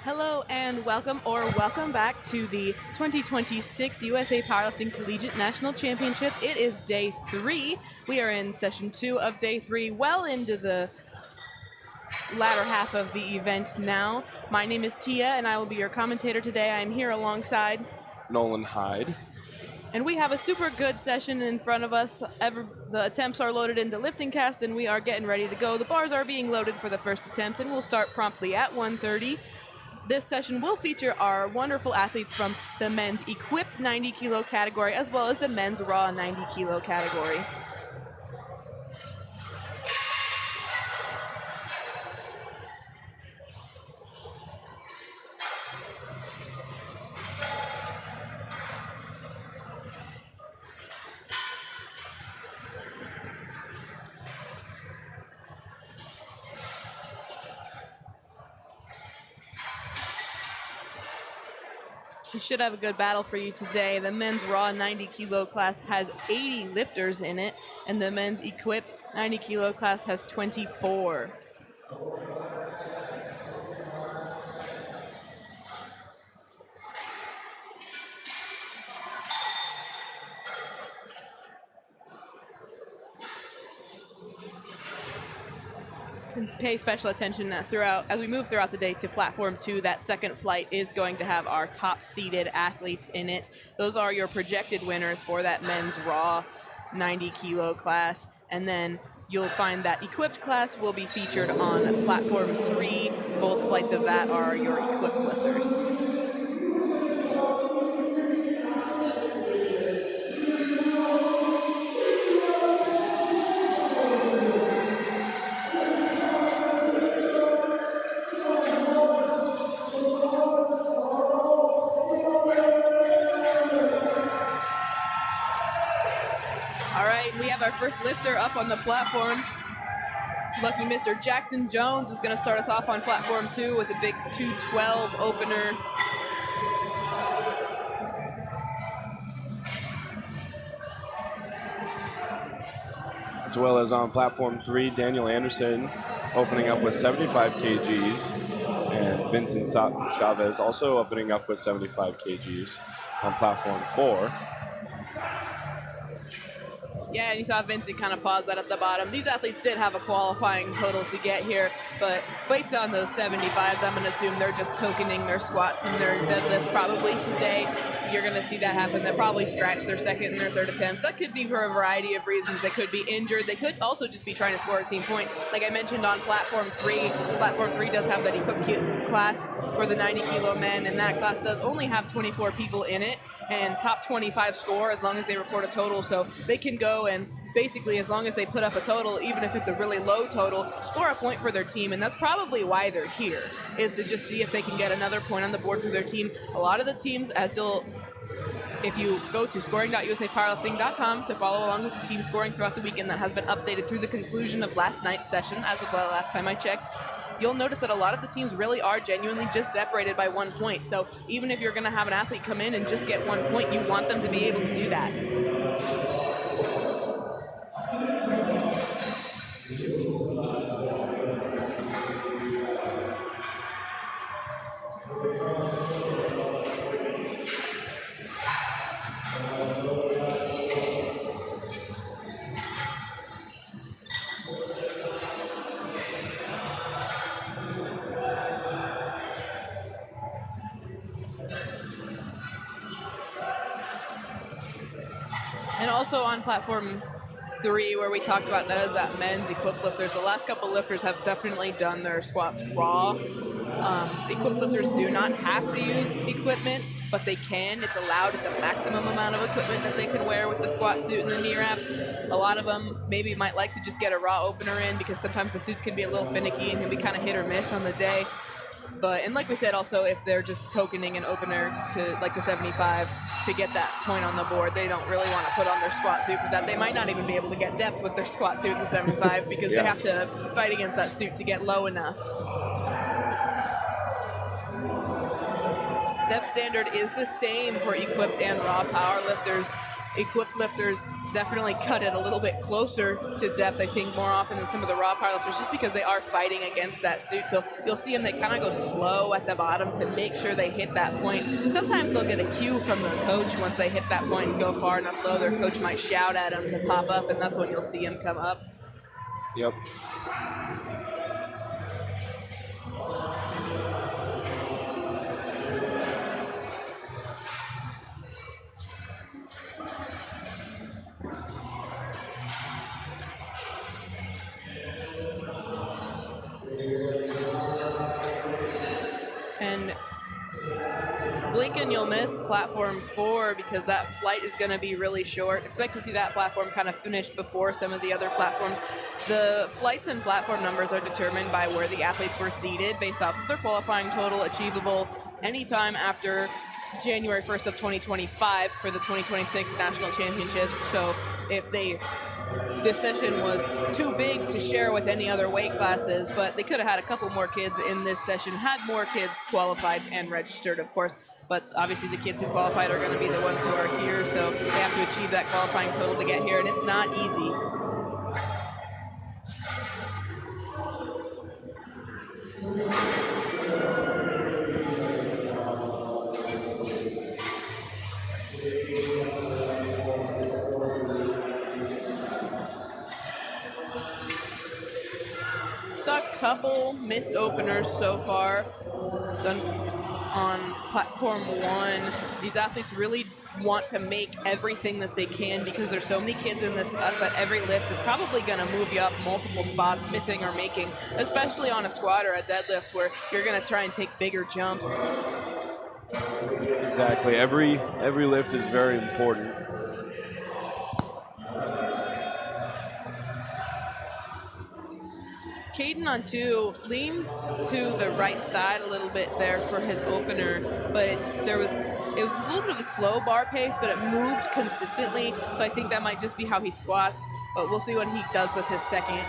Hello and welcome back to the 2026 USA Powerlifting Collegiate National Championships. It is day 3. We are in session 2 of day 3, well into the latter half of the event now. My name is Tia and I will be your commentator today. I'm here alongside Nolan Hyde. And we have a super good session in front of us. The attempts are loaded into LiftingCast and we are getting ready to go. The bars are being loaded for the first attempt and we'll start promptly at 1:30. This session will feature our wonderful athletes from the men's equipped 90 kilo category as well as the men's raw 90 kilo category. We should have a good battle for you today. The men's raw 90 kilo class has 80 lifters in it, and the men's equipped 90 kilo class has 24. Pay special attention as we move throughout the day to platform 2. That second flight is going to have our top seeded athletes in it. Those are your projected winners for that men's raw 90 kilo class. And then you'll find that equipped class will be featured on platform 3. Both flights of that are your equipped lifters. Our first lifter up on the platform. Lucky Mr. Jackson Jones is going to start us off on platform 2 with a big 212 opener. As well as on platform 3, Daniel Anderson opening up with 75 kgs, and Vincent Chavez also opening up with 75 kgs on platform 4. Yeah, and you saw Vincent kind of pause that at the bottom. These athletes did have a qualifying total to get here, but based on those 75s, I'm going to assume they're just tokening their squats and their deadlifts probably today. You're going to see that happen. They'll probably scratch their second and their third attempts. That could be for a variety of reasons. They could be injured. They could also just be trying to score a team point. Like I mentioned on platform 3 does have that equipped class for the 90 kilo men, and that class does only have 24 people in it. And top 25 score as long as they report a total, so they can go and basically, as long as they put up a total, even if it's a really low total, score a point for their team. And that's probably why they're here, is to just see if they can get another point on the board for their team. A lot of the teams, if you go to scoring.usapowerlifting.com to follow along with the team scoring throughout the weekend, that has been updated through the conclusion of last night's session as of the last time I checked, you'll notice that a lot of the teams really are genuinely just separated by 1 point. So even if you're going to have an athlete come in and just get 1 point, you want them to be able to do that. And also on platform 3, where we talked about that as that men's equipped lifters, the last couple lifters have definitely done their squats raw. Equipped lifters do not have to use equipment, but they can. It's allowed. It's a maximum amount of equipment that they can wear with the squat suit and the knee wraps. A lot of them maybe might like to just get a raw opener in because sometimes the suits can be a little finicky and can be kind of hit or miss on the day. And like we said, also, if they're just tokening an opener to like the 75 to get that point on the board, they don't really want to put on their squat suit for that. They might not even be able to get depth with their squat suit in the 75 because they have to fight against that suit to get low enough. Depth standard is the same for equipped and raw powerlifters. equipped lifters definitely cut it a little bit closer to depth, I think, more often than some of the raw powerlifters, just because they are fighting against that suit. So you'll see them, they kind of go slow at the bottom to make sure they hit that point. Sometimes they'll get a cue from their coach once they hit that point and go far enough low. Their coach might shout at them to pop up, and that's when you'll see them come up. Yep. And blink and you'll miss platform 4 because that flight is going to be really short. Expect to see that platform kind of finish before some of the other platforms. The flights and platform numbers are determined by where the athletes were seated based off of their qualifying total, achievable anytime after January 1st of 2025 for the 2026 National Championships. So if this session was too big to share with any other weight classes, but they could have had a couple more kids in this session, had more kids qualified and registered, of course. But obviously the kids who qualified are going to be the ones who are here, so they have to achieve that qualifying total to get here, and it's not easy. Couple missed openers so far done on platform 1. These athletes really want to make everything that they can because there's so many kids in this class that every lift is probably going to move you up multiple spots, missing or making, especially on a squat or a deadlift where you're going to try and take bigger jumps. Exactly. Every lift is very important. Caden on 2 leans to the right side a little bit there for his opener, but it was a little bit of a slow bar pace, but it moved consistently, so I think that might just be how he squats, but we'll see what he does with his second.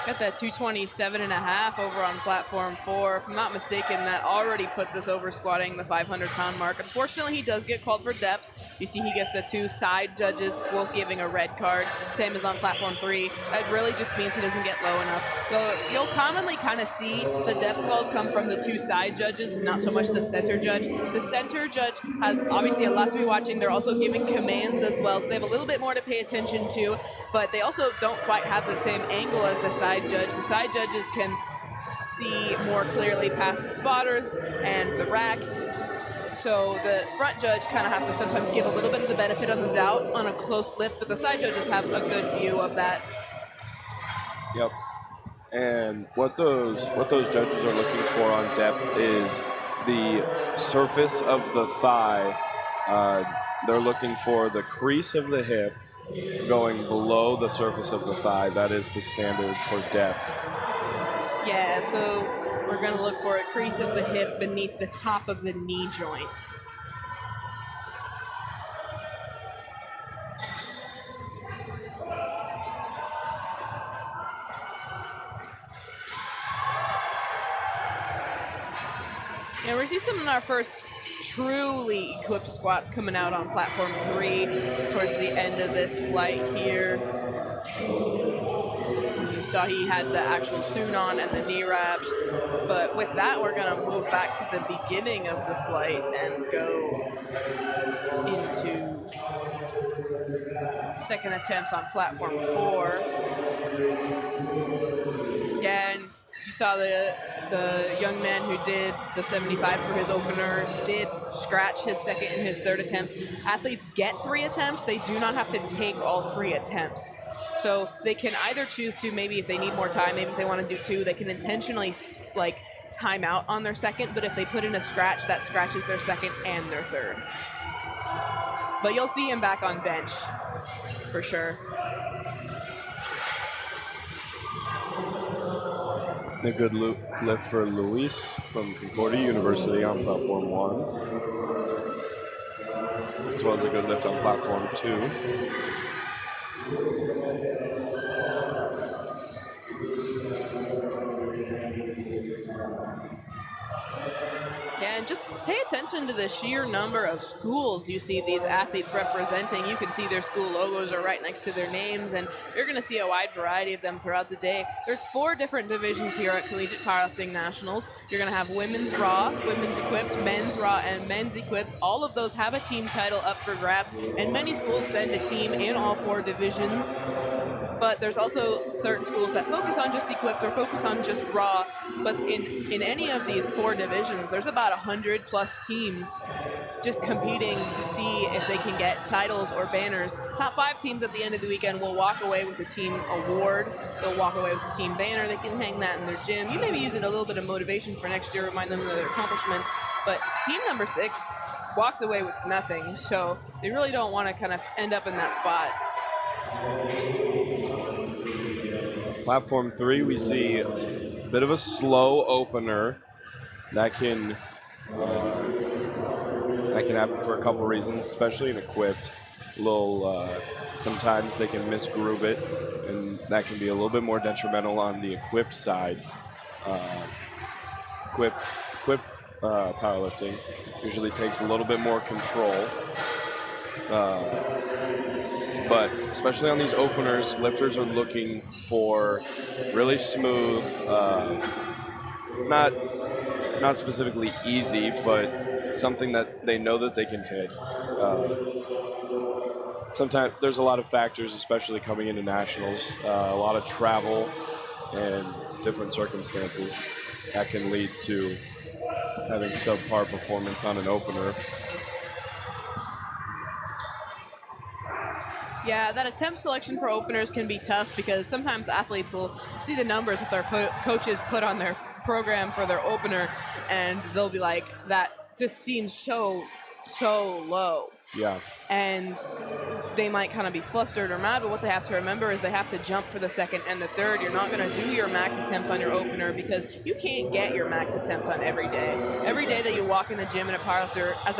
Got that 227.5 over on platform 4. If I'm not mistaken, that already puts us over squatting the 500-pound mark. Unfortunately, he does get called for depth. You see he gets the 2 side judges, both giving a red card, same as on platform 3. That really just means he doesn't get low enough. So you'll commonly kind of see the depth calls come from the 2 side judges, not so much the center judge. The center judge has obviously a lot to be watching. They're also giving commands as well, so they have a little bit more to pay attention to, but they also don't quite have the same angle as the side judge. The side judges can see more clearly past the spotters and the rack. So the front judge kind of has to sometimes give a little bit of the benefit of the doubt on a close lift, but the side judges have a good view of that. Yep. And what those judges are looking for on depth is the surface of the thigh. They're looking for the crease of the hip going below the surface of the thigh. That is the standard for depth. Yeah, so we're going to look for a crease of the hip beneath the top of the knee joint. And we're seeing some of our first truly equipped squats coming out on platform 3 towards the end of this flight here. You saw he had the actual suit on and the knee wraps, but with that we're going to move back to the beginning of the flight and go into second attempts on platform 4. Again, you saw the young man who did the 75 for his opener did scratch his second and his third attempts. Athletes get 3 attempts. They do not have to take all 3 attempts. So they can either choose to, maybe if they need more time, maybe if they want to do 2, they can intentionally time out on their second, but if they put in a scratch, that scratches their second and their third. But you'll see him back on bench for sure. A good lift for Luis from Concordia University on platform 1. as well as a good lift on platform 2. Yeah, and just pay attention to the sheer number of schools you see these athletes representing. You can see their school logos are right next to their names, and you're going to see a wide variety of them throughout the day. There's 4 different divisions here at Collegiate Powerlifting Nationals. You're going to have women's raw, women's equipped, men's raw, and men's equipped. All of those have a team title up for grabs, and many schools send a team in all 4 divisions. But there's also certain schools that focus on just equipped or focus on just raw. But in any of these 4 divisions, there's about 100 plus teams just competing to see if they can get titles or banners. Top 5 teams at the end of the weekend will walk away with a team award. They'll walk away with a team banner. They can hang that in their gym. You may be using a little bit of motivation for next year, remind them of their accomplishments. But team number 6 walks away with nothing. So they really don't want to kind of end up in that spot. Platform 3, we see a bit of a slow opener that can happen for a couple reasons, especially in equipped. Sometimes they can misgroove it, and that can be a little bit more detrimental on the equipped side. Equipped powerlifting usually takes a little bit more control. But especially on these openers, lifters are looking for really smooth, not specifically easy, but something that they know that they can hit. Sometimes there's a lot of factors, especially coming into nationals, a lot of travel and different circumstances that can lead to having subpar performance on an opener. Yeah, that attempt selection for openers can be tough because sometimes athletes will see the numbers that their coaches put on their program for their opener, and they'll be like, that just seems so low. Yeah. And they might kind of be flustered or mad, but what they have to remember is they have to jump for the second and the third. You're not going to do your max attempt on your opener because you can't get your max attempt on every day. Every day that you walk in the gym as a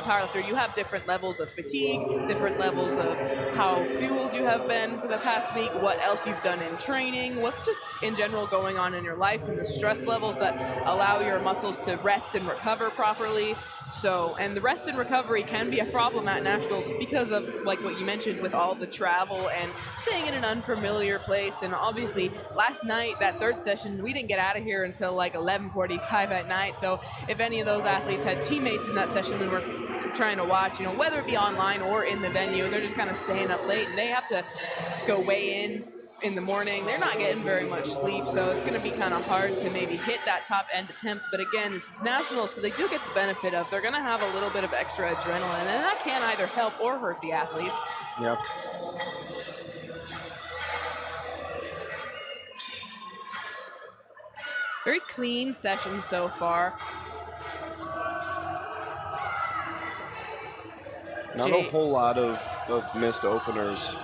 powerlifter, you have different levels of fatigue, different levels of how fueled you have been for the past week, what else you've done in training, what's just in general going on in your life, and the stress levels that allow your muscles to rest and recover properly. So, and the rest and recovery can be a problem at nationals because of, like what you mentioned, with all the travel and staying in an unfamiliar place. And obviously, last night, that 3rd session, we didn't get out of here until like 11:45 at night. So if any of those athletes had teammates in that session and were trying to watch, whether it be online or in the venue, they're just kind of staying up late and they have to go weigh in the morning. They're not getting very much sleep, so it's going to be kind of hard to maybe hit that top end attempt. But again, this is nationals, so they do get the benefit of they're going to have a little bit of extra adrenaline, and that can either help or hurt the athletes. Yep. Very clean session so far. Not a whole lot of missed openers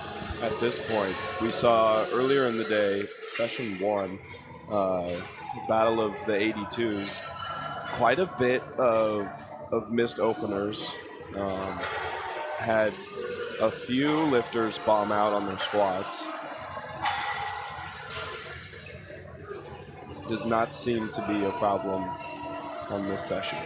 at this point. We saw earlier in the day, session 1, battle of the 82s, quite a bit of missed openers. Had a few lifters bomb out on their squats. Does not seem to be a problem on this session.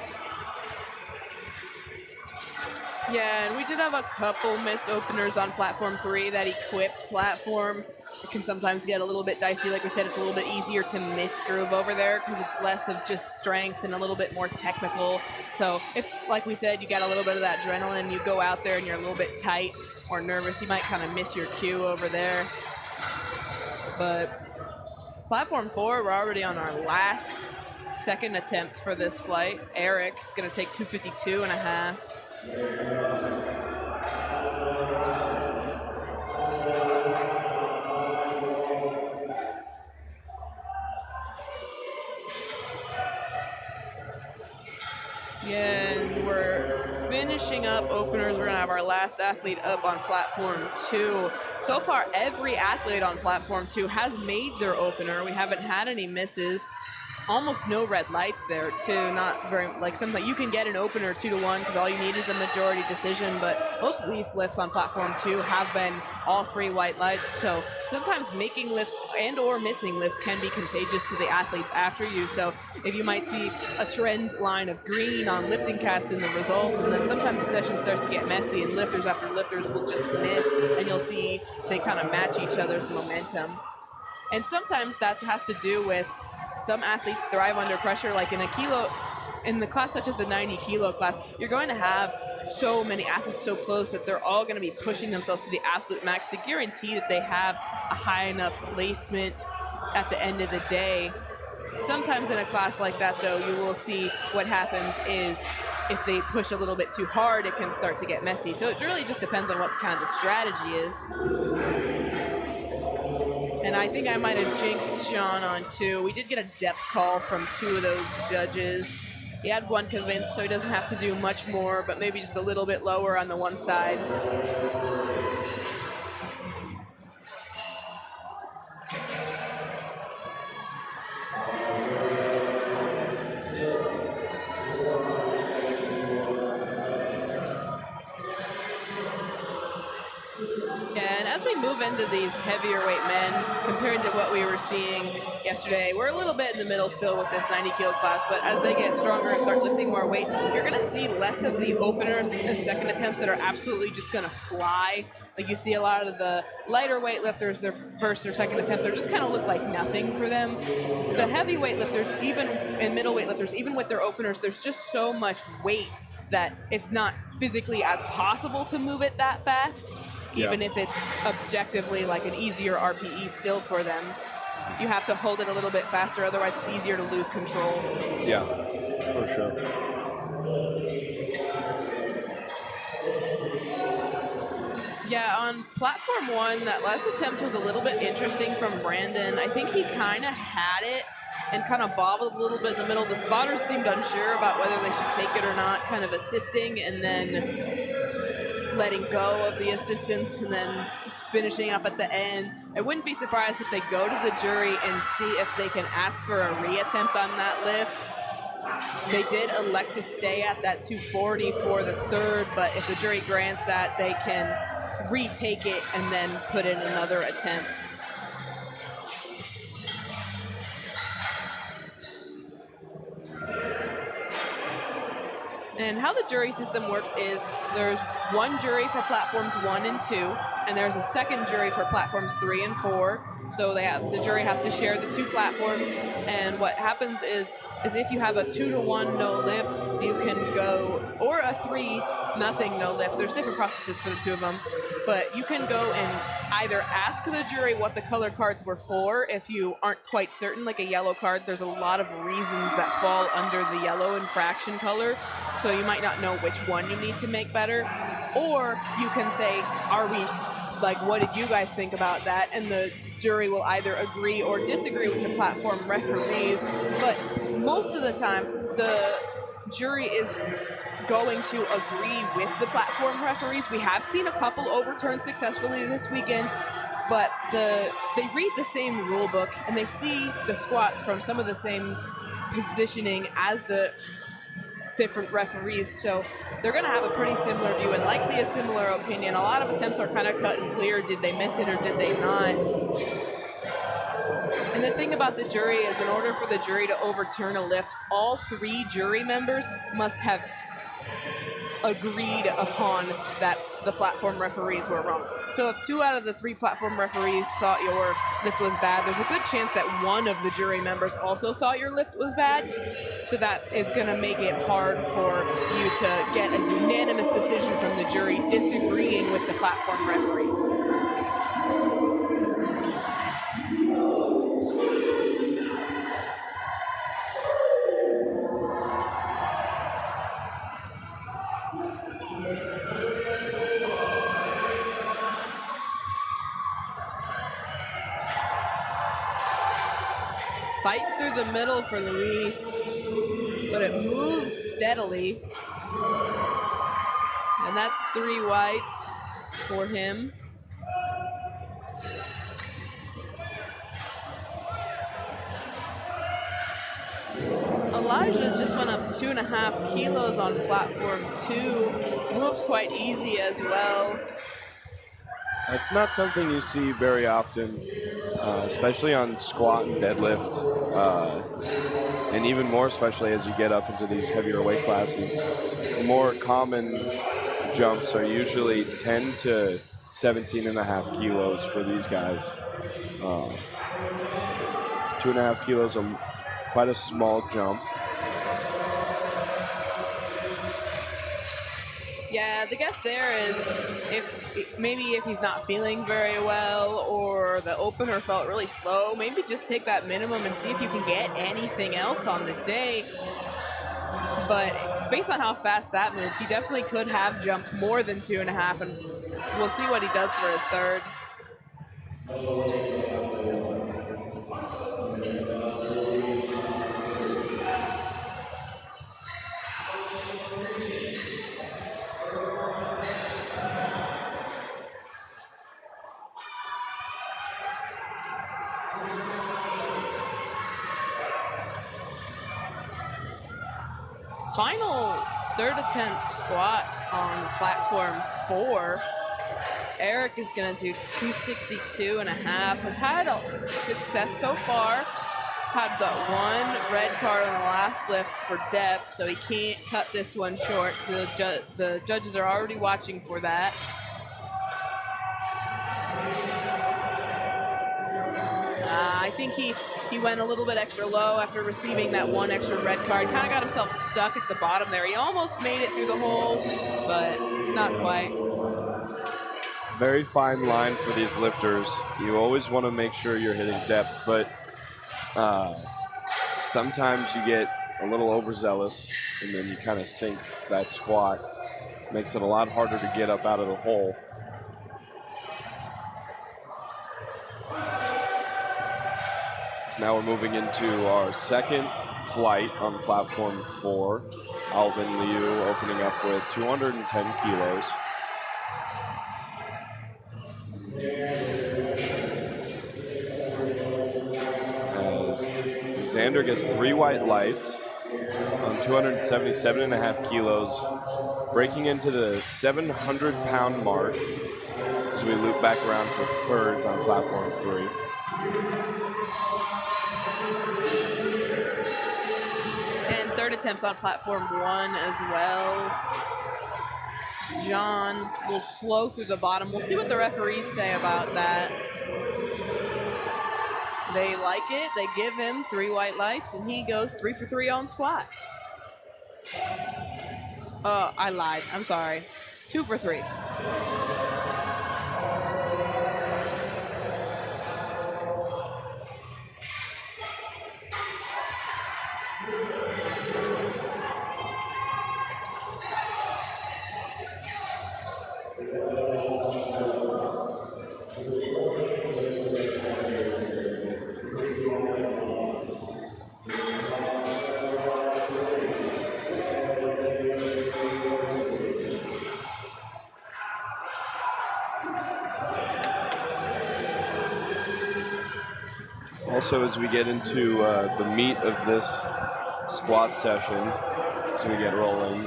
Yeah, and we did have a couple missed openers on platform 3. That equipped platform, it can sometimes get a little bit dicey. Like we said, it's a little bit easier to misgroove over there because it's less of just strength and a little bit more technical. So if, like we said, you got a little bit of that adrenaline, you go out there and you're a little bit tight or nervous, you might kind of miss your cue over there. But platform 4, we're already on our last second attempt for this flight. Eric is going to take 252.5. Yeah, and we're finishing up openers. We're going to have our last athlete up on platform 2. So far, every athlete on platform 2 has made their opener. We haven't had any misses. almost no red lights there too. Not very, like something you can get an opener 2-1 because all you need is a majority decision, but most of these lifts on platform 2 have been all 3 white lights. So sometimes making lifts and or missing lifts can be contagious to the athletes after you. So if you might see a trend line of green on LiftingCast in the results, and then sometimes the session starts to get messy and lifters after lifters will just miss, and you'll see they kind of match each other's momentum. And sometimes that has to do with some athletes thrive under pressure, like in the class such as the 90 kilo class, you're going to have so many athletes so close that they're all going to be pushing themselves to the absolute max to guarantee that they have a high enough placement at the end of the day. Sometimes in a class like that, though, you will see what happens is if they push a little bit too hard, it can start to get messy. So it really just depends on what kind of the strategy is. And I think I might have jinxed Sean on 2. We did get a depth call from 2 of those judges. He had 1 convinced, so he doesn't have to do much more, but maybe just a little bit lower on the one side. As we move into these heavier weight men, compared to what we were seeing yesterday, we're a little bit in the middle still with this 90 kilo class, but as they get stronger and start lifting more weight, you're going to see less of the openers and second attempts that are absolutely just going to fly. Like you see a lot of the lighter weight lifters, their first or second attempt, they just kind of look like nothing for them. The heavyweight lifters, even and middleweight lifters, even with their openers, there's just so much weight that it's not physically as possible to move it that fast. Even if it's objectively like an easier RPE still for them. You have to hold it a little bit faster, otherwise it's easier to lose control. Yeah, for sure. Yeah, on platform 1, that last attempt was a little bit interesting from Brandon. I think he kind of had it and kind of bobbled a little bit in the middle. The spotters seemed unsure about whether they should take it or not, kind of assisting and then letting go of the assistance and then finishing up at the end. I wouldn't be surprised if they go to the jury and see if they can ask for a reattempt on that lift. They did elect to stay at that 240 for the third, but if the jury grants that, they can retake it and then put in another attempt. And how the jury system works is there's one jury for platforms 1 and 2, and there's a second jury for platforms 3 and 4. So the jury has to share the 2 platforms. And what happens is if you have a 2-1 no lift, you can go, or a 3-0 no lift. There's different processes for the 2 of them, but you can go and either ask the jury what the color cards were for if you aren't quite certain, like a yellow card. There's a lot of reasons that fall under the yellow infraction color, so you might not know which one you need to make better. Or you can say, what did you guys think about that? And the jury will either agree or disagree with the platform referees. But most of the time, the jury is going to agree with the platform referees. We have seen a couple overturned successfully this weekend, but they read the same rule book and they see the squats from some of the same positioning as the different referees, so they're going to have a pretty similar view and likely a similar opinion. A lot of attempts are kind of cut and clear. Did they miss it or did they not? And the thing about the jury is, in order for the jury to overturn a lift, all 3 jury members must have agreed upon that the platform referees were wrong. So if 2 out of the 3 platform referees thought your lift was bad, there's a good chance that one of the jury members also thought your lift was bad. So that is going to make it hard for you to get a unanimous decision from the jury disagreeing with the platform referees. Fight through the middle for Luis, but it moves steadily. And that's 3 whites for him. Elijah just went up 2.5 kilos on platform 2. Moved quite easy as well. It's not something you see very often, especially on squat and deadlift, and even more especially as you get up into these heavier weight classes. The more common jumps are usually 10 to 17.5 kilos for these guys. 2.5 kilos, quite a small jump. Yeah, the guess there is if he's not feeling very well or the opener felt really slow, maybe just take that minimum and see if you can get anything else on the day. But based on how fast that moved, he definitely could have jumped more than 2.5, and we'll see what he does for his third. Final third attempt squat on platform 4. Eric is going to do 262.5. Has had success so far. Had but one red card on the last lift for depth, so he can't cut this one short. The judges are already watching for that. I think he went a little bit extra low after receiving that one extra red card. Kind of got himself stuck at the bottom there. He almost made it through the hole, but not quite. Very fine line for these lifters. You always want to make sure you're hitting depth, but sometimes you get a little overzealous and then you kind of sink that squat. Makes it a lot harder to get up out of the hole. So now we're moving into our second flight on platform 4. Alvin Liu opening up with 210 kilos. As Xander gets 3 white lights on 277.5 kilos, breaking into the 700-pound mark as we loop back around for thirds on platform 3. And third attempts on platform 1 as well. John will slow through the bottom. We'll see what the referees say about that. They like it. They give him 3 white lights, and he goes 3 for 3 on squat. Oh, I lied. I'm sorry. 2 for 3. Also, as we get into the meat of this squat session, as we get rolling,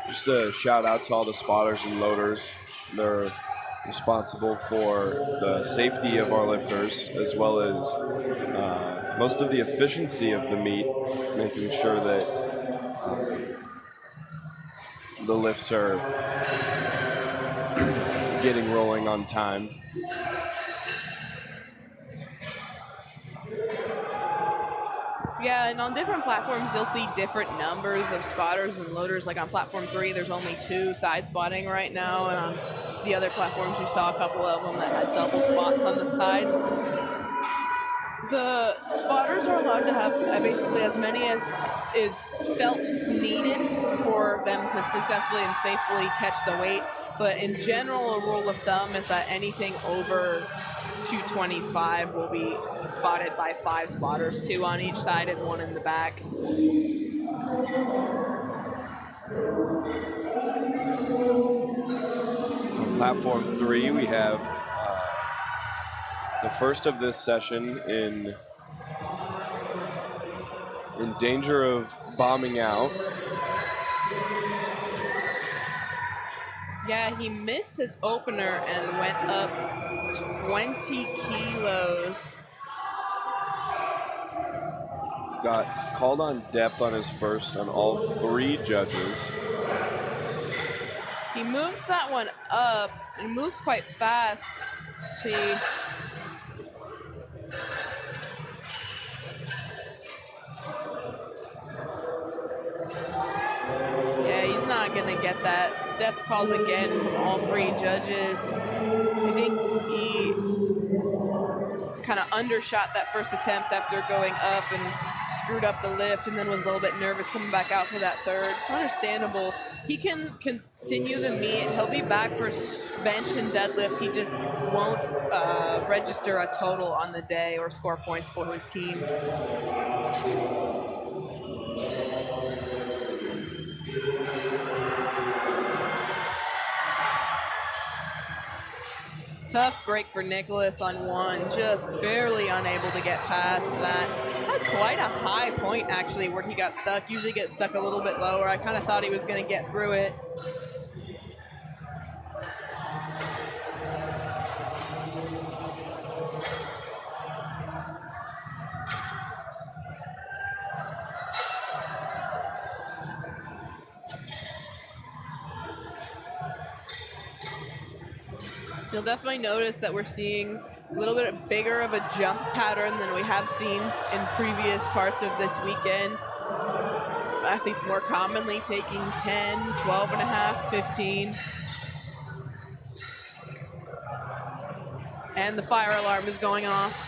just a shout out to all the spotters and loaders. They're responsible for the safety of our lifters, as well as most of the efficiency of the meet, making sure that the lifts are getting rolling on time. Yeah, and on different platforms, you'll see different numbers of spotters and loaders. Like on platform 3, there's only 2 side spotting right now, and on the other platforms, we saw a couple of them that had double spots on the sides. The spotters are allowed to have basically as many as is felt needed for them to successfully and safely catch the weight. But in general, a rule of thumb is that anything over 225 will be spotted by 5 spotters, 2 on each side and 1 in the back. On platform 3, we have the first of this session in in danger of bombing out. Yeah, he missed his opener and went up 20 kilos. Got called on depth on his first on all 3 judges. He moves that one up and moves quite fast. Let's see. Yeah, he's not gonna get that. Depth calls again from all 3 judges. I think he kind of undershot that first attempt after going up and screwed up the lift, and then was a little bit nervous coming back out for that third. It's understandable. He can continue the meet. He'll be back for bench and deadlift. He just won't register a total on the day or score points for his team. Tough break for Nicholas on one, just barely unable to get past that. Had quite a high point actually where he got stuck. Usually gets stuck a little bit lower. I kind of thought he was going to get through it. You'll definitely notice that we're seeing a little bit bigger of a jump pattern than we have seen in previous parts of this weekend. Athletes more commonly taking 10, 12 and a half, 15. And the fire alarm is going off.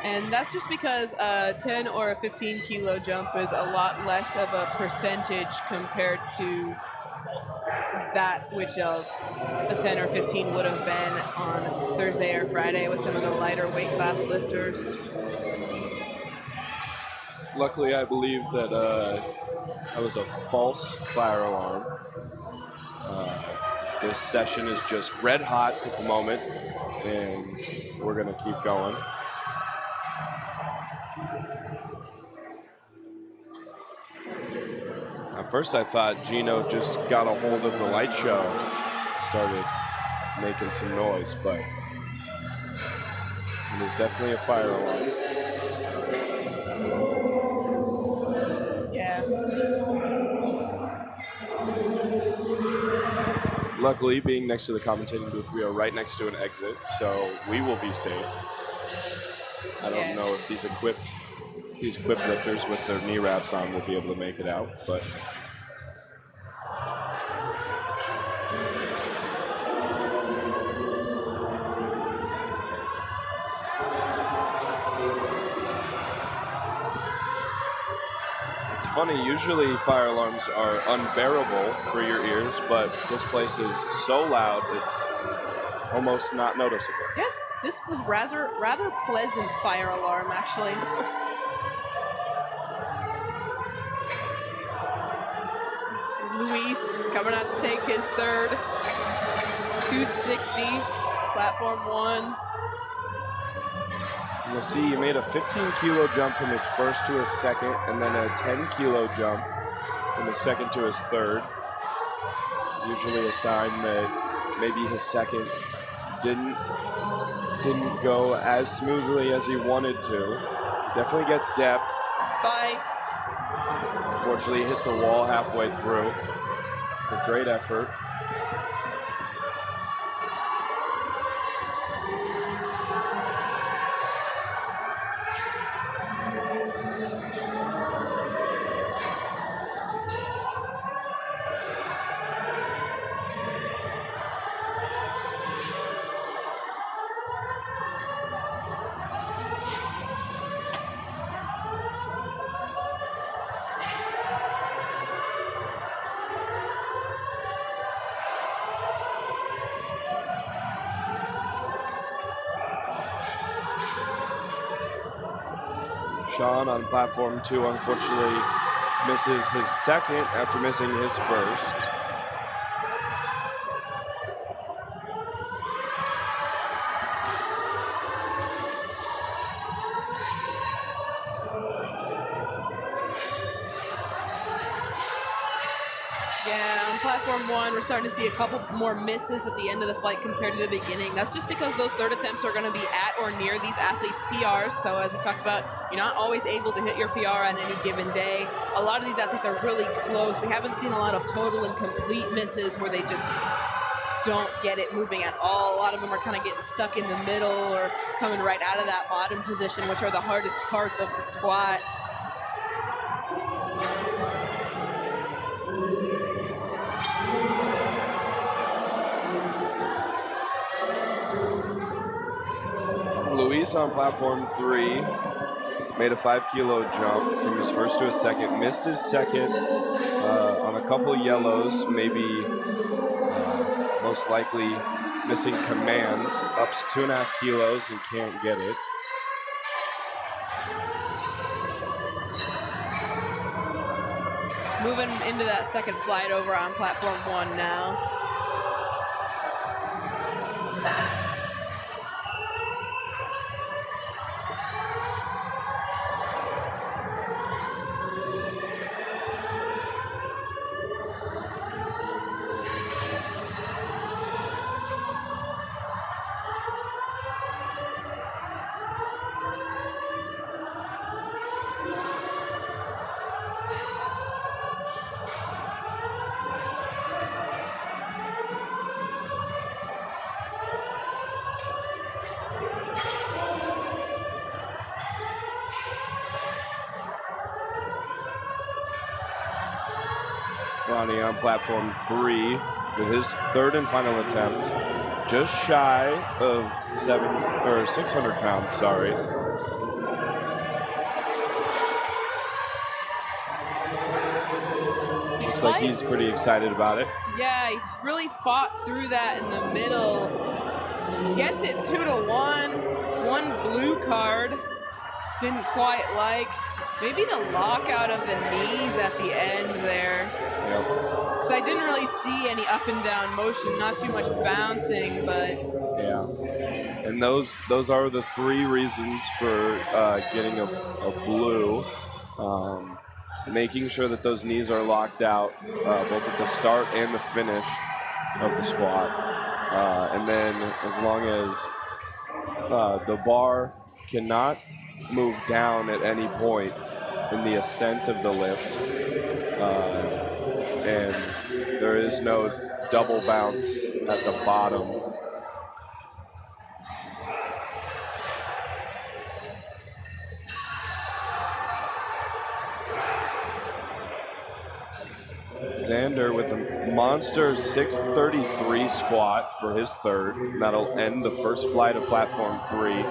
And that's just because a 10 or a 15 kilo jump is a lot less of a percentage compared to that which a 10 or 15 would have been on Thursday or Friday with some of the lighter weight class lifters. Luckily, I believe that that was a false fire alarm. This session is just red hot at the moment, and we're going to keep going. At first I thought Gino just got a hold of the light show, started making some noise, but it is definitely a fire alarm. Yeah. Luckily, being next to the commentating booth, we are right next to an exit, so we will be safe. I don't know if these equipped lifters with their knee wraps on will be able to make it out, but it's funny, usually fire alarms are unbearable for your ears, but this place is so loud it's almost not noticeable. Yes, this was rather pleasant fire alarm actually. Luis coming out to take his third. 260, platform 1. You'll see he made a 15 kilo jump from his first to his second, and then a 10 kilo jump from his second to his third. Usually a sign that maybe his second didn't go as smoothly as he wanted to. Definitely gets depth. Fights. Unfortunately, he hits a wall halfway through. A great effort. Sean on platform 2 unfortunately misses his second after missing his first. platform 1, we're starting to see a couple more misses at the end of the flight compared to the beginning. That's just because those third attempts are going to be at or near these athletes' PRs. So as we talked about, you're not always able to hit your PR on any given day. A lot of these athletes are really close. We haven't seen a lot of total and complete misses where they just don't get it moving at all. A lot of them are kind of getting stuck in the middle or coming right out of that bottom position, which are the hardest parts of the squat. Luis on platform 3 made a 5-kilo jump from his first to his second, missed his second on a couple yellows, maybe most likely missing commands, ups 2.5 kilos and can't get it. Moving into that second flight over on platform 1 now. Ronnie on platform 3 with his third and final attempt, just shy of 600 pounds, sorry. Looks like he's pretty excited about it. Yeah, he really fought through that in the middle. Gets it 2-1. One blue card. Didn't quite like. Maybe the lockout of the knees at the end there. Yep. Because I didn't really see any up and down motion, not too much bouncing, but... Yeah. And those are the 3 reasons for getting a blue. Making sure that those knees are locked out, both at the start and the finish of the squat. And then as long as the bar cannot move down at any point in the ascent of the lift, and there is no double bounce at the bottom. Xander with a monster 633 squat for his third. That'll end the first flight of platform 3.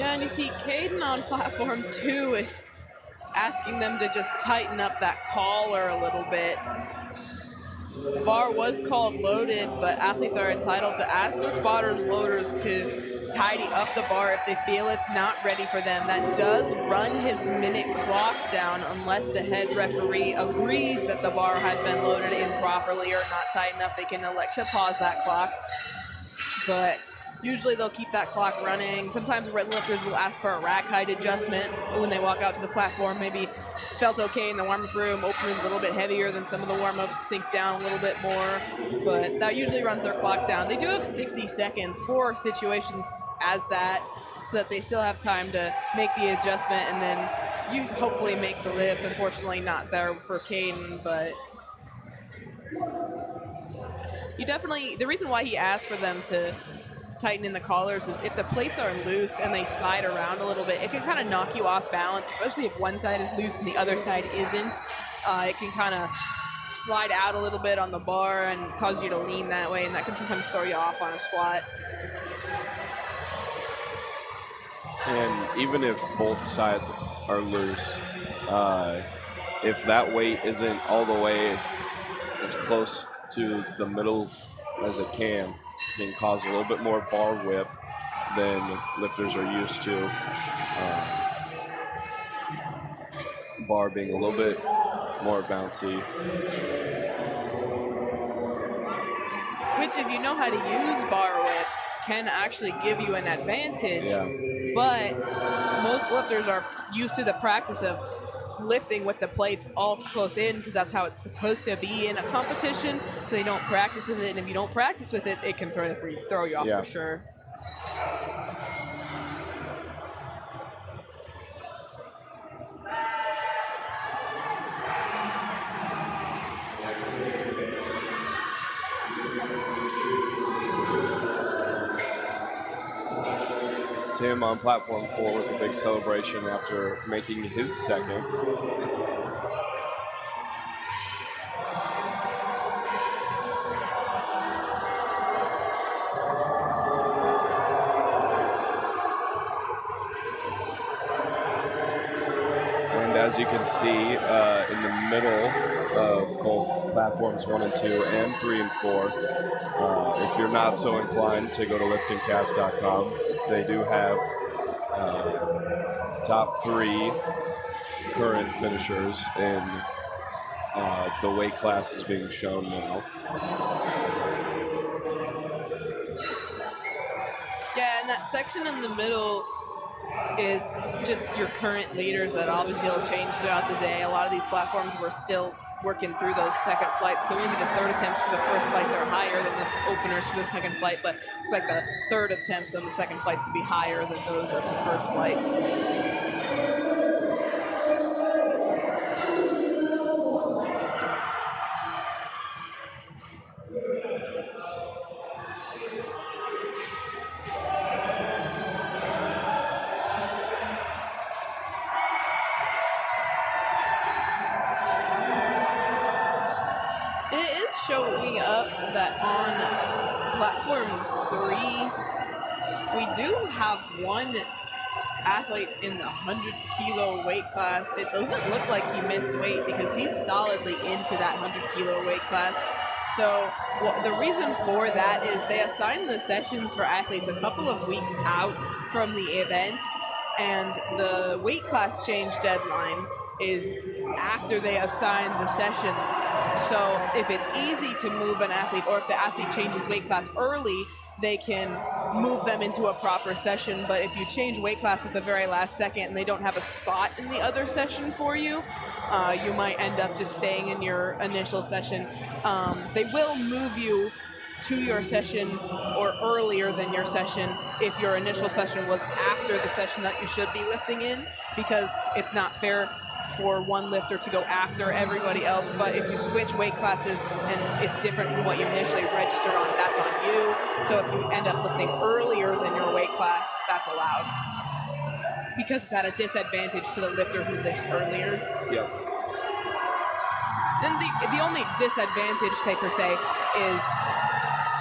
And you see Caden on platform 2 is asking them to just tighten up that collar a little bit. The bar was called loaded, but athletes are entitled to ask the spotters loaders to tidy up the bar if they feel it's not ready for them. That does run his minute clock down unless the head referee agrees that the bar had been loaded improperly or not tight enough. They can elect to pause that clock. But usually they'll keep that clock running. Sometimes lifters will ask for a rack height adjustment when they walk out to the platform. Maybe felt okay in the warm-up room, opener's a little bit heavier than some of the warm-ups, sinks down a little bit more, but that usually runs their clock down. They do have 60 seconds for situations as that, so that they still have time to make the adjustment, and then you hopefully make the lift. Unfortunately not there for Caden, but you definitely, the reason why he asked for them to tighten in the collars is if the plates are loose and they slide around a little bit, it can kind of knock you off balance, especially if one side is loose and the other side isn't. It can kind of slide out a little bit on the bar and cause you to lean that way, and that can sometimes throw you off on a squat. And even if both sides are loose, if that weight isn't all the way as close to the middle as it can cause a little bit more bar whip than lifters are used to. Bar being a little bit more bouncy. Which, if you know how to use bar whip, can actually give you an advantage. Yeah. But most lifters are used to the practice of lifting with the plates all close in because that's how it's supposed to be in a competition. So they don't practice with it, and if you don't practice with it, it can throw you off for sure. Tim on platform 4 with a big celebration after making his second. And as you can see, in the middle of both platforms 1 and 2 and 3 and 4, if you're not so inclined to go to LiftingCast.com, they do have top 3 current finishers in the weight classes being shown now. Yeah, and that section in the middle is just your current leaders that obviously will change throughout the day. A lot of these platforms we're still working through those second flights, so maybe the third attempts for the first flights are higher than the openers for the second flight, but expect the third attempts on the second flights to be higher than those of the first flights. It is showing up that on platform 3, we do have one athlete in the 100-kilo weight class. It doesn't look like he missed weight because he's solidly into that 100-kilo weight class. So the reason for that is they assign the sessions for athletes a couple of weeks out from the event, and the weight class change deadline is after they assign the sessions. So if it's easy to move an athlete, or if the athlete changes weight class early, they can move them into a proper session. But if you change weight class at the very last second and they don't have a spot in the other session for you, you might end up just staying in your initial session. They will move you to your session or earlier than your session if your initial session was after the session that you should be lifting in, because it's not fair for one lifter to go after everybody else. But if you switch weight classes and it's different from what you initially registered on, that's on you. So if you end up lifting earlier than your weight class, that's allowed, because it's at a disadvantage to the lifter who lifts earlier. Yep. Then the only disadvantage, say per se, is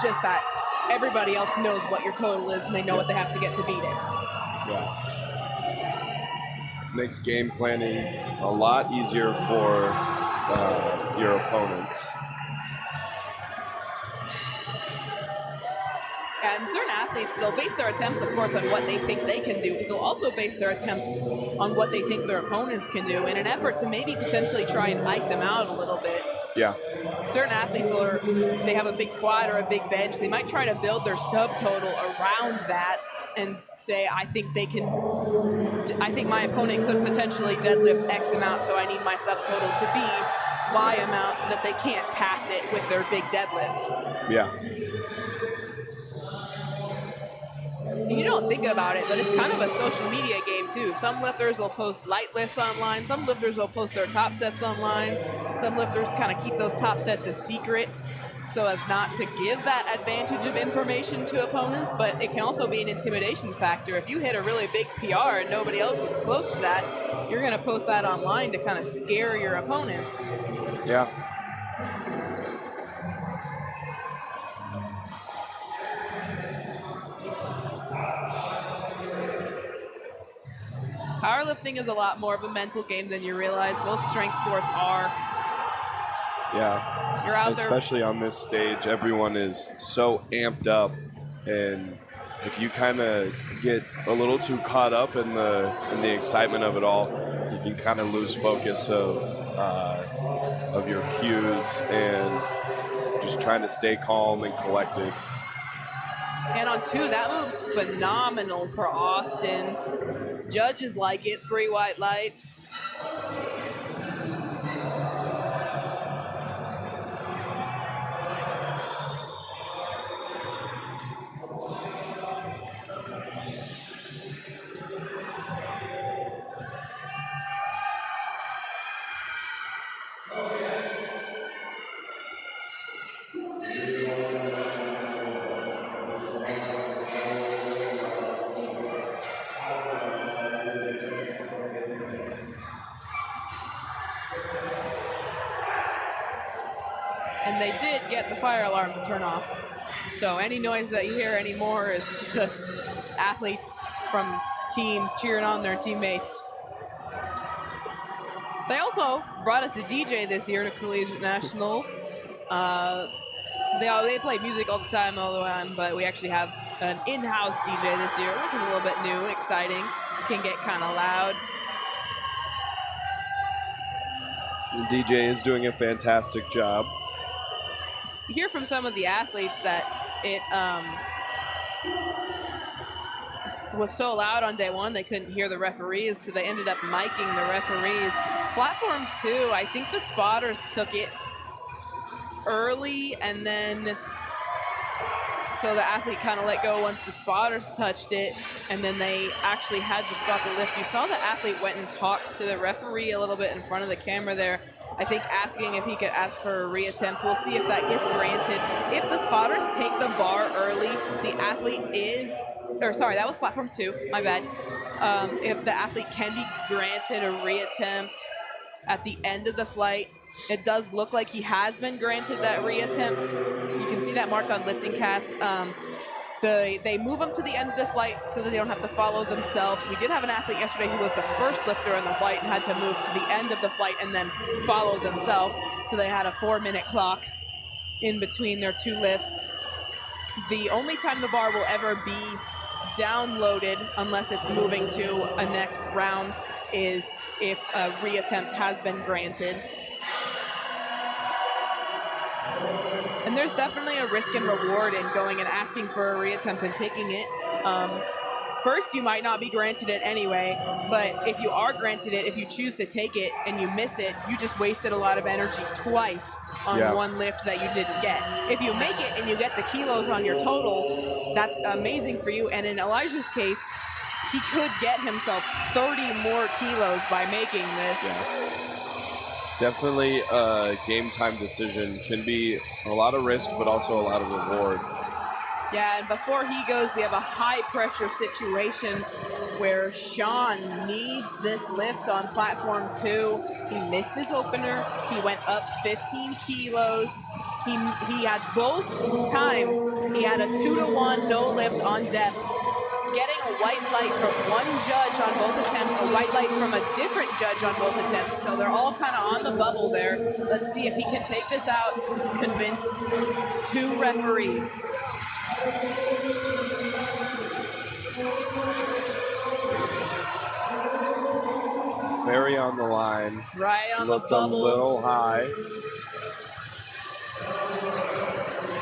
just that everybody else knows what your total is and they know what they have to get to beat it. Yeah. Makes game planning a lot easier for your opponents. And certain athletes, they'll base their attempts, of course, on what they think they can do, but they'll also base their attempts on what they think their opponents can do in an effort to maybe potentially try and ice them out a little bit. Yeah. Certain athletes, they have a big squat or a big bench. They might try to build their subtotal around that and say, I think my opponent could potentially deadlift X amount, so I need my subtotal to be Y amount so that they can't pass it with their big deadlift. Yeah. And you don't think about it, but it's kind of a social media game too. Some lifters will post light lifts online. Some lifters will post their top sets online. Some lifters kind of keep those top sets a secret so as not to give that advantage of information to opponents, but it can also be an intimidation factor. If you hit a really big PR and nobody else is close to that, you're going to post that online to kind of scare your opponents. Yeah. Powerlifting is a lot more of a mental game than you realize. Most strength sports are. Yeah. You're out there. Especially on this stage, everyone is so amped up, and if you kind of get a little too caught up in the excitement of it all, you can kind of lose focus of your cues and just trying to stay calm and collected. And on 2, that move's phenomenal for Austin. Judges like it, 3 white lights. And they did get the fire alarm to turn off. So any noise that you hear anymore is just athletes from teams cheering on their teammates. They also brought us a DJ this year to Collegiate Nationals. They play music all the time, but we actually have an in-house DJ this year, which is a little bit new, exciting. Can get kind of loud. The DJ is doing a fantastic job. You hear from some of the athletes that it was so loud on day 1 they couldn't hear the referees, so they ended up miking the referees. Platform 2, I think the spotters took it early, and then so the athlete kind of let go once the spotters touched it, and then they actually had to spot the lift. You saw the athlete went and talked to the referee a little bit in front of the camera there, I think asking if he could ask for a reattempt. We'll see if that gets granted. If the spotters take the bar early, the athlete sorry, that was platform 2, my bad. If the athlete can be granted a reattempt at the end of the flight, it does look like he has been granted that reattempt. You can see that marked on LiftingCast. They move them to the end of the flight so that they don't have to follow themselves. We did have an athlete yesterday who was the first lifter in the flight and had to move to the end of the flight and then follow themselves. So they had a 4-minute clock in between their 2 lifts. The only time the bar will ever be downloaded, unless it's moving to a next round, is if a reattempt has been granted. And there's definitely a risk and reward in going and asking for a reattempt and taking it. First, you might not be granted it anyway, but if you are granted it, if you choose to take it and you miss it, you just wasted a lot of energy twice on one lift that you didn't get. If you make it and you get the kilos on your total, that's amazing for you. And in Elijah's case, he could get himself 30 more kilos by making this. Yeah. Definitely a game time decision. Can be a lot of risk, but also a lot of reward. Yeah, and before he goes, we have a high-pressure situation where Sean needs this lift on platform 2. He missed his opener. He went up 15 kilos. He had both times. He had a 2-to-1 no lift on depth, getting a white light from one judge on both attempts, a white light from a different judge on both attempts. So they're all kind of on the bubble there. Let's see if he can take this out, convince 2 referees. Very on the line. Right on Looked the bubble. a little high.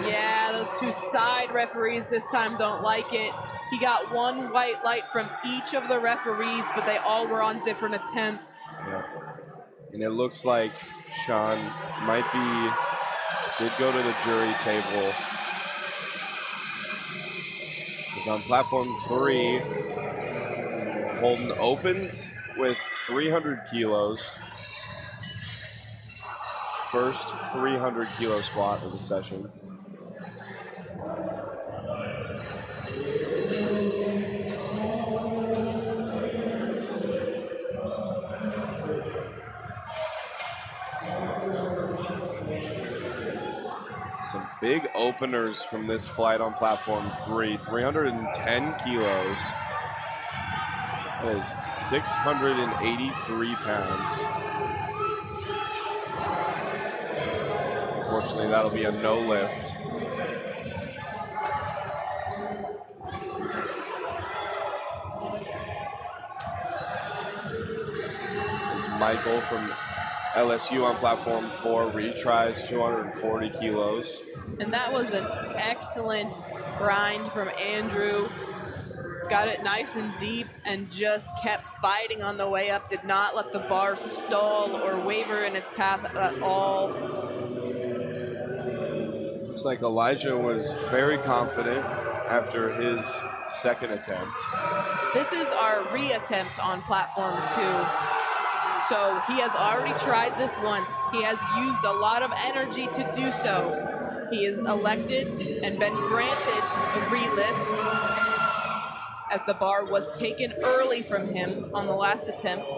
Yeah, those 2 side referees this time don't like it. He got 1 white light from each of the referees, but they all were on different attempts. Yeah. And it looks like Sean did go to the jury table. He's on platform 3. Holden opens with 300 kilos. First 300 kilo squat of the session. Some big openers from this flight on platform 3, 310 kilos. is 683 pounds. Unfortunately, that'll be a no lift. Is Michael from LSU on platform 4, retries 240 kilos. And that was an excellent grind from Andrew. Got it nice and deep and just kept fighting on the way up. Did not let the bar stall or waver in its path at all. Looks like Elijah was very confident after his second attempt. This is our re-attempt on platform 2. So he has already tried this once. He has used a lot of energy to do so. He is elected and been granted a relift as the bar was taken early from him on the last attempt.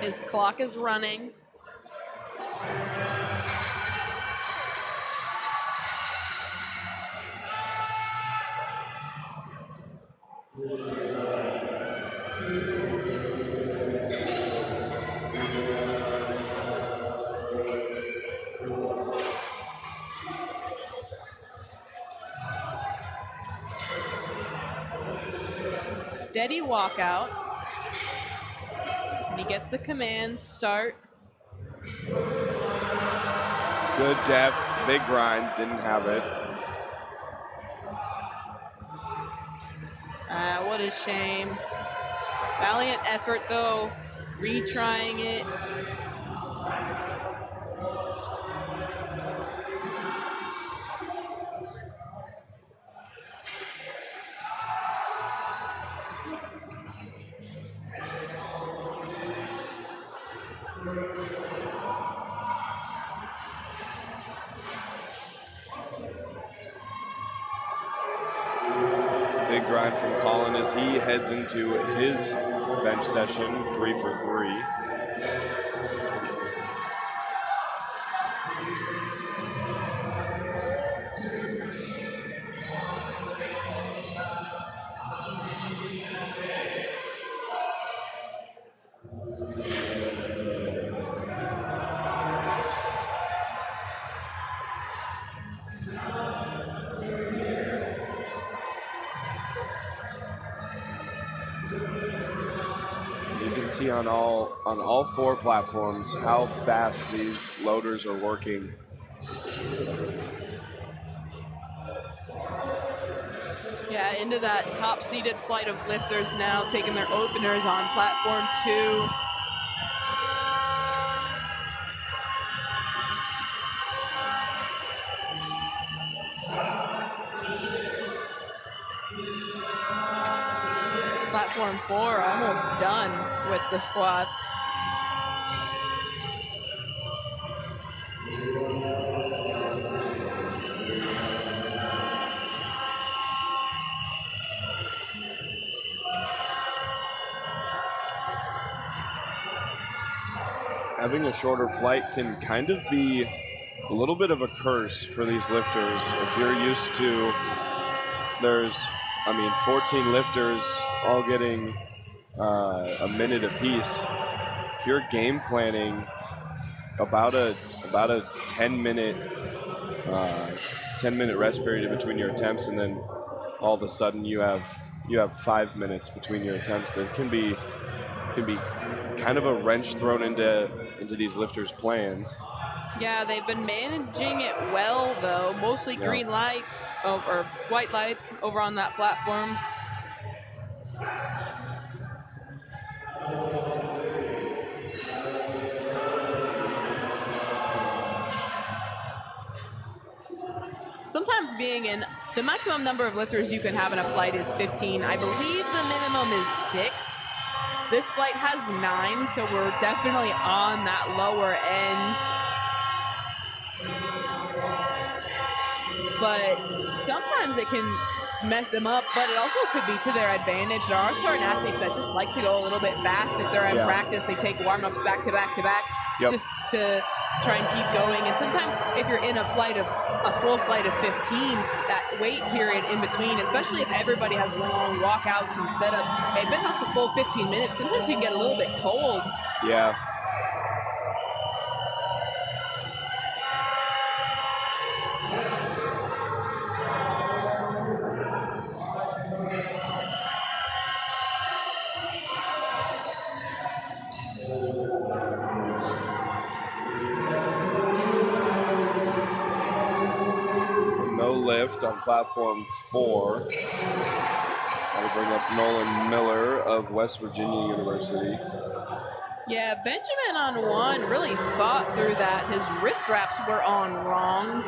His clock is running. Steady walkout. And he gets the command, start. Good depth, big grind, didn't have it. What a shame. Valiant effort though, retrying it. Big grind from Colin as he heads into his bench session, 3 for 3. See on all 4 platforms how fast these loaders are working. Yeah, into that top-seeded flight of lifters now, taking their openers on platform 2. Platform 4 almost done with the squats. Having a shorter flight can kind of be a little bit of a curse for these lifters. If you're used to, 14 lifters all getting a minute apiece. If you're game planning about a 10-minute rest period in between your attempts, and then all of a sudden you have 5 minutes between your attempts, that can be kind of a wrench thrown into these lifters' plans. Yeah, they've been managing it well, though. Mostly green lights, or white lights over on that platform. Sometimes being in the maximum number of lifters you can have in a flight is 15. I believe the minimum is 6. This flight has 9, so we're definitely on that lower end. But sometimes it can mess them up, but it also could be to their advantage. There are certain athletes that just like to go a little bit fast. If they're in practice, they take warm-ups back to back to back just to try and keep going. And sometimes if you're in a full flight of 15, that wait period in between, especially if everybody has long walkouts and setups, if it's not a full 15 minutes, sometimes you can get a little bit cold. Yeah. Lift on platform 4. I'll bring up Nolan Miller of West Virginia University. Yeah, Benjamin on 1 really fought through that. His wrist wraps were on wrong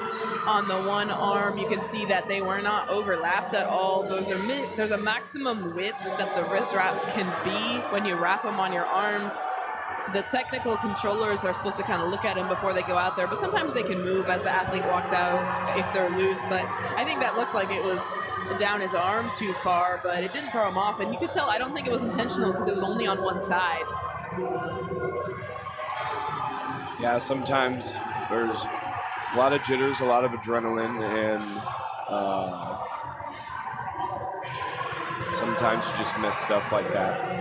on the one arm. You can see that they were not overlapped at all. There's a maximum width that the wrist wraps can be when you wrap them on your arms. The technical controllers are supposed to kind of look at them before they go out there, but sometimes they can move as the athlete walks out if they're loose. But I think that looked like it was down his arm too far, but it didn't throw him off. And you could tell, I don't think it was intentional because it was only on one side. Yeah, sometimes there's a lot of jitters, a lot of adrenaline, and sometimes you just miss stuff like that.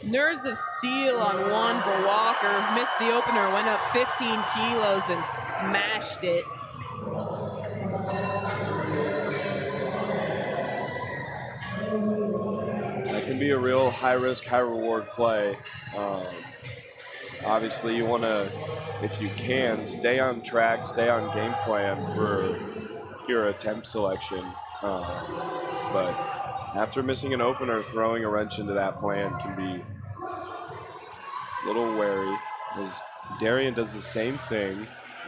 Nerves of steel on 1 for Walker. Missed the opener, went up 15 kilos and smashed it. That can be a real high-risk, high-reward play. Obviously, you want to, if you can, stay on track, stay on game plan for your attempt selection. But after missing an opener, throwing a wrench into that plan can be a little wary. As Darian does the same thing,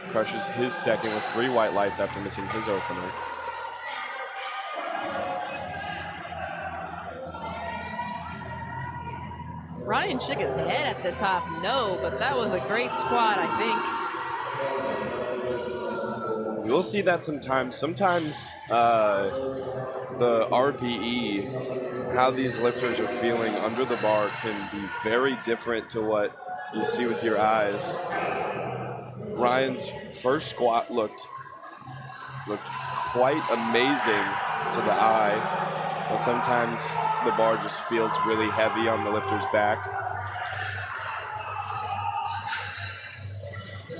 crushes his second with 3 white lights after missing his opener. Ryan shook his head at the top, no, but that was a great squat, I think. You'll see that sometimes. Sometimes the RPE, how these lifters are feeling under the bar, can be very different to what you see with your eyes. Ryan's first squat looked quite amazing to the eye, but sometimes the bar just feels really heavy on the lifter's back.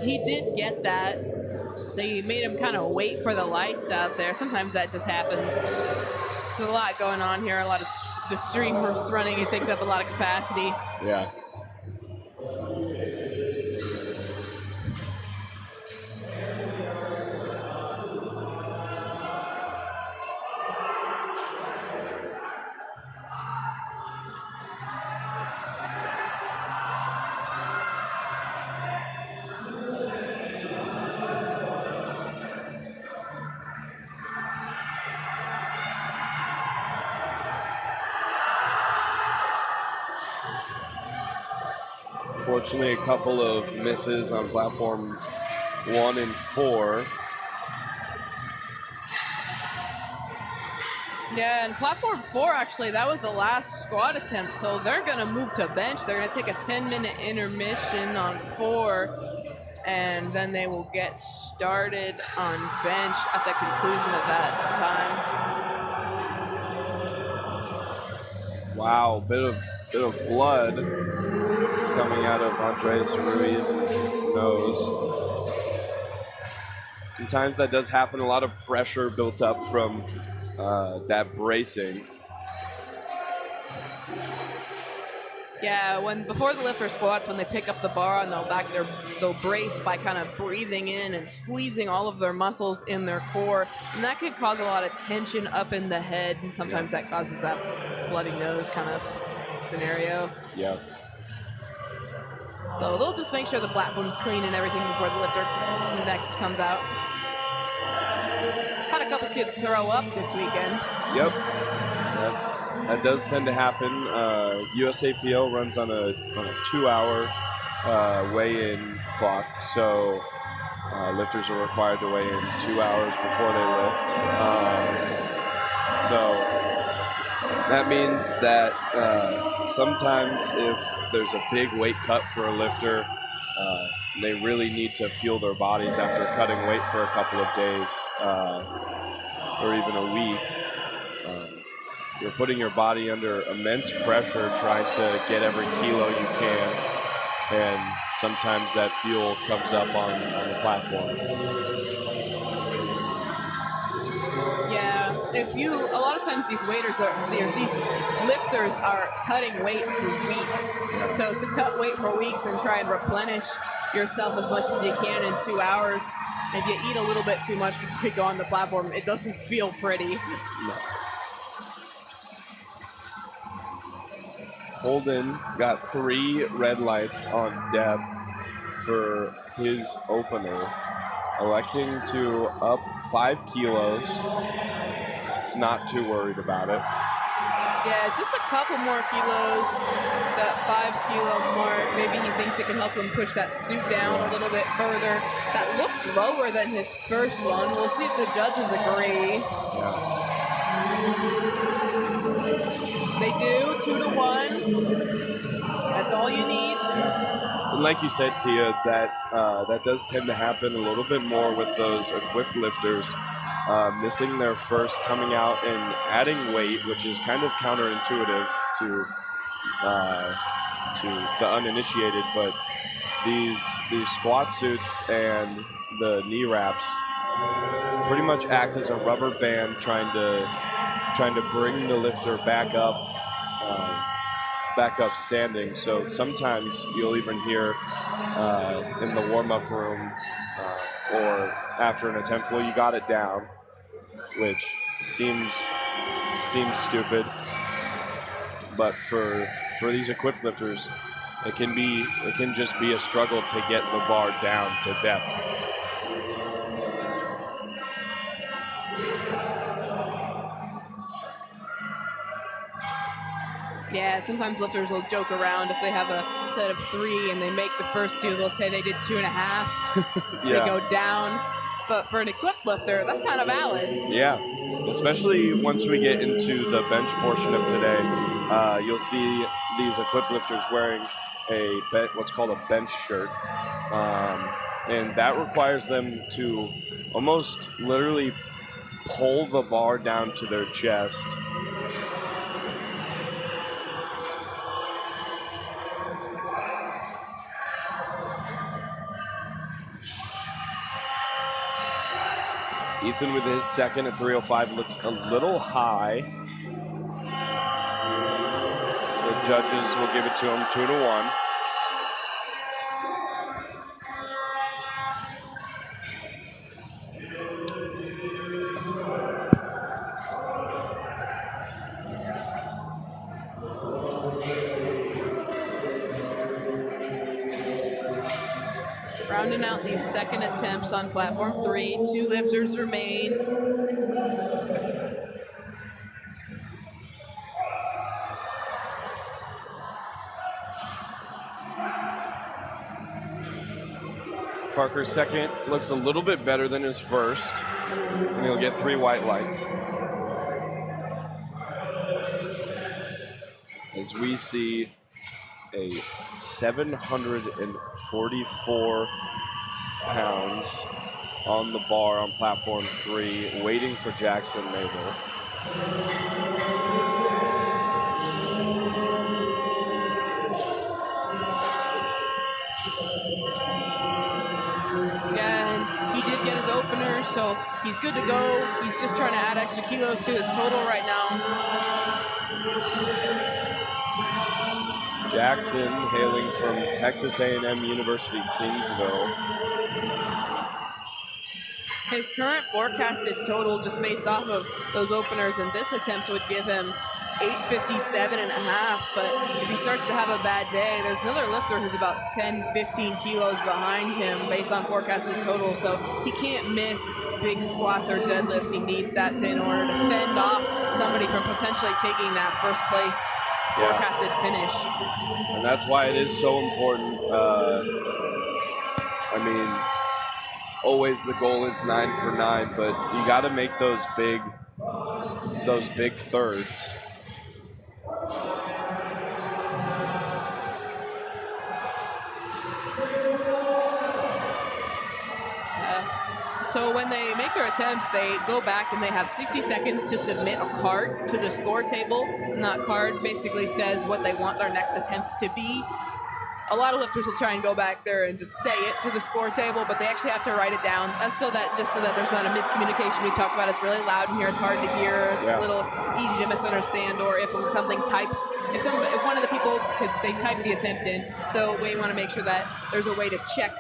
He did get that. They made him kind of wait for the lights out there. Sometimes that just happens. There's a lot going on here, a lot of the streamers running. It takes up a lot of capacity. Yeah. Fortunately, a couple of misses on platform 1 and 4. Yeah, and platform 4, actually, that was the last squat attempt, so they're going to move to bench. They're going to take a 10-minute intermission on 4, and then they will get started on bench at the conclusion of that time. Wow, bit of blood coming out of Andres Ruiz's nose. Sometimes that does happen. A lot of pressure built up from that bracing. Yeah, before the lifter squats, when they pick up the bar on their back, they'll brace by kind of breathing in and squeezing all of their muscles in their core, and that could cause a lot of tension up in the head, and sometimes that causes that bloody nose kind of scenario. Yeah. So they'll just make sure the platform's clean and everything before the lifter next comes out. Had a couple kids throw up this weekend. Yep. That does tend to happen. USAPL runs on a 2-hour weigh-in clock, so Lifters are required to weigh in 2 hours before they lift. So that means that sometimes if there's a big weight cut for a lifter, they really need to fuel their bodies after cutting weight for a couple of days or even a week. You're putting your body under immense pressure trying to get every kilo you can, and sometimes that fuel comes up on the platform. Yeah, a lot of times these lifters are cutting weight for weeks. So to cut weight for weeks and try and replenish yourself as much as you can in 2 hours, if you eat a little bit too much before you go on the platform, it doesn't feel pretty. No. Holden got 3 red lights on depth for his opener, electing to up 5 kilos. He's not too worried about it. Yeah, just a couple more kilos, that 5 kilo mark. Maybe he thinks it can help him push that suit down a little bit further. That looks lower than his first one. We'll see if the judges agree. Yeah. They do, 2-1. That's all you need. And like you said, Tia, that does tend to happen a little bit more with those equipped lifters. Missing their first, coming out and adding weight, which is kind of counterintuitive to the uninitiated, but these squat suits and the knee wraps pretty much act as a rubber band trying to bring the lifter back up standing. So sometimes you'll even hear in the warm-up room or after an attempt, well, you got it down, which seems stupid, but for these equipped lifters, it can just be a struggle to get the bar down to depth. Yeah, sometimes lifters will joke around if they have a set of 3 and they make the first 2, they'll say they did 2.5. Yeah. They go down. But for an equipped lifter, that's kind of valid. Yeah, especially once we get into the bench portion of today, you'll see these equipped lifters wearing what's called a bench shirt. And that requires them to almost literally pull the bar down to their chest. Ethan with his second at 305 looked a little high. The judges will give it to him 2-1. Rounding out these second attempts on platform 3, 2 lifters remain. Parker's second looks a little bit better than his first, and he'll get 3 white lights. As we see a 744 pounds on the bar on platform 3, waiting for Jackson Mabel. He did get his opener, so he's good to go. He's just trying to add extra kilos to his total right now. Jackson, hailing from Texas A&M University, Kingsville. His current forecasted total, just based off of those openers in this attempt, would give him 857.5, but if he starts to have a bad day, there's another lifter who's about 10-15 kilos behind him based on forecasted total, so he can't miss big squats or deadlifts. He needs that in order to fend off somebody from potentially taking that first place forecasted finish. And that's why it is so important. always the goal is 9 for 9, but you got to make those big thirds. So when they make their attempts, they go back and they have 60 seconds to submit a card to the score table. And that card basically says what they want their next attempt to be. A lot of lifters will try and go back there and just say it to the score table, but they actually have to write it down. That's just so that there's not a miscommunication. We talked about it's really loud in here, it's hard to hear, it's a little easy to misunderstand, or if something types, if one of the people, because they type the attempt in, so we want to make sure that there's a way to check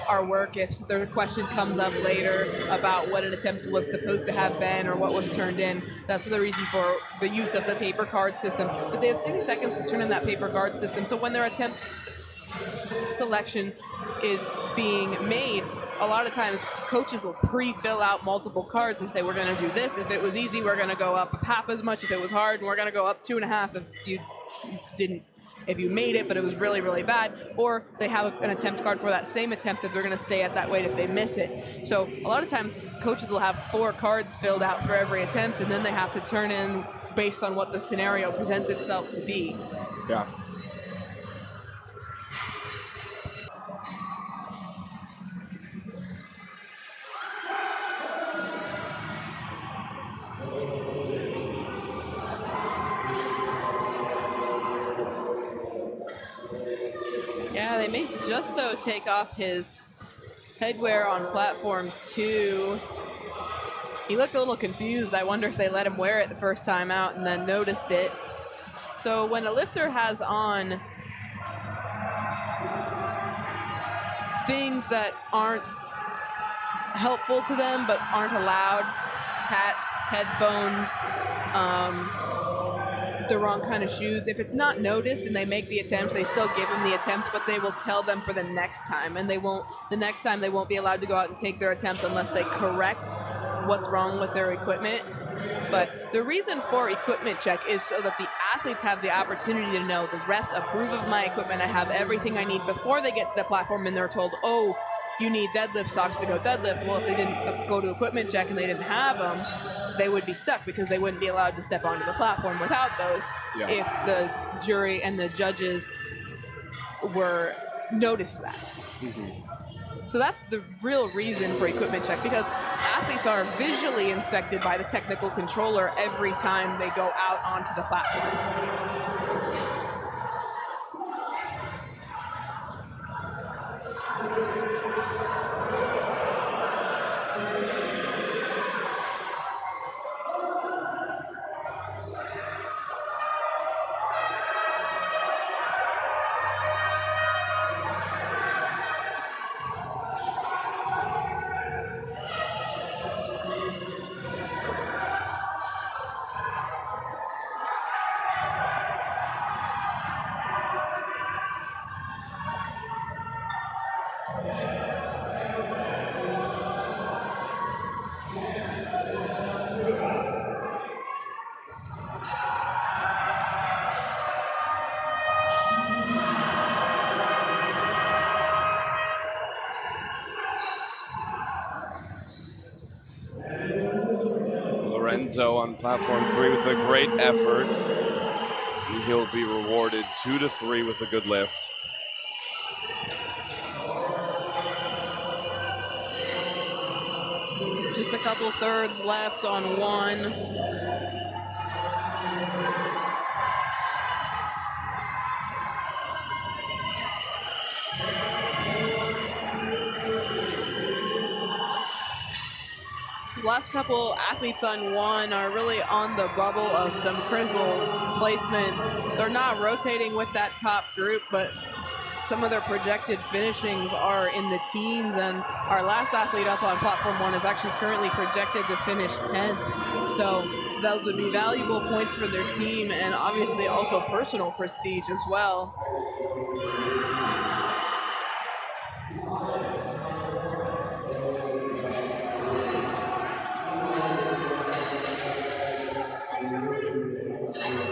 our work if the question comes up later about what an attempt was supposed to have been or what was turned in. That's the reason for the use of the paper card system. But they have 60 seconds to turn in that paper card system. So when their attempt selection is being made, a lot of times coaches will pre-fill out multiple cards and say, we're going to do this. If it was easy, we're going to go up half as much. If it was hard, and we're going to go up 2.5 if you made it, but it was really, really bad. Or they have an attempt card for that same attempt that they're going to stay at that weight if they miss it. So a lot of times coaches will have 4 cards filled out for every attempt, and then they have to turn in based on what the scenario presents itself to be. Yeah. Yeah, they made Justo take off his headwear on platform 2. He looked a little confused. I wonder if they let him wear it the first time out and then noticed it. So when a lifter has on things that aren't helpful to them but aren't allowed, hats, headphones, the wrong kind of shoes, if it's not noticed and they make the attempt, they still give them the attempt, but they will tell them for the next time, and the next time they won't be allowed to go out and take their attempt unless they correct what's wrong with their equipment. But the reason for equipment check is so that the athletes have the opportunity to know the refs approve of my equipment, I have everything I need before they get to the platform, and they're told, oh, you need deadlift socks to go deadlift. Well, if they didn't go to equipment check and they didn't have them, they would be stuck because they wouldn't be allowed to step onto the platform without those if the jury and the judges were noticed that. Mm-hmm. So that's the real reason for equipment check, because athletes are visually inspected by the technical controller every time they go out onto the platform. Lorenzo on platform 3 with a great effort. He'll be rewarded 2 to 3 with a good lift. Just a couple thirds left on 1. The last couple athletes on 1 are really on the bubble of some critical placements. They're not rotating with that top group, but some of their projected finishings are in the teens, and our last athlete up on platform 1 is actually currently projected to finish 10th. So those would be valuable points for their team, and obviously also personal prestige as well.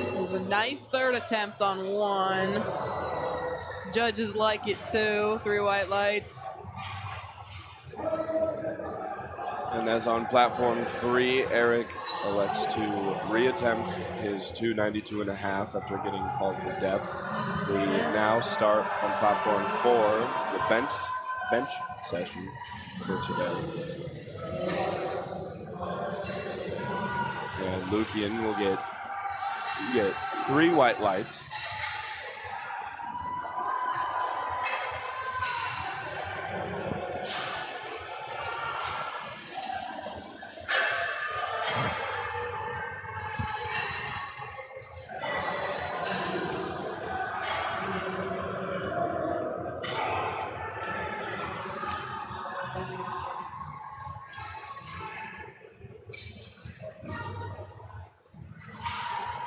It was a nice third attempt on 1. Judges like it too. 3 white lights. And as on platform 3, Eric elects to reattempt his 292.5 after getting called for depth. We now start on platform 4, the bench session for today. And Lukian will get 3 white lights.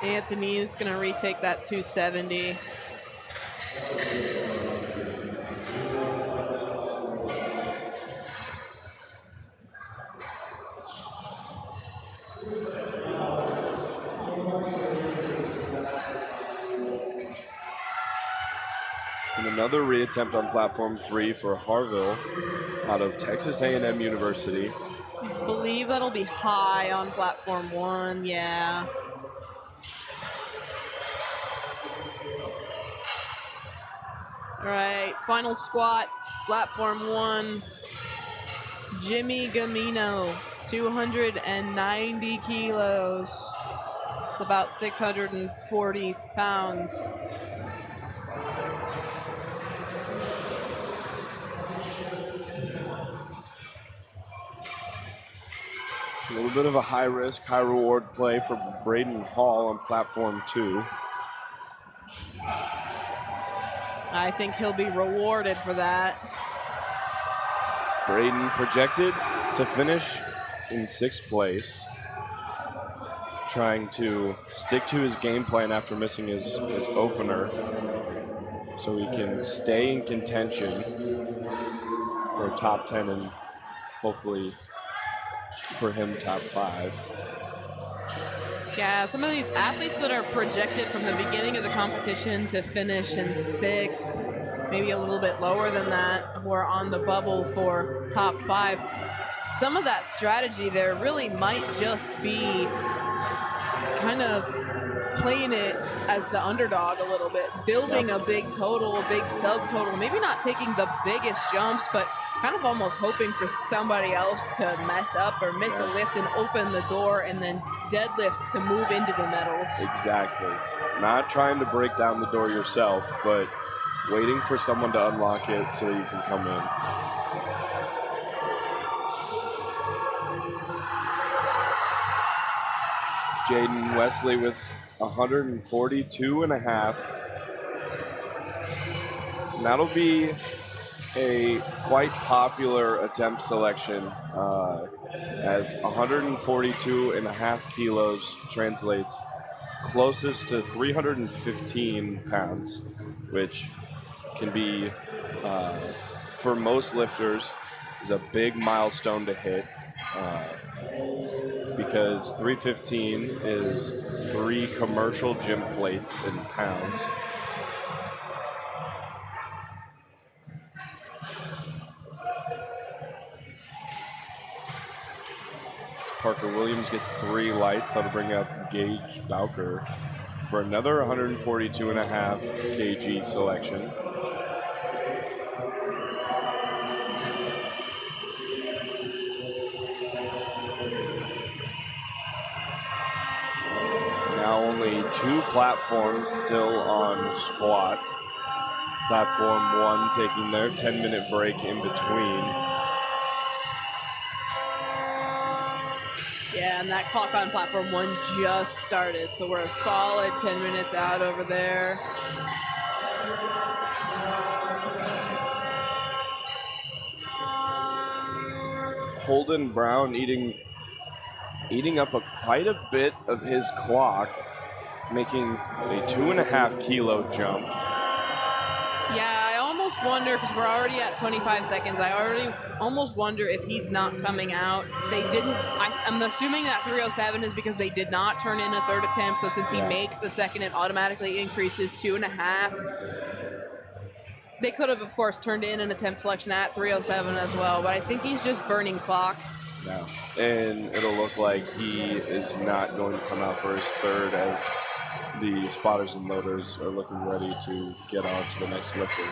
Anthony is going to retake that 270. And another reattempt on platform 3 for Harville out of Texas A&M University. I believe that'll be high on platform 1, yeah. All right, final squat, platform 1. Jimmy Gamino, 290 kilos. It's about 640 pounds. A little bit of a high risk, high reward play for Braden Hall on platform 2. I think he'll be rewarded for that. Braden projected to finish in 6th place, trying to stick to his game plan after missing his opener so he can stay in contention for a top 10 and hopefully for him top 5. Yeah, some of these athletes that are projected from the beginning of the competition to finish in 6th, maybe a little bit lower than that, who are on the bubble for top 5. Some of that strategy there really might just be kind of playing it as the underdog a little bit, building a big total, a big subtotal, maybe not taking the biggest jumps, but kind of almost hoping for somebody else to mess up or miss a lift and open the door and then deadlift to move into the medals. Exactly. Not trying to break down the door yourself, but waiting for someone to unlock it so that you can come in. Jaden Wesley with 142.5. And that'll be a quite popular attempt selection, as 142.5 kilos translates closest to 315 pounds, which can be, for most lifters, is a big milestone to hit, because 315 is 3 commercial gym plates in pounds. Parker Williams gets 3 lights. That'll bring up Gage Bowker for another 142.5 kg selection. Now only 2 platforms still on squat. Platform 1 taking their 10-minute break in between. Yeah, and that clock on platform 1 just started, so we're a solid 10 minutes out over there. Holden Brown eating up quite a bit of his clock, making a 2.5 kilo jump. Yeah, I almost wonder, because we're already at 25 seconds, I already almost wonder if he's not coming out. They didn't, I'm assuming that 307 is because they did not turn in a 3rd attempt, so since he makes the 2nd, it automatically increases 2.5. They could have, of course, turned in an attempt selection at 307 as well, but I think he's just burning clock. now. And it'll look like he is not going to come out for his third as the spotters and loaders are looking ready to get on to the next lifter.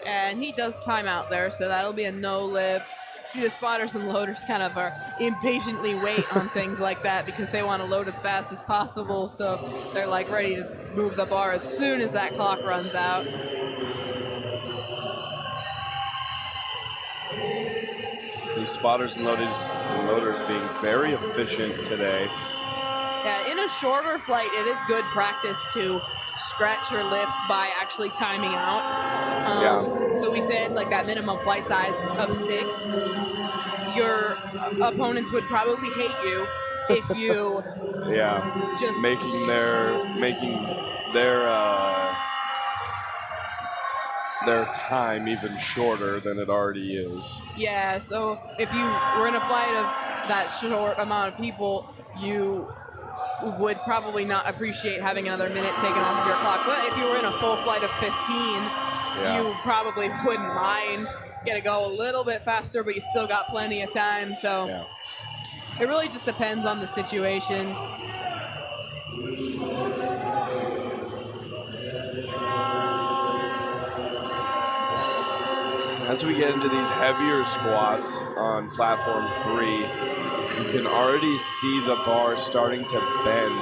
And he does time out there, so that'll be a no lift. See, the spotters and loaders kind of are impatiently wait on things like that because they want to load as fast as possible, so they're like ready to move the bar as soon as that clock runs out. These spotters and loaders being very efficient today. Yeah, in a shorter flight, it is good practice to scratch your lifts by actually timing out. So we said like that minimum flight size of 6. Your opponents would probably hate you if you just making their time even shorter than it already is. Yeah, so if you were in a flight of that short amount of people, you would probably not appreciate having another minute taken off of your clock. But if you were in a full flight of 15, you probably wouldn't mind. Gonna go a little bit faster, but you still got plenty of time. So it really just depends on the situation. As we get into these heavier squats on platform 3, you can already see the bar starting to bend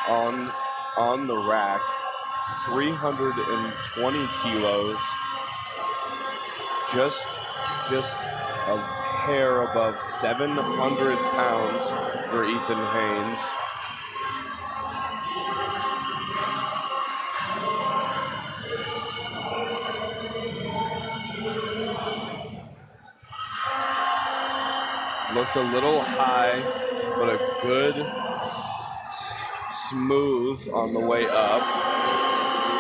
on the rack. 320 kilos, just a hair above 700 pounds for Ethan Haynes. Looked a little high, but a good smooth on the way up.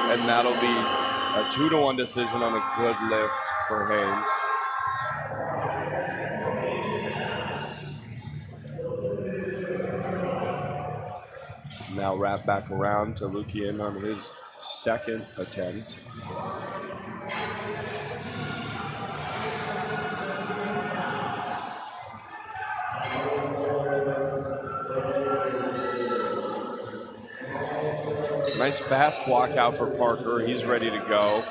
And that'll be a 2-to-1 decision on a good lift for Haynes. Now wrap back around to Lukian on his second attempt. Nice fast walkout for Parker. He's ready to go.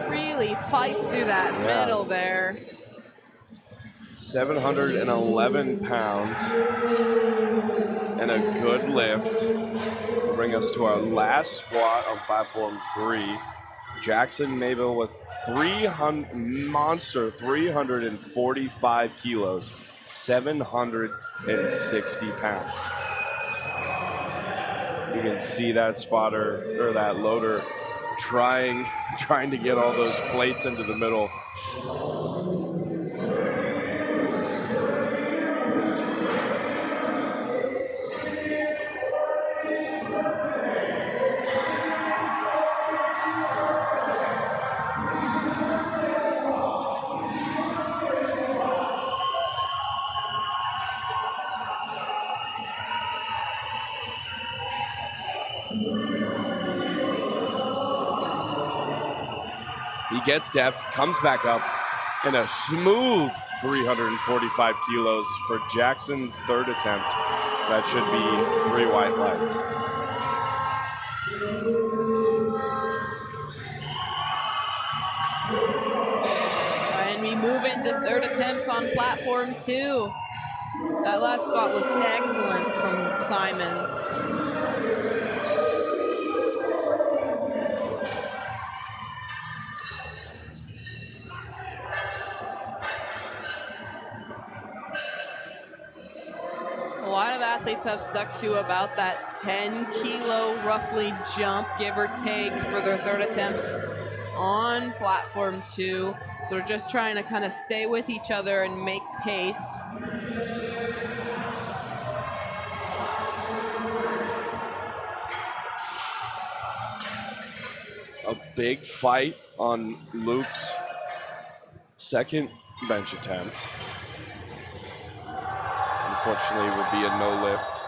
Really fights through that middle there. 711 pounds and a good lift. Will bring us to our last squat on platform 3. Jackson Mayville with 345 kilos, 760 pounds. You can see that spotter or that loader trying to get all those plates into the middle. He gets depth, comes back up, and a smooth 345 kilos for Jackson's third attempt. That should be 3 white lights. And we move into third attempts on platform 2. That last squat was excellent from Simon. A lot of athletes have stuck to about that 10 kilo roughly jump, give or take, for their third attempts on platform 2. So we're just trying to kind of stay with each other and make pace. A big fight on Luke's second bench attempt. Unfortunately, it would be a no lift.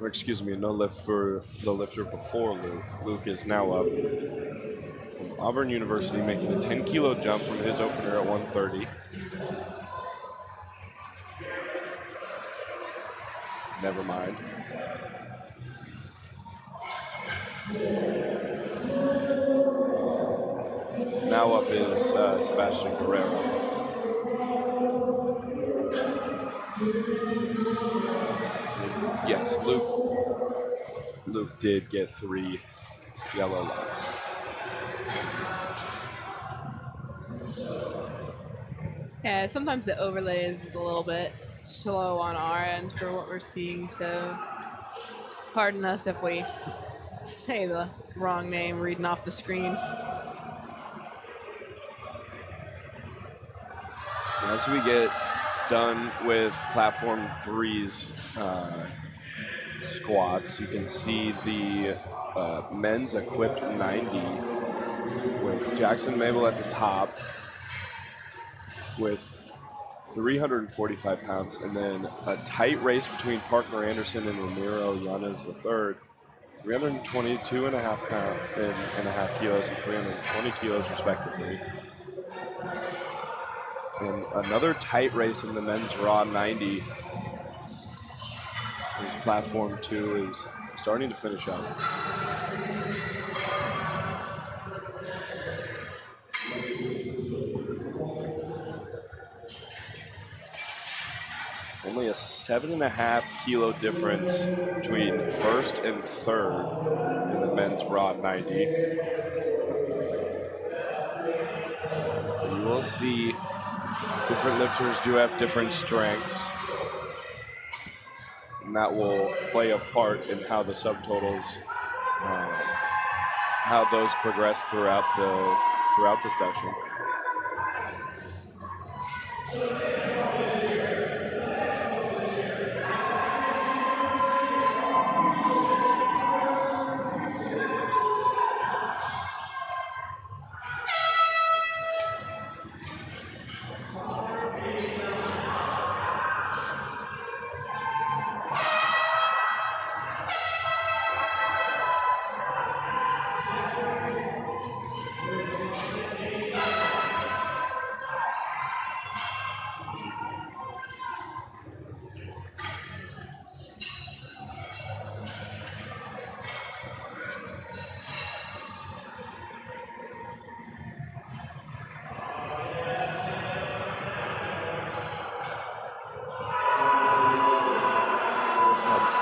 or excuse me, a no lift for the lifter before Luke. Luke is now up from Auburn University, making a 10-kilo jump from his opener at 130. Never mind. Now up is Sebastian Guerrero. Yes, Luke did get 3 yellow lights. Yeah, sometimes the overlay is a little bit slow on our end for what we're seeing, so pardon us if we say the wrong name reading off the screen. As we get done with platform 3's squats, you can see the men's equipped 90 with Jackson Mabel at the top with 345 pounds, and then a tight race between Parker Anderson and Ramiro Yanez III, 322 and a half kilos and 320 kilos respectively. And another tight race in the men's raw 90. As platform 2 is starting to finish up. Only a 7.5 kilo difference between first and third in the men's raw 90. You will see different lifters do have different strengths, and that will play a part in how the subtotals, how those progress throughout the session.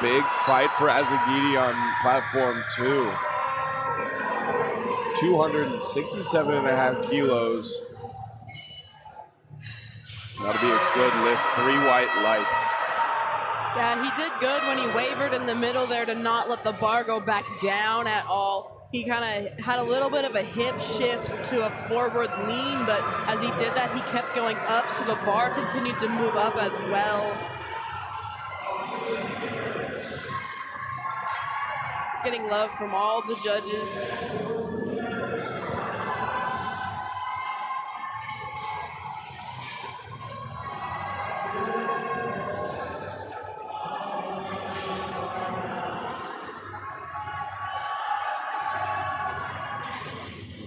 Big fight for Azagidi on platform 2. 267.5 kilos. That'll be a good lift. 3 white lights. Yeah, he did good when he wavered in the middle there to not let the bar go back down at all. He kind of had a little bit of a hip shift to a forward lean, but as he did that, he kept going up, so the bar continued to move up as well. Getting love from all the judges.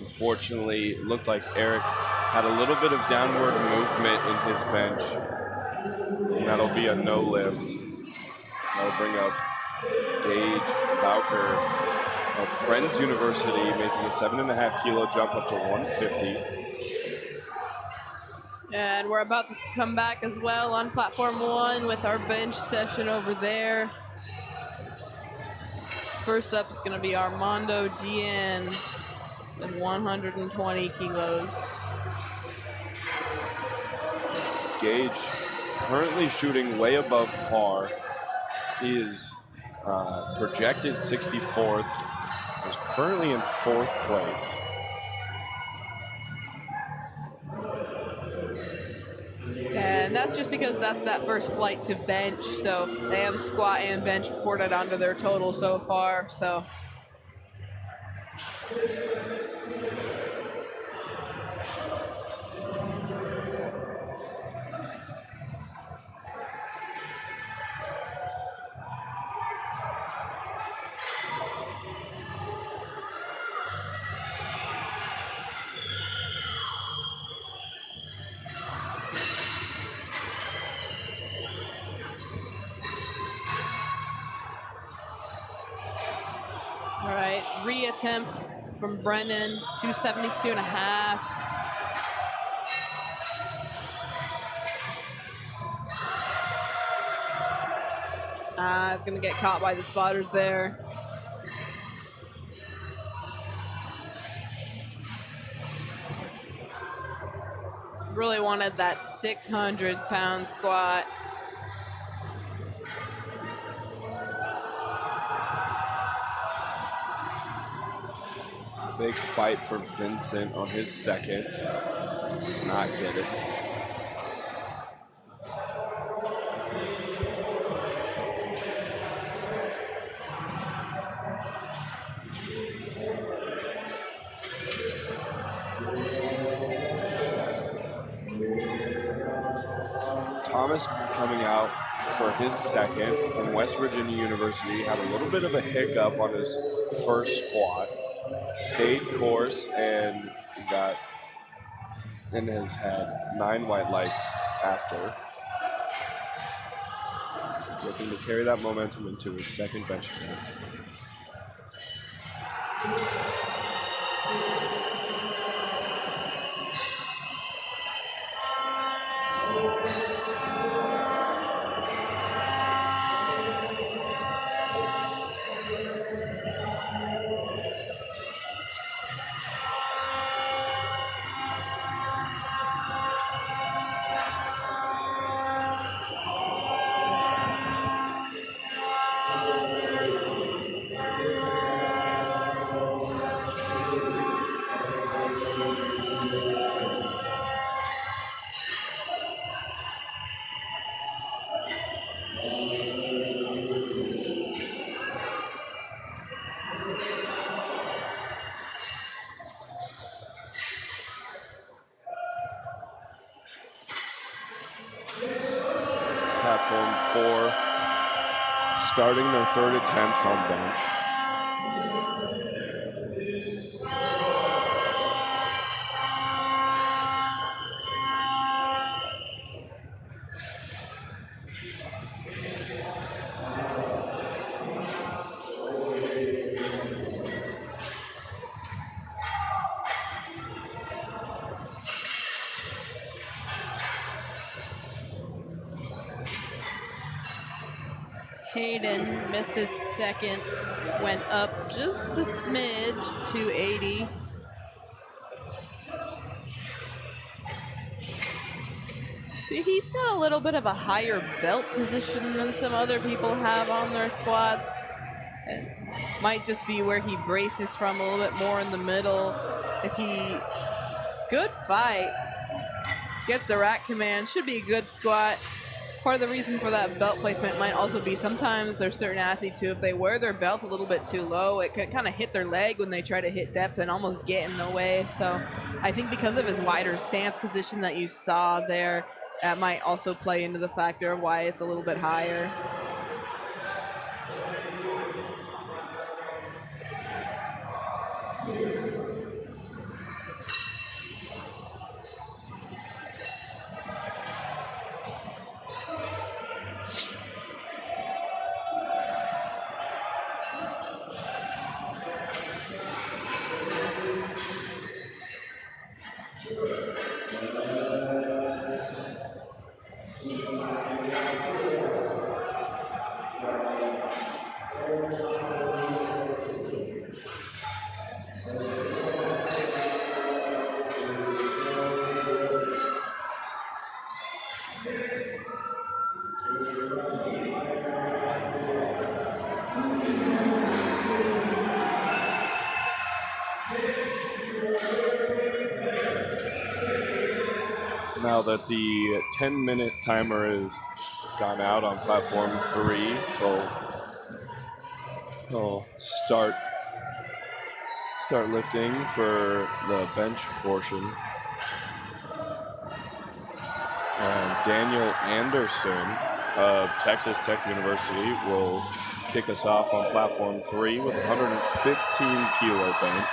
Unfortunately, it looked like Eric had a little bit of downward movement in his bench, and that'll be a no lift. That'll bring up Gage Bowker of Friends University, making a 7.5 kilo jump up to 150. And we're about to come back as well on platform 1 with our bench session over there. First up is going to be Armando Dian at 120 kilos. Gage currently shooting way above par. He is projected 64th, is currently in 4th place. And that's just because that's that first flight to bench, so they have squat and bench reported onto their total so far, so. attempt from Brennan, 272 and a half. Gonna get caught by the spotters there. Really wanted that 600-pound squat. Big fight for Vincent on his second. Does not get it. Thomas coming out for his second from West Virginia University. Had a little bit of a hiccup on his first squat. Stayed course and has had 9 white lights after. Looking to carry that momentum into his second bench attempt. Platform 4, starting their third attempts on bench. Hayden missed his second, went up just a smidge, 280. See, he's got a little bit of a higher belt position than some other people have on their squats. It might just be where he braces from a little bit more in the middle. Good fight, gets the rack command, should be a good squat. Part of the reason for that belt placement might also be sometimes there's certain athletes who, if they wear their belt a little bit too low, it could kind of hit their leg when they try to hit depth and almost get in the way. So I think because of his wider stance position that you saw there, that might also play into the factor of why it's a little bit higher. Now that the 10-minute timer has gone out on platform 3, they'll start lifting for the bench portion. And Daniel Anderson of Texas Tech University will kick us off on platform 3 with 115 kilo bench.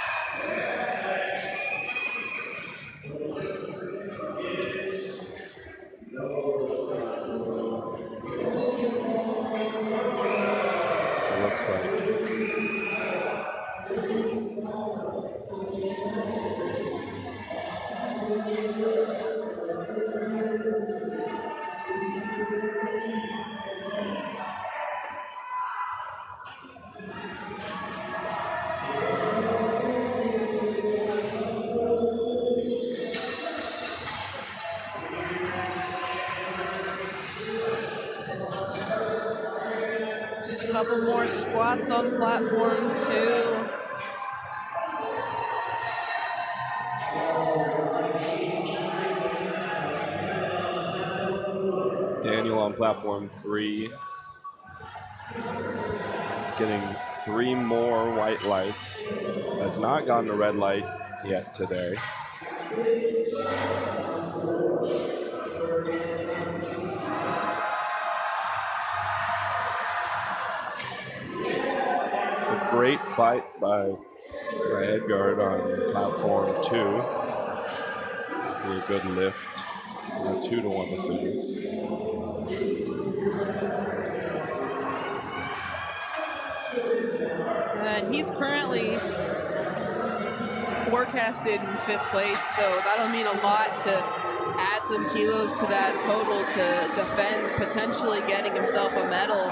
A couple more squats on platform 2. Daniel on platform 3, getting 3 more white lights. Has not gotten a red light yet today. A great fight by Edgard on platform 2. Really good lift. A 2-1 decision. And he's currently forecasted in 5th place, so that'll mean a lot to add some kilos to that total to defend potentially getting himself a medal.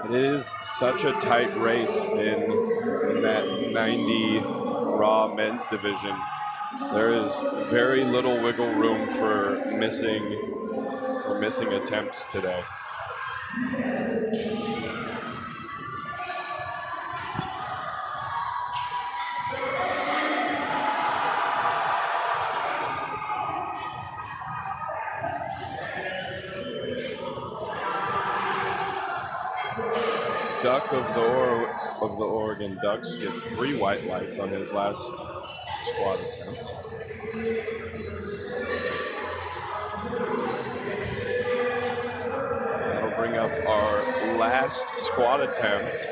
It is such a tight race in that 90 raw men's division. There is very little wiggle room for missing attempts today. Duck of the Oregon Ducks gets 3 white lights on his last squat attempt. That'll bring up our last squat attempt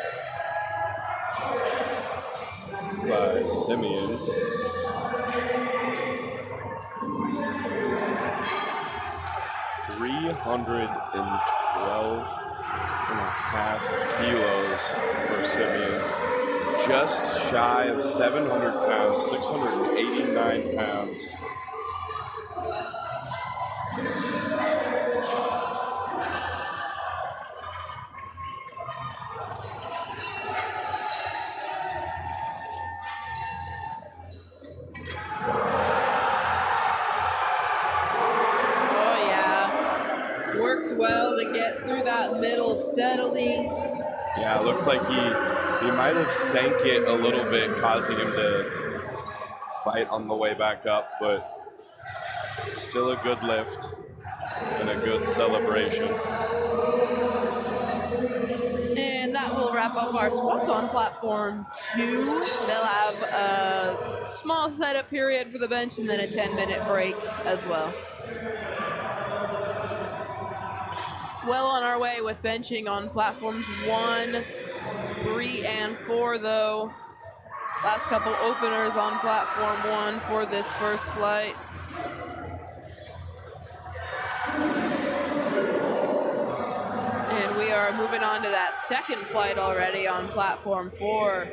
by Simeon. $312.5 kilos for Simeon. Just shy of 700 pounds, 689 pounds. Well to get through that middle steadily. Yeah, it looks like he might have sank it a little bit, causing him to fight on the way back up, but still a good lift and a good celebration. And that will wrap up our squats on platform 2. They'll have a small setup period for the bench and then a 10-minute break as well. Well on our way with benching on platforms 1, 3, and 4, though. Last couple openers on platform 1 for this first flight. And we are moving on to that second flight already on platform 4.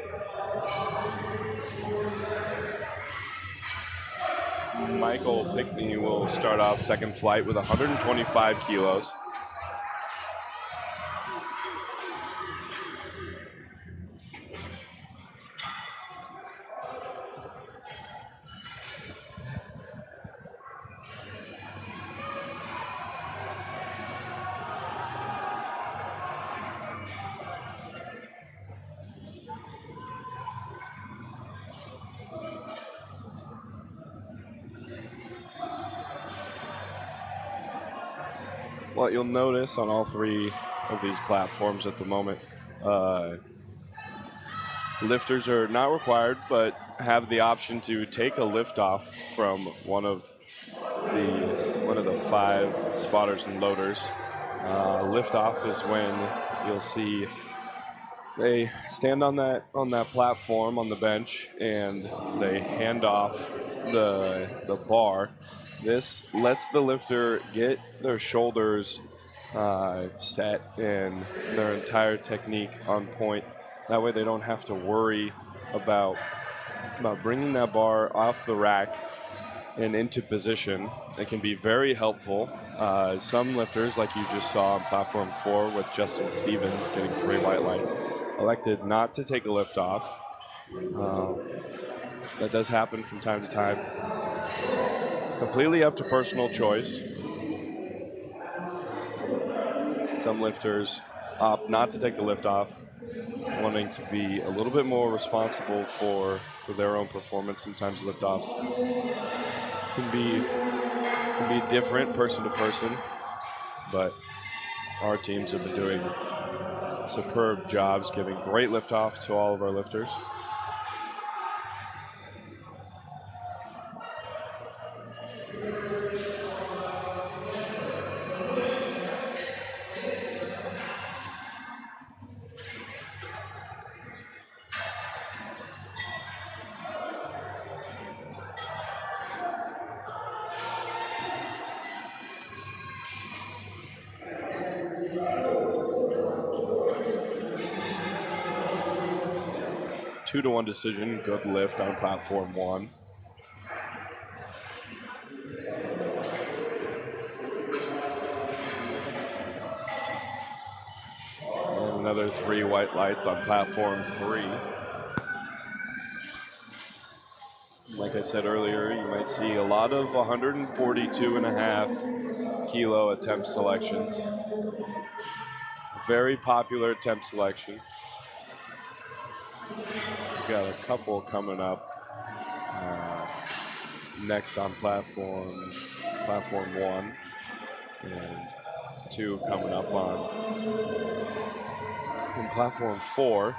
Michael Pickney will start off second flight with 125 kilos. What you'll notice on all 3 of these platforms at the moment, lifters are not required, but have the option to take a lift off from one of the 5 spotters and loaders. Lift off is when you'll see they stand on that platform on the bench and they hand off the bar. This lets the lifter get their shoulders set and their entire technique on point. That way they don't have to worry about bringing that bar off the rack and into position. It can be very helpful. Some lifters, like you just saw on platform 4 with Justin Stevens getting 3 white lights, elected not to take a lift off. That does happen from time to time. Completely up to personal choice. Some lifters opt not to take the lift off, wanting to be a little bit more responsible for their own performance. Sometimes lift offs can be different person to person, but our teams have been doing superb jobs giving great lift off to all of our lifters. Two to one decision, good lift on platform 1. And another 3 white lights on platform 3. Like I said earlier, you might see a lot of 142.5 kilo attempt selections. Very popular attempt selection. We've got a couple coming up next on platform 1, and 2 coming up on platform 4.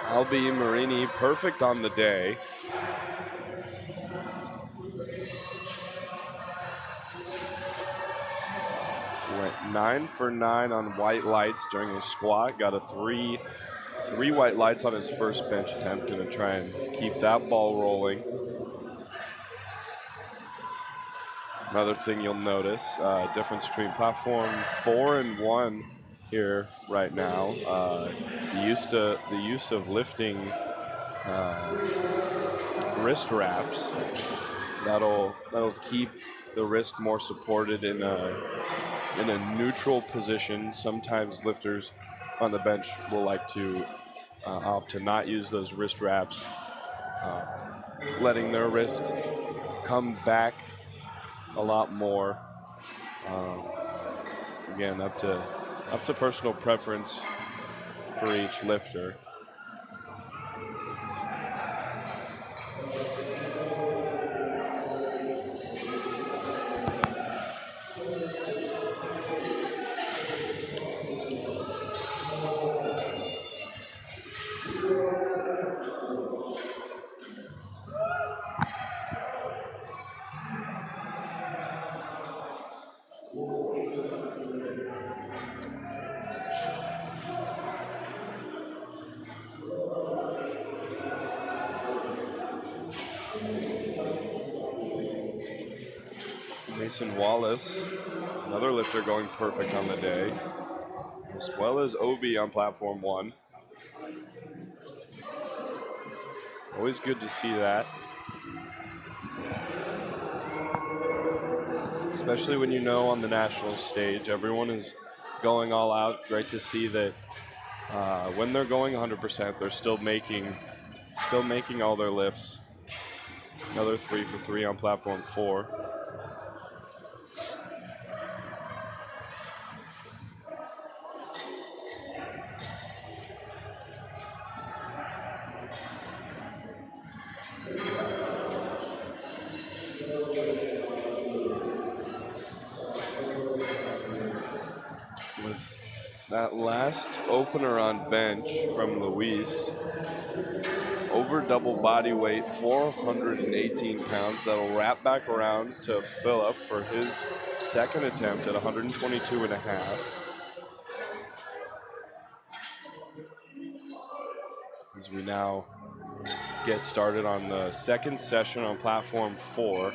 Albi Marini perfect on the day. Went 9 for 9 on white lights during his squat. Got a three white lights on his first bench attempt. Gonna try and keep that ball rolling. Another thing you'll notice, difference between platform 4 and 1 here right now. The use of lifting wrist wraps. That'll keep the wrist more supported in a neutral position. Sometimes lifters on the bench will like to opt to not use those wrist wraps, letting their wrist come back a lot more. Again, up to personal preference for each lifter. Mason Wallace, another lifter going perfect on the day, as well as Obi on platform 1. Always good to see that. Especially when you know on the national stage, everyone is going all out. Great to see that when they're going 100%, they're still making all their lifts. Another 3 for 3 on platform 4. With that last opener on bench from Luis, over double body weight, 418 pounds. That'll wrap back around to Philip for his second attempt at 122.5. As we now get started on the second session on platform 4.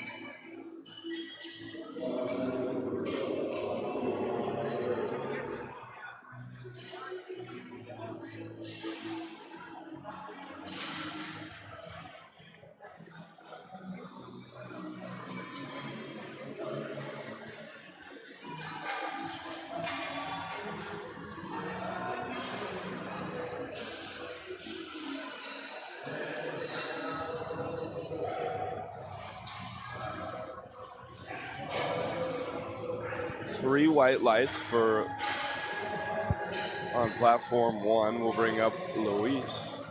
3 white lights for on platform 1. We'll bring up Luis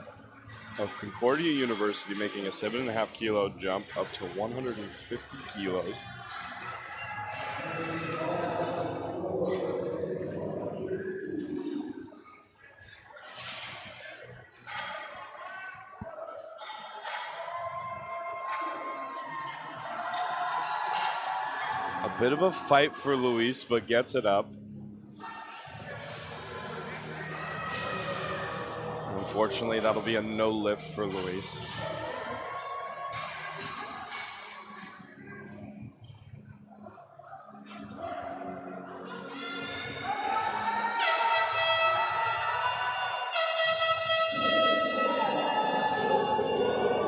of Concordia University, making a 7.5 kilo jump up to 150 kilos. A bit of a fight for Luis, but gets it up. Unfortunately, that'll be a no lift for Luis.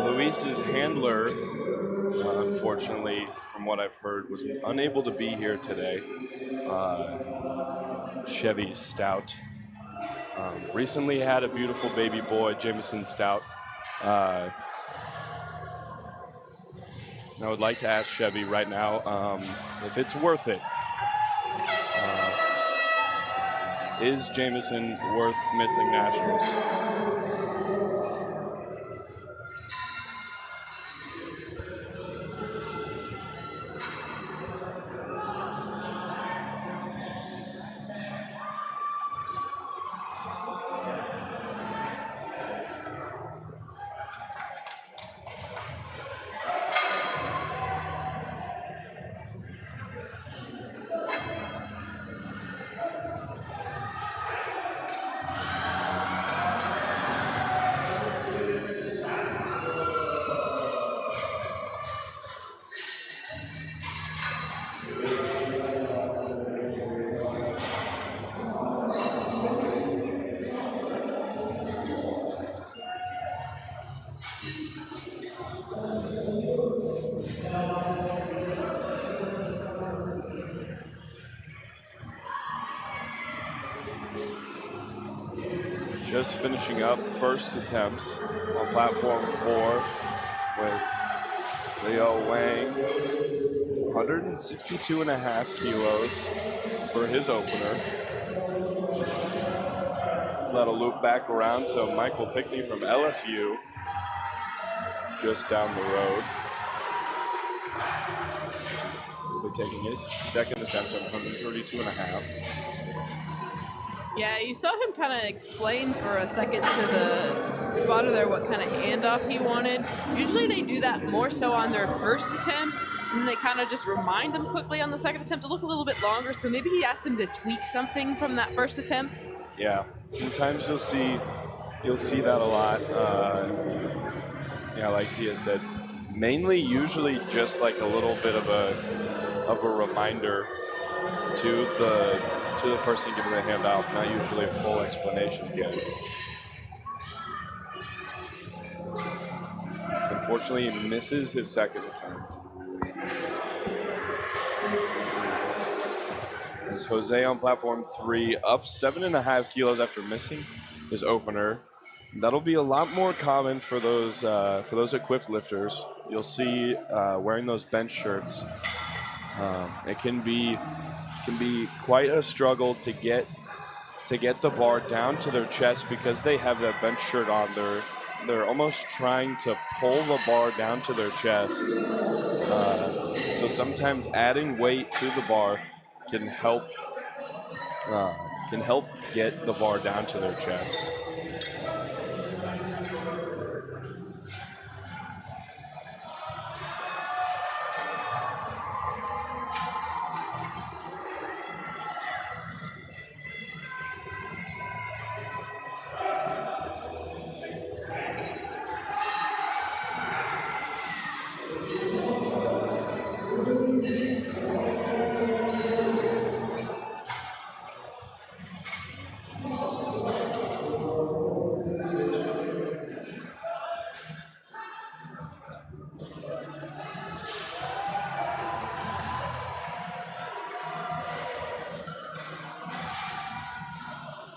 Luis's handler, unfortunately, from what I've heard, was unable to be here today. Chevy Stout. Recently had a beautiful baby boy, Jameson Stout. I would like to ask Chevy right now if it's worth it. Is Jameson worth missing nationals? Just finishing up first attempts on platform 4 with Leo weighing 162.5 kilos for his opener. That'll loop back around to Michael Pickney from LSU, just down the road. He'll be taking his second attempt at 132.5. Yeah, you saw him kind of explain for a second to the spotter there what kind of handoff he wanted. Usually they do that more so on their first attempt, and then they kind of just remind him quickly on the second attempt to look a little bit longer. So maybe he asked him to tweak something from that first attempt. Yeah, sometimes you'll see that a lot. Yeah, like Tia said, mainly usually just like a little bit of a reminder to the person giving the handoff, not usually a full explanation again. So unfortunately, he misses his second attempt. As Jose on platform 3, up 7.5 kilos after missing his opener. That'll be a lot more common for those equipped lifters. You'll see wearing those bench shirts. It can be quite a struggle to get the bar down to their chest because they have that bench shirt on. They're almost trying to pull the bar down to their chest. So sometimes adding weight to the bar can help get the bar down to their chest.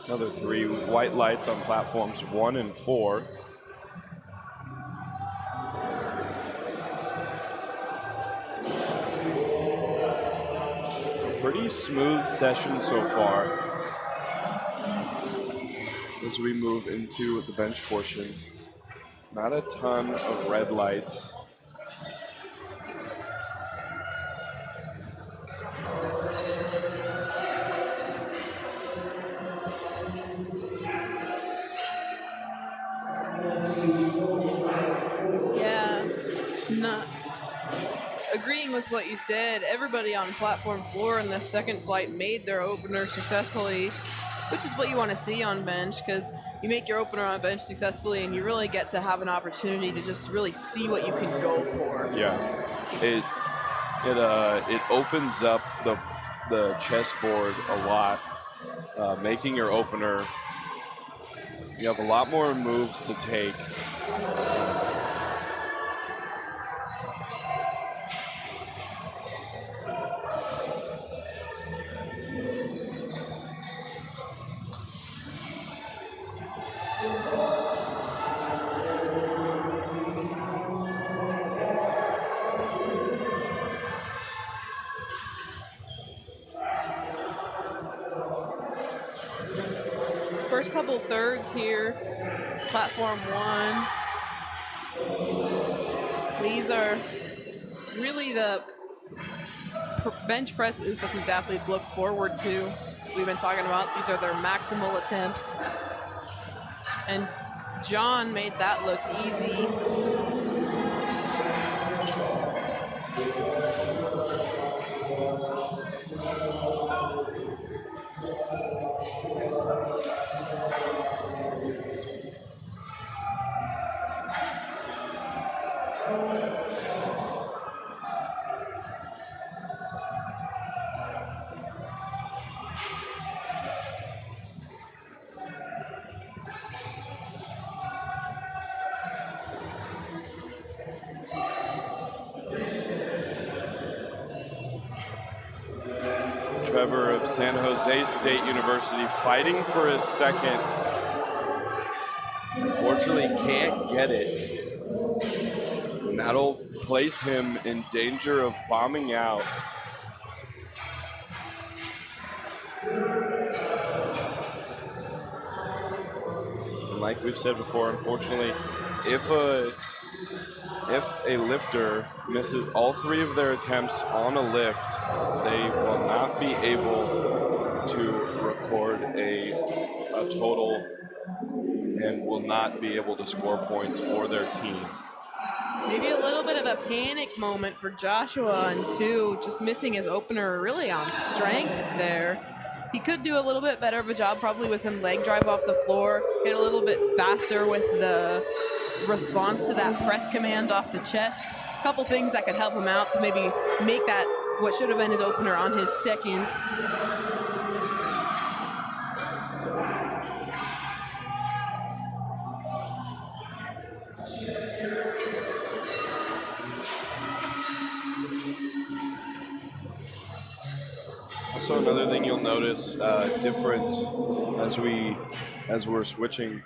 Another 3 white lights on platforms 1 and 4. A pretty smooth session so far as we move into the bench portion. Not a ton of red lights. Yeah, not agreeing with what you said. Everybody on platform 4 in the second flight made their opener successfully, which is what you want to see on bench, because you make your opener on bench successfully and you really get to have an opportunity to just really see what you can go for. Yeah, it opens up the chessboard a lot. Making your opener, you have a lot more moves to take. First couple thirds here, platform 1. These are really the bench press is what these athletes look forward to. We've been talking about these are their maximal attempts. And John made that look easy. Trevor of San Jose State University fighting for his second. Unfortunately, can't get it. And that'll place him in danger of bombing out. And like we've said before, unfortunately, if a lifter misses all 3 of their attempts on a lift, they will not be able to record a total and will not be able to score points for their team. Maybe a little bit of a panic moment for Joshua, and 2, just missing his opener really on strength there. He could do a little bit better of a job probably with some leg drive off the floor, hit a little bit faster with the response to that press command off the chest. A couple things that could help him out to maybe make that what should have been his opener on his second. Also, another thing you'll notice difference as we're switching,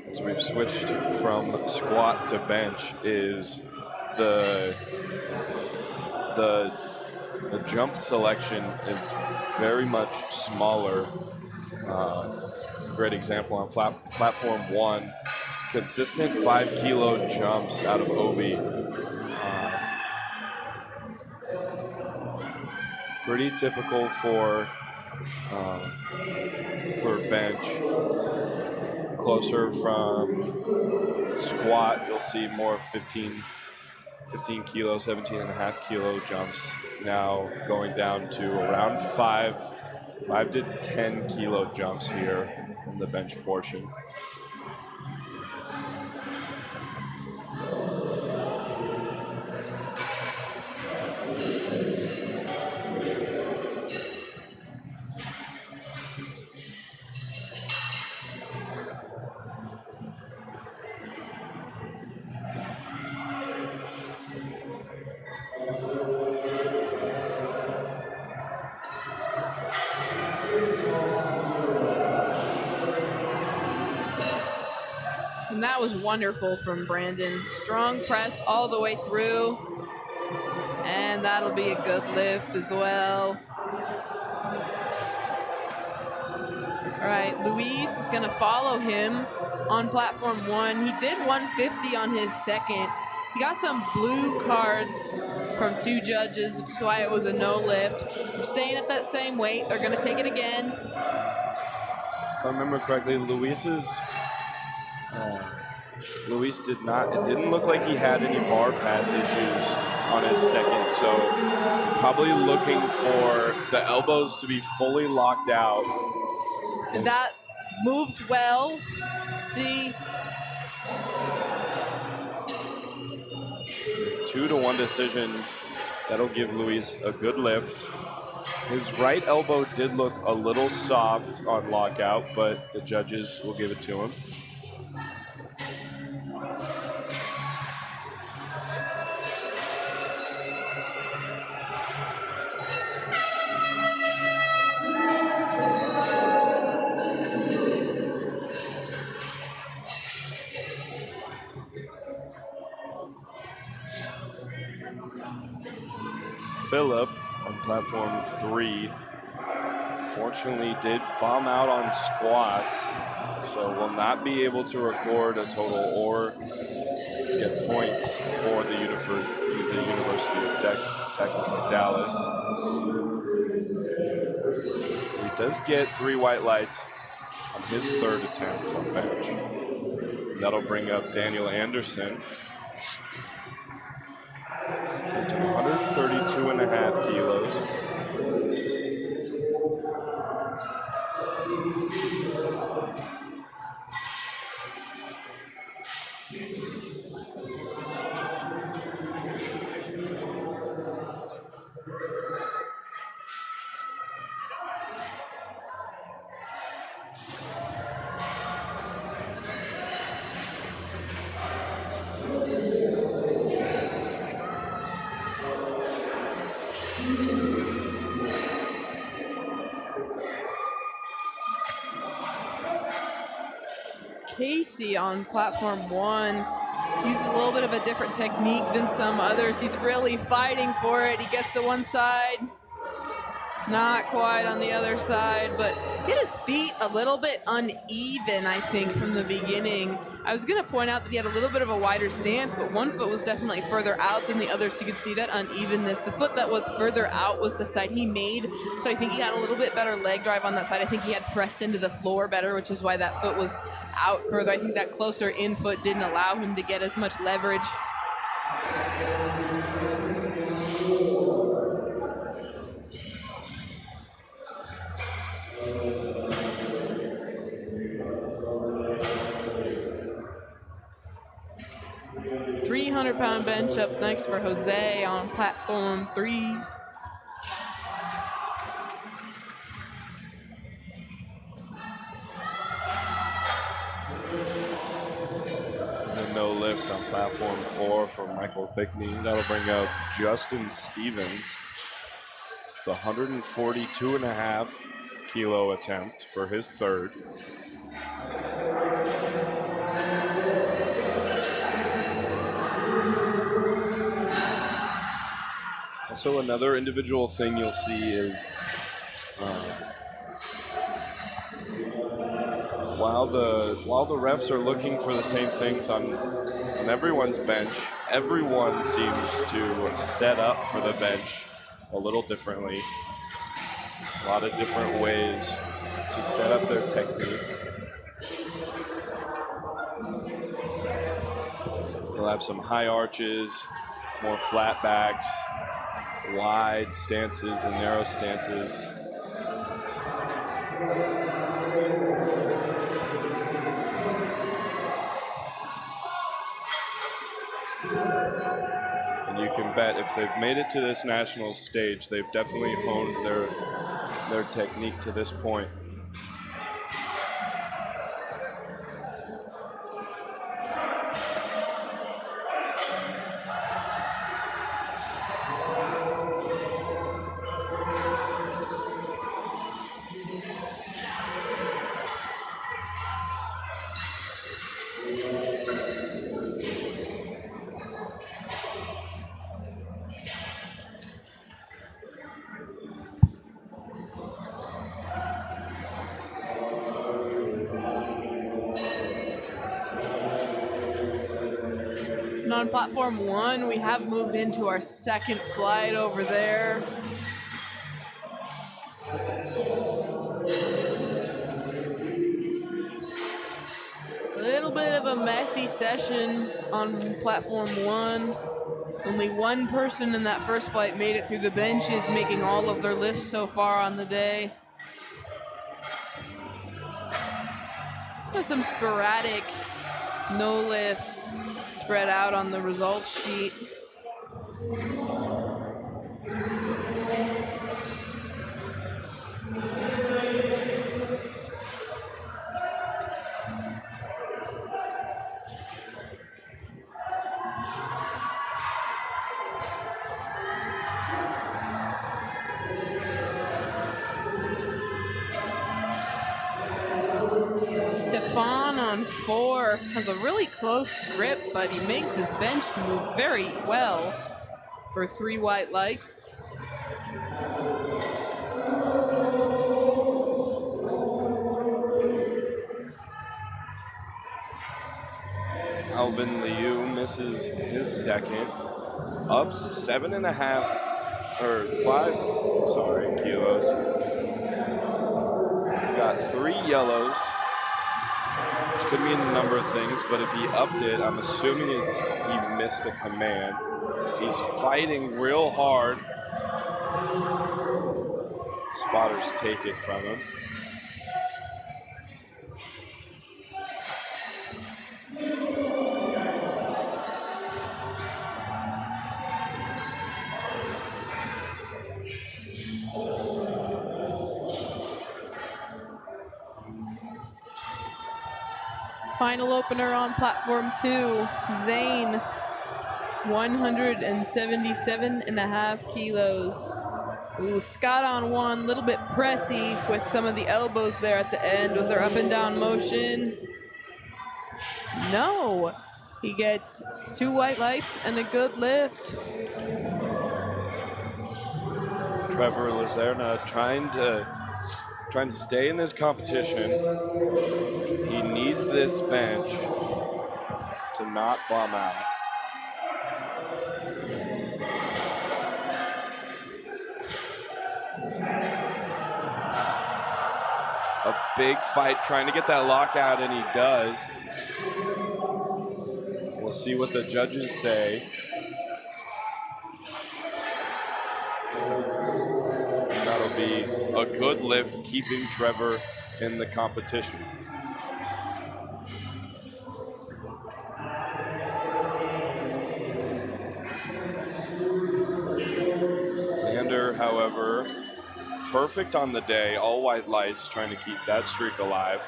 as we've switched from squat to bench, is the jump selection is very much smaller. Great example on platform 1, consistent 5 kilo jumps out of Obi. Pretty typical for bench. Closer from squat, you'll see more 15 kilo, 17.5 kilo jumps. Now going down to around 5 to 10 kilo jumps here in the bench portion. And that was wonderful from Brandon. Strong press all the way through. And that'll be a good lift as well. All right, Luis is going to follow him on platform 1. He did 150 on his second. He got some blue cards from 2 judges, which is why it was a no lift. They're staying at that same weight. They're going to take it again. If I remember correctly, Luis did not, it didn't look like he had any bar path issues on his second, so probably looking for the elbows to be fully locked out. That moves well. See, 2-1 decision. That'll give Luis a good lift. His right elbow did look a little soft on lockout, but the judges will give it to him. Philip on platform 3 fortunately did bomb out on squats, so will not be able to record a total or get points for the University of Texas at Dallas. He does get 3 white lights on his third attempt on bench. That'll bring up Daniel Anderson, attempting 132.5 kilos. Casey on platform 1 uses a little bit of a different technique than some others. He's really fighting for it. He gets to one side, not quite on the other side, but hit his feet a little bit uneven, I think, from the beginning. I was going to point out that he had a little bit of a wider stance, but one foot was definitely further out than the other, so you could see that unevenness. The foot that was further out was the side he made, so I think he had a little bit better leg drive on that side. I think he had pressed into the floor better, which is why that foot was out further. I think that closer in foot didn't allow him to get as much leverage. 300-pound bench up next for Jose on platform 3. No lift on platform 4 for Michael Pickney. That'll bring up Justin Stevens, the 142.5 kilo attempt for his third. Also, another individual thing you'll see is while the refs are looking for the same things on everyone's bench, everyone seems to set up for the bench a little differently. A lot of different ways to set up their technique. They'll have some high arches, more flat backs, wide stances and narrow stances. And you can bet if they've made it to this national stage, they've definitely honed their technique to this point. And on platform 1, we have moved into our second flight over there. A little bit of a messy session on platform 1. Only one person in that first flight made it through the benches, making all of their lifts so far on the day. There's some sporadic no lifts spread out on the results sheet. Stefan on 4 has a really close grip, but he makes his bench move very well for 3 white lights. Alvin Liu misses his second. Ups 5 kilos. Got 3 yellows, which could mean a number of things, but if he upped it, I'm assuming he missed a command. He's fighting real hard. Spotters take it from him. Final opener on platform 2, Zane, 177.5 kilos. Ooh, Scott on 1, a little bit pressy with some of the elbows there at the end. Was there up and down motion? No. He gets 2 white lights and a good lift. Trevor Lizerna trying to stay in this competition. He needs this bench to not bum out. A big fight trying to get that lockout, and he does. We'll see what the judges say. That'll be a good lift, keeping Trevor in the competition. Xander, however, perfect on the day, all white lights, trying to keep that streak alive.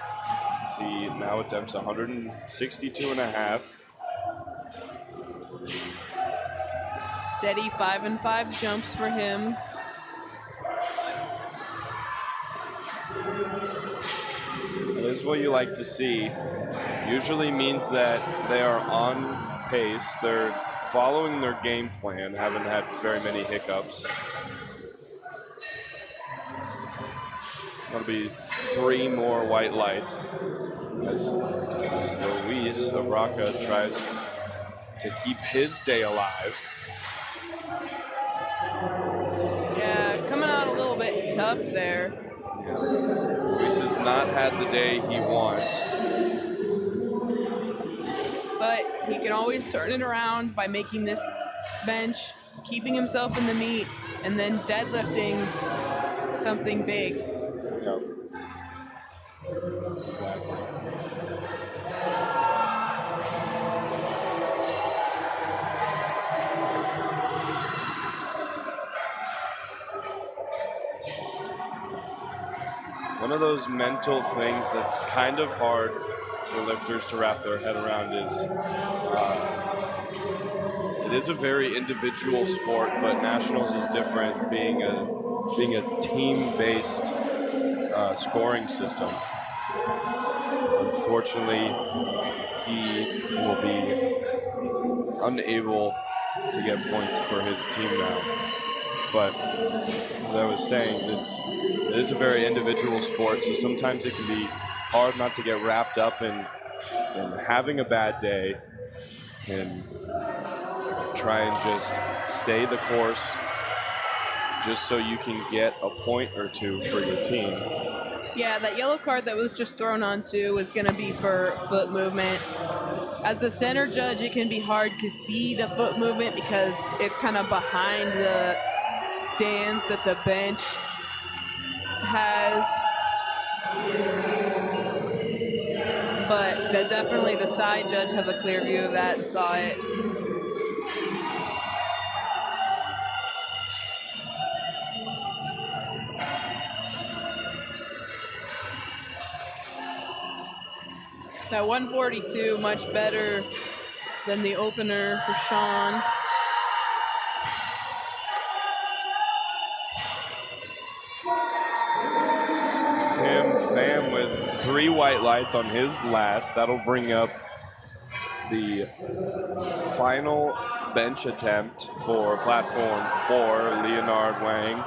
As he now attempts 162.5. Steady 5 and 5 jumps for him. This is what you like to see. Usually means that they are on pace. They're following their game plan, haven't had very many hiccups. That'll be 3 more white lights as Luis Abraca tries to keep his day alive. Yeah, coming out a little bit tough there. Yeah. Luis has not had the day he wants. But he can always turn it around by making this bench, keeping himself in the meet, and then deadlifting something big. Yep. Exactly. One of those mental things that's kind of hard for lifters to wrap their head around is it is a very individual sport, but nationals is different, being a team-based scoring system. Unfortunately, he will be unable to get points for his team now. But as I was saying, it is a very individual sport, so sometimes it can be hard not to get wrapped up in having a bad day and try and just stay the course just so you can get a point or two for your team. Yeah, that yellow card that was just thrown on too is going to be for foot movement. As the center judge, it can be hard to see the foot movement because it's kind of behind the stands that the bench has. But definitely the side judge has a clear view of that and saw it. That 142, much better than the opener for Sean. Tim Pham with 3 white lights on his last. That'll bring up the final bench attempt for platform 4, Leonard Wang.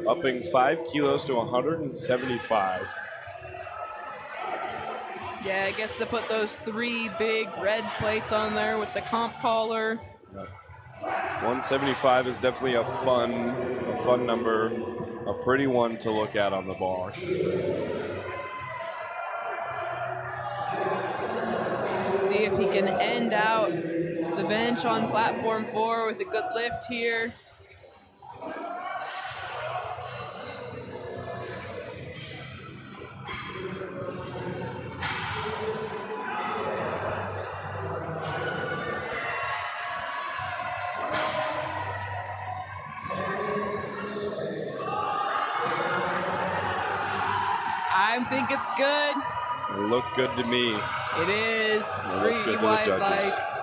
Upping 5 kilos to 175. Yeah, it gets to put those 3 big red plates on there with the comp collar. 175 is definitely a fun number, a pretty one to look at on the bar. See if he can end out the bench on platform 4 with a good lift here. I think it's good. It looked good to me. It is. It 3 white lights.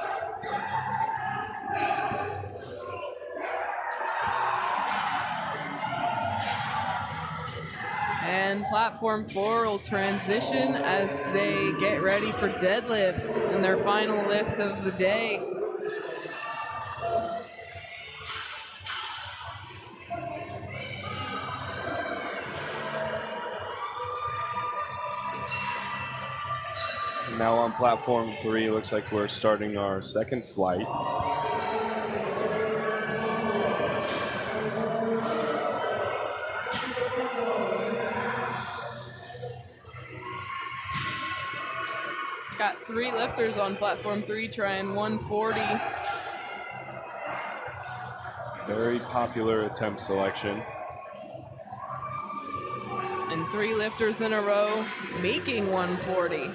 And platform 4 will transition as they get ready for deadlifts and their final lifts of the day. Now on platform 3, looks like we're starting our second flight. Got 3 lifters on platform 3 trying 140. Very popular attempt selection. And 3 lifters in a row making 140.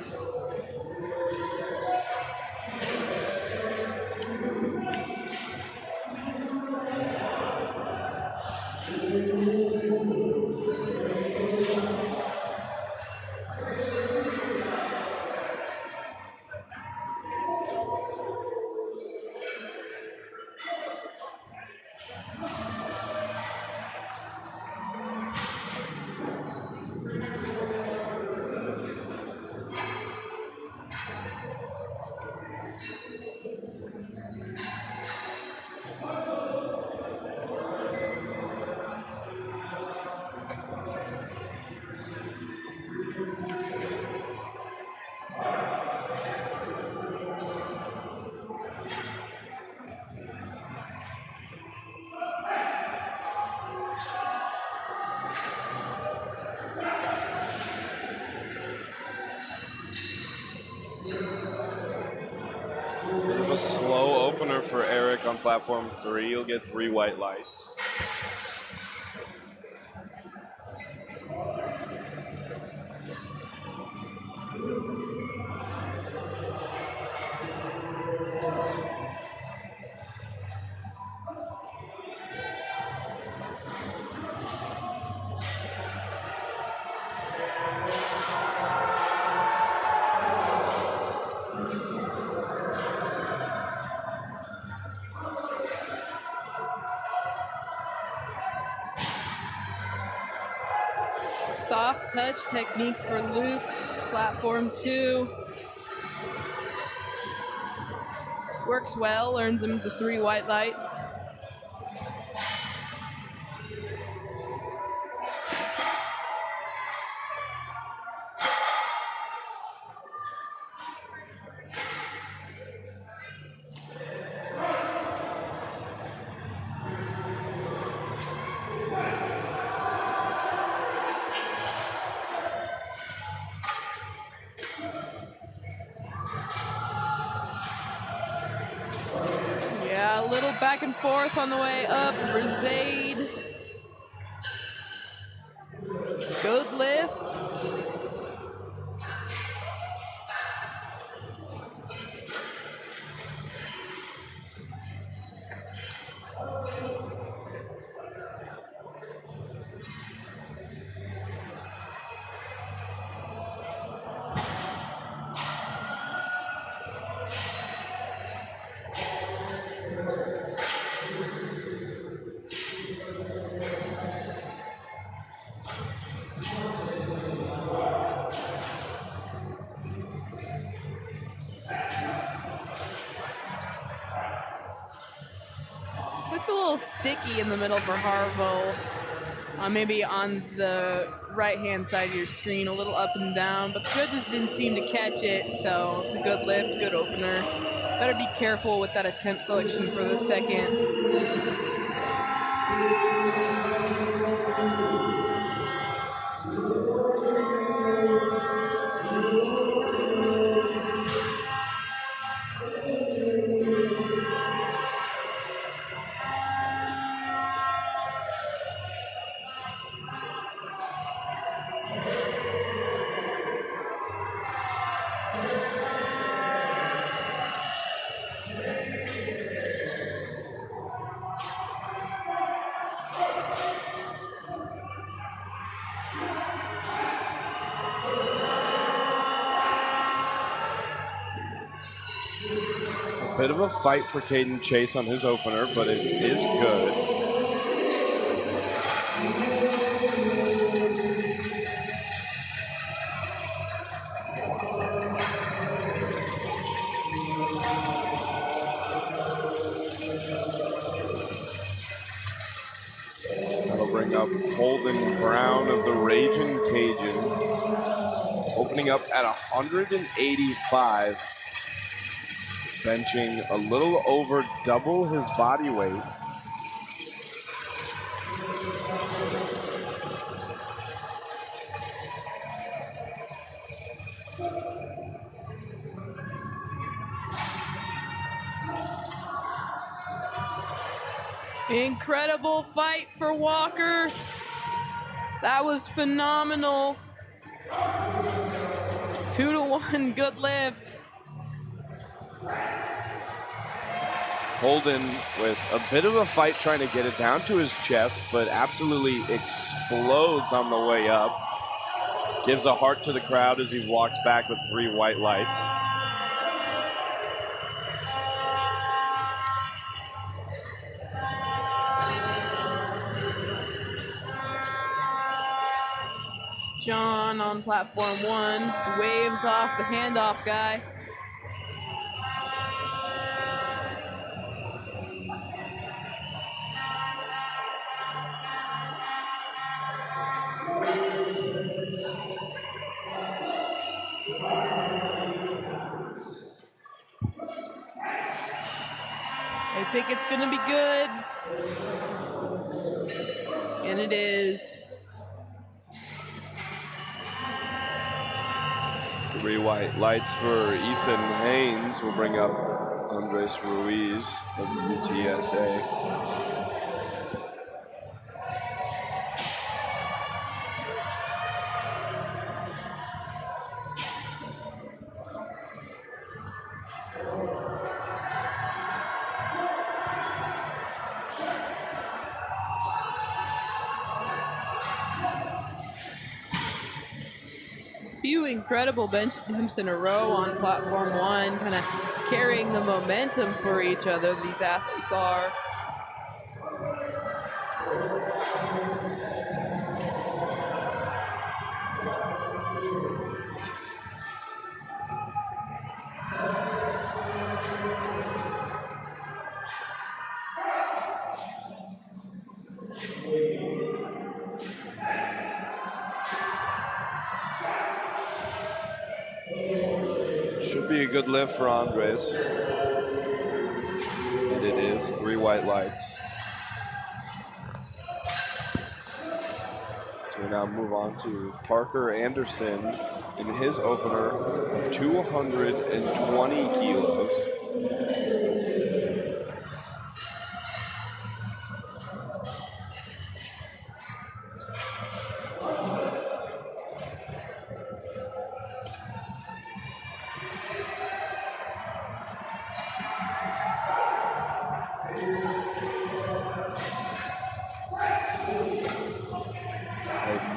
Bit of a slow opener for Eric on platform 3. He'll get 3 white lights. Soft touch technique for Luke, platform 2. Works well, earns him the 3 white lights. back and forth on the way up for Zaid. Good lift. It's a little sticky in the middle for Harvo. Maybe on the right-hand side of your screen, a little up and down, but the judges didn't seem to catch it, so it's a good lift, good opener. Better be careful with that attempt selection for the second. Bit of a fight for Caden Chase on his opener, but it is good. That'll bring up Holden Brown of the Raging Cajuns, opening up at 185. Benching a little over double his body weight. Incredible fight for Walker. That was phenomenal. 2-1, good lift. Holden with a bit of a fight trying to get it down to his chest, but absolutely explodes on the way up. Gives a heart to the crowd as he walks back with 3 white lights. John on platform 1, waves off the handoff guy. I think it's gonna be good. And it is. 3 white lights for Ethan Haynes will bring up Andres Ruiz of UTSA. Few incredible bench attempts in a row on platform 1, kind of carrying the momentum for each other, these athletes are. Should be a good lift for Andres. And it is 3 white lights. So we now move on to Parker Anderson in his opener of 220 kilos.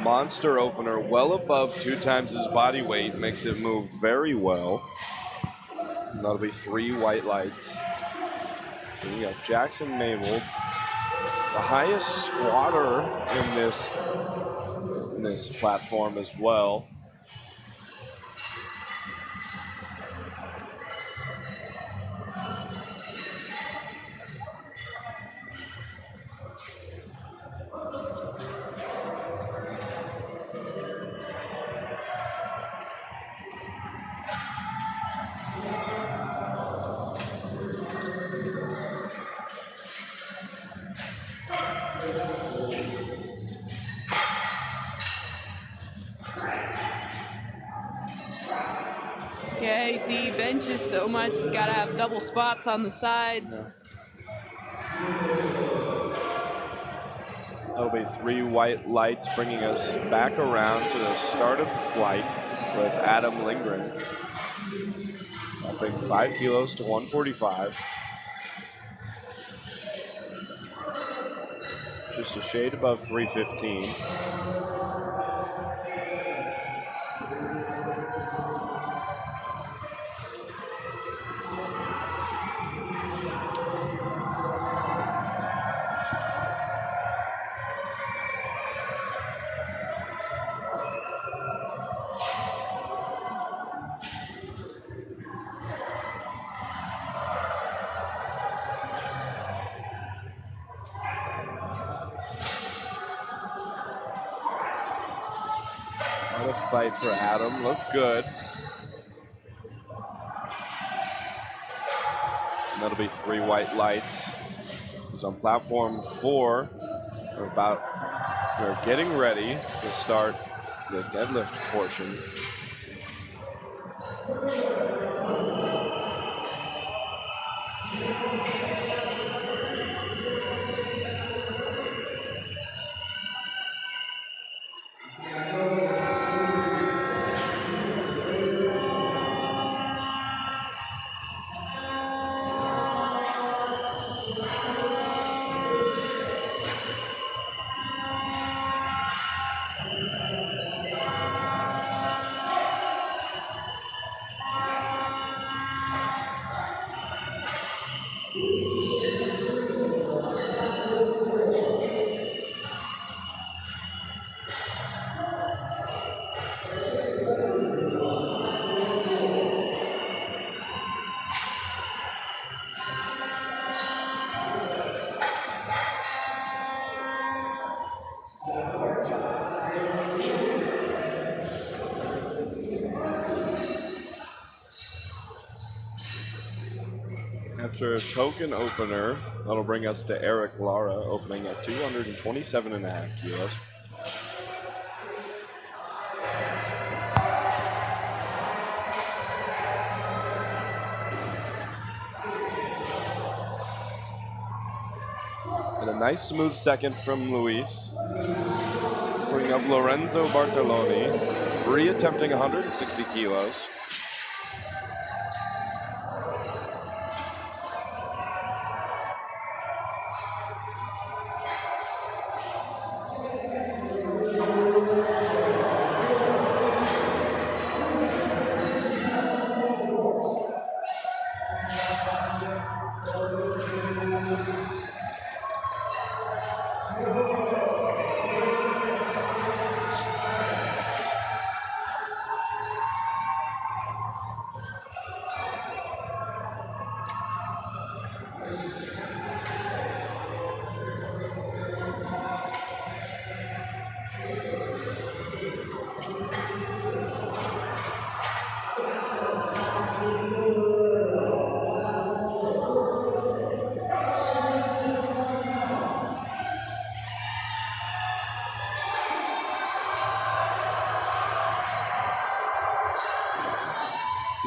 monster opener, well above 2 times his body weight, makes it move very well. And that'll be 3 white lights. Then we got Jackson Mabel, the highest squatter in this platform as well. Yeah, you see benches so much, you gotta have double spots on the sides. Yeah. That'll be 3 white lights, bringing us back around to the start of the flight with Adam Lindgren. Upping 5 kilos to 145. Just a shade above 315. What a fight for Adam. Looked good. And that'll be 3 white lights. He's on platform 4. We're getting ready to start the deadlift portion. After a token opener, that'll bring us to Eric Lara, opening at 227.5 kilos. And a nice smooth second from Luis. Bring up Lorenzo Bartoloni, re-attempting 160 kilos.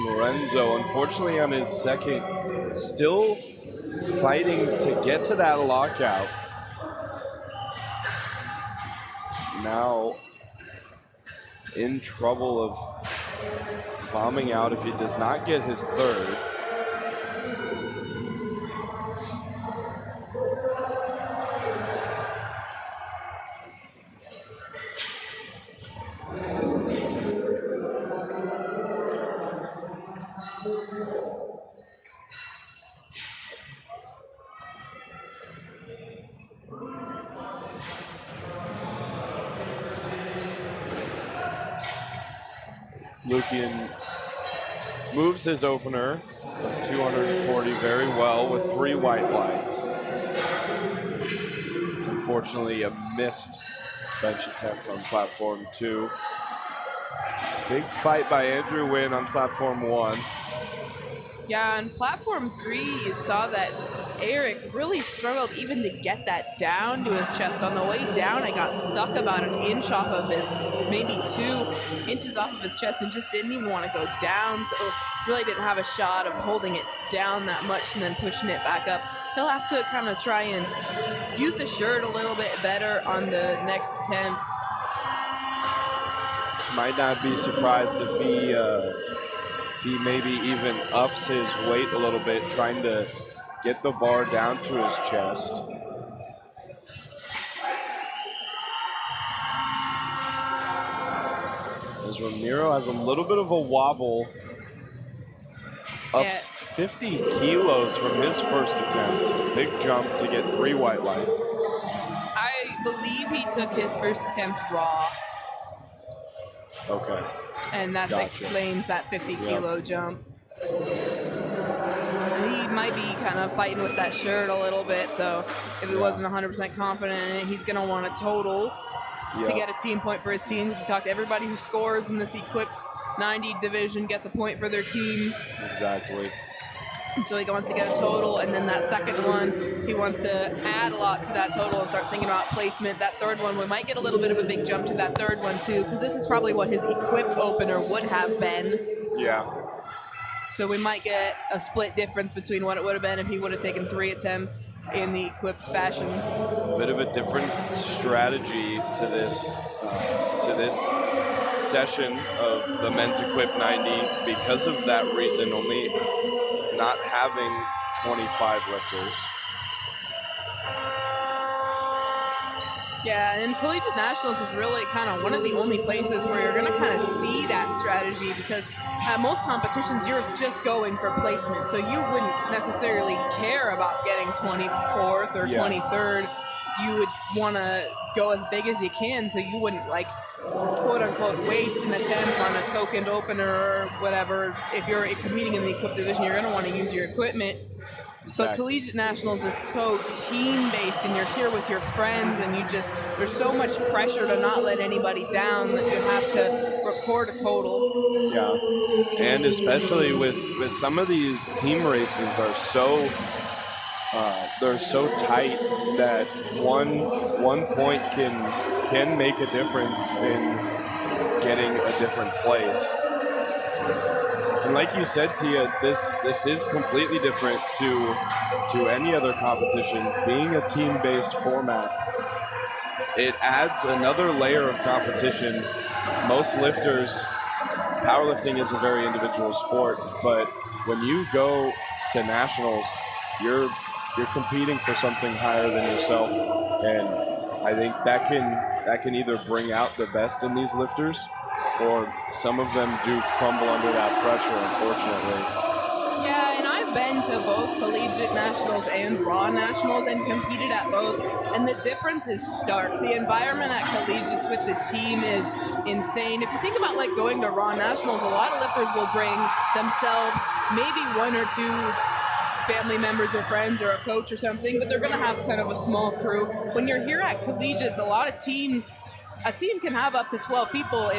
Lorenzo, unfortunately on his second, still fighting to get to that lockout. Now in trouble of bombing out if he does not get his third. Lukian moves his opener of 240 very well with 3 white lights. It's unfortunately a missed bench attempt on platform 2. Big fight by Andrew Wynn on platform 1. Yeah, on platform 3, you saw that Eric really struggled even to get that down to his chest. On the way down, it got stuck about an inch off of his, maybe 2 inches off of his chest, and just didn't even want to go down. So really didn't have a shot of holding it down that much and then pushing it back up. He'll have to kind of try and use the shirt a little bit better on the next attempt. Might not be surprised if he maybe even ups his weight a little bit, trying to get the bar down to his chest. As Ramiro has a little bit of a wobble, ups 50 kilos from his first attempt. Big jump to get 3 white lights. I believe he took his first attempt raw. Okay. And that explains that 50 kilo jump. He might be kind of fighting with that shirt a little bit, so if he wasn't 100% confident in it, he's going to want a total to get a team point for his team. We talked to everybody who scores in this Equipped 90 division gets a point for their team. Exactly. So he wants to get a total, and then that second one, he wants to add a lot to that total and start thinking about placement. That third one, we might get a little bit of a big jump to that third one too, because this is probably what his equipped opener would have been. Yeah. So we might get a split difference between what it would have been if he would have taken 3 attempts in the equipped fashion. A bit of a different strategy to this session of the men's equipped 90 because of that reason, only not having 25 lifters. Yeah, and Collegiate Nationals is really kind of one of the only places where you're going to kind of see that strategy, because at most competitions you're just going for placement, so you wouldn't necessarily care about getting 24th or 23rd. You would want to go as big as you can, so you wouldn't, like, quote-unquote waste an attempt on a tokened opener or whatever. If you're competing in the equipped division, you're going to want to use your equipment. Exactly. But Collegiate Nationals is so team-based, and you're here with your friends, and there's so much pressure to not let anybody down that you have to record a total. Yeah, and especially with some of these team races are so they're so tight that one point can make a difference in getting a different place. And like you said, Tia, this is completely different to any other competition. Being a team-based format, it adds another layer of competition. Most lifters, powerlifting is a very individual sport, but when you go to nationals, you're competing for something higher than yourself, and I think that can either bring out the best in these lifters, or some of them do crumble under that pressure, unfortunately. Yeah, and I've been to both Collegiate Nationals and Raw Nationals and competed at both, and the difference is stark. The environment at Collegiates with the team is insane. If you think about, like, going to Raw Nationals, a lot of lifters will bring themselves, maybe 1 or 2 family members or friends or a coach or something, but they're going to have kind of a small crew. When you're here at Collegiates, a team can have up to 12 people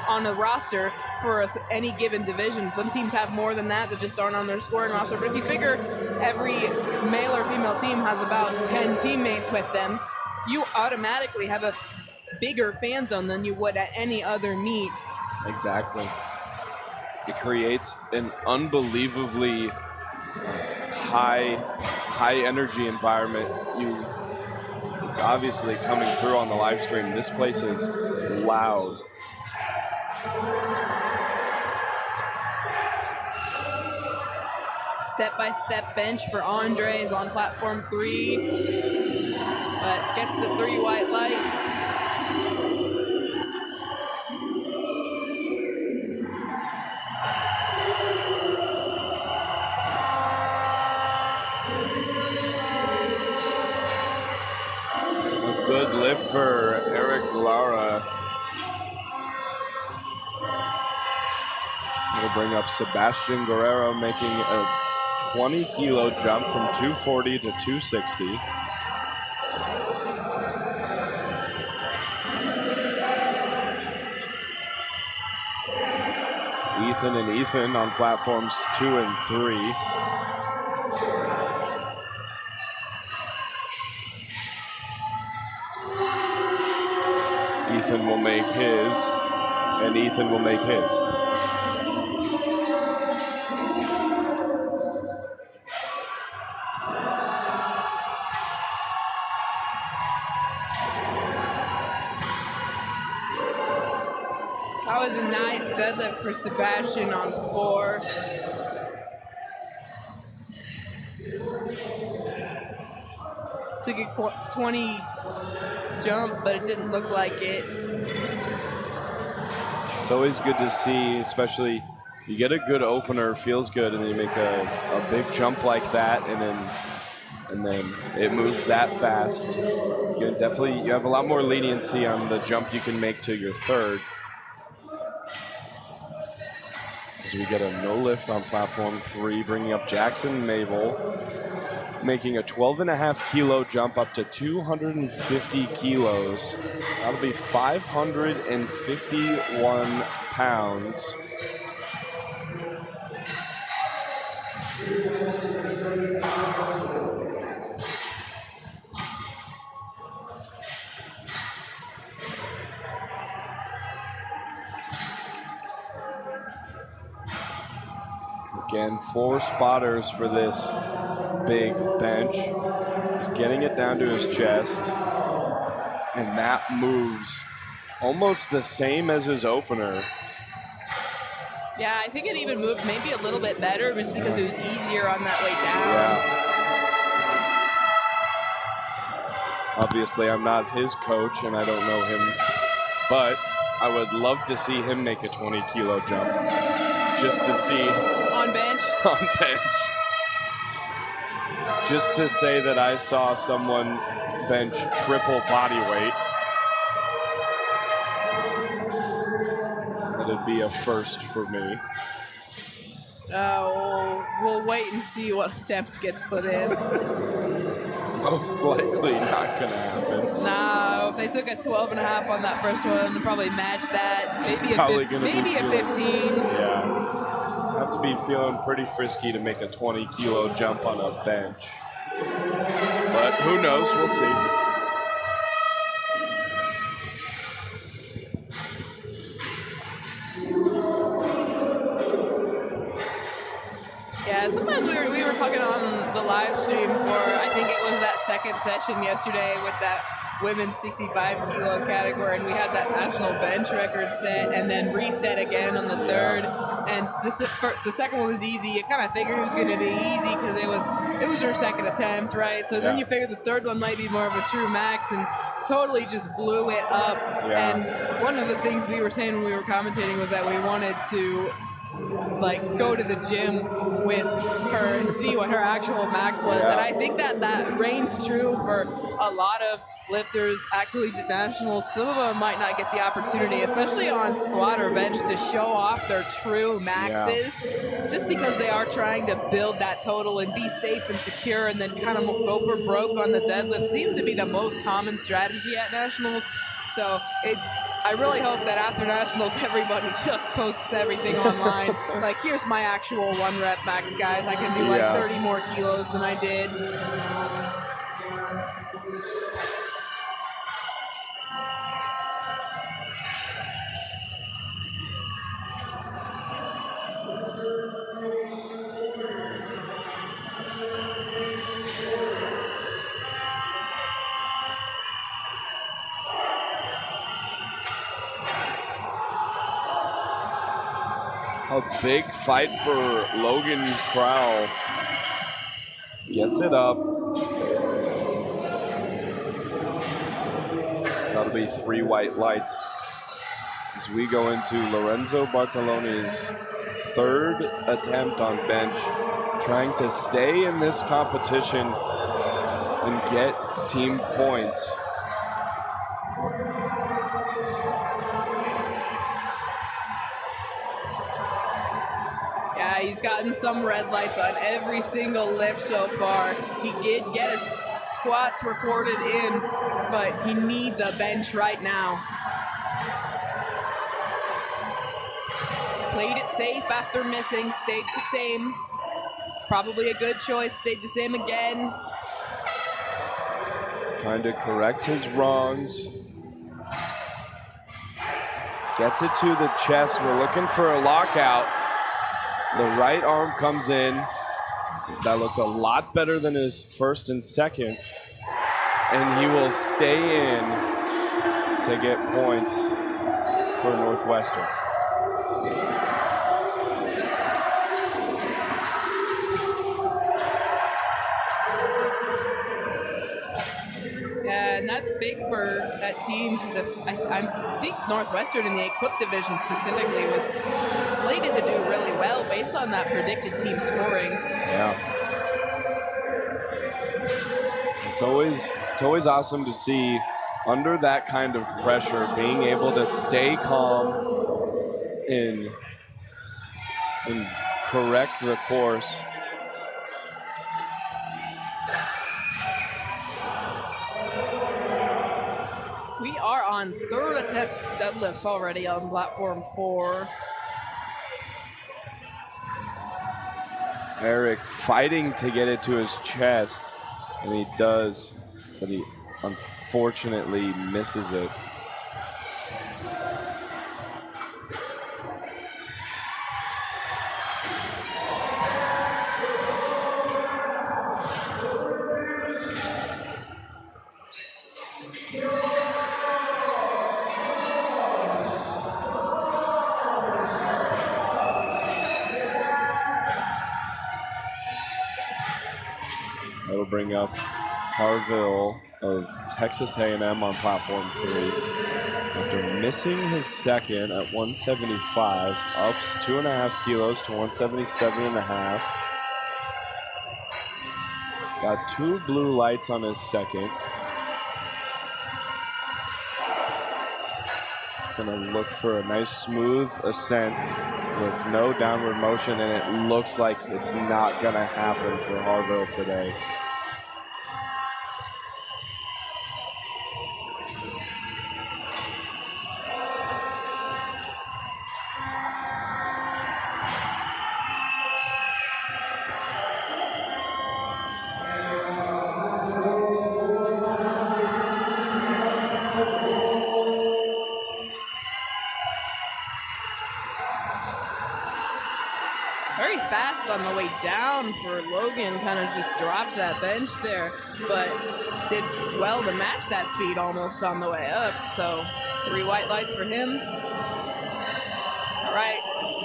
on a roster for any given division. Some teams have more than that just aren't on their scoring roster. But if you figure every male or female team has about 10 teammates with them, you automatically have a bigger fan zone than you would at any other meet. Exactly. It creates an unbelievably high energy environment. It's obviously coming through on the live stream. This place is loud. Step-by-step bench for Andres on platform 3, but gets the 3 white lights. for Eric Lara. We'll bring up Sebastian Guerrero making a 20-kilo jump from 240 to 260. Ethan and Ethan on platforms 2 and 3. Ethan will make his, and Ethan will make his. That was a nice deadlift for Sebastian on 4. Took a 20 jump, but it didn't look like it. It's always good to see, especially you get a good opener, feels good, and then you make a big jump like that, and then it moves that fast. You have a lot more leniency on the jump you can make to your third. As we get a no lift on platform 3, bringing up Jackson Mabel, making a 12.5-kilo jump up to 250 kilos. That'll be 551 pounds. Again, 4 spotters for this big bench. He's getting it down to his chest, and that moves almost the same as his opener. Yeah, I think it even moved maybe a little bit better just because it was easier on that way down. Yeah. Obviously, I'm not his coach, and I don't know him, but I would love to see him make a 20-kilo jump just to see. On bench? On bench. Just to say that I saw someone bench triple body weight. That'd be a first for me. We'll wait and see what attempt gets put in. Most likely not gonna happen. No, if they took a 12.5 on that first one, they'll probably match that. Maybe a 15. Yeah. Have to be feeling pretty frisky to make a 20-kilo jump on a bench. But who knows? We'll see. Yeah, sometimes we were talking on the live stream for, I think it was that second session yesterday with that women's 65-kilo category, and we had that national bench record set and then reset again on the third. And the second one was easy. You kind of figured it was going to be easy because it was her second attempt, right? So then you figured the third one might be more of a true max, and totally just blew it up. Yeah. And one of the things we were saying when we were commentating was that we wanted to go to the gym with her and see what her actual max was. Yeah. And I think that reigns true for a lot of lifters at Collegiate Nationals. Some of them might not get the opportunity, especially on squat or bench, to show off their true maxes, just because they are trying to build that total and be safe and secure, and then kind of go for broke on the deadlift seems to be the most common strategy at Nationals. So I really hope that after Nationals, everybody just posts everything online. Here's my actual 1 rep max, guys. I can do 30 more kilos than I did. A big fight for Logan Crowell. Gets it up. That'll be 3 white lights as we go into Lorenzo Bartolone's 3rd attempt on bench, trying to stay in this competition and get team points. gotten some red lights on every single lift so far. He did get his squats recorded in, but he needs a bench right now. Played it safe after missing, stayed the same. It's probably a good choice, stayed the same again. Trying to correct his wrongs. Gets it to the chest. We're looking for a lockout. The right arm comes in. That looked a lot better than his first and second. And he will stay in to get points for Northwestern. Yeah, and that's big for that team because I think Northwestern in the equipped division specifically was slated to do really well based on that predicted team scoring. Yeah. It's always awesome to see under that kind of pressure being able to stay calm and correct the course. We are on third attempt deadlifts already on platform 4. Eric fighting to get it to his chest, and he does, but he unfortunately misses it. That'll bring up Harville of Texas A&M on platform 3. After missing his second at 175, ups 2.5 kilos to 177.5. Got 2 blue lights on his second. Gonna look for a nice smooth ascent with no downward motion, and it looks like it's not gonna happen for Harville today. Very fast on the way down for Logan, kind of just dropped that bench there, but did well to match that speed almost on the way up. So 3 white lights for him. All right,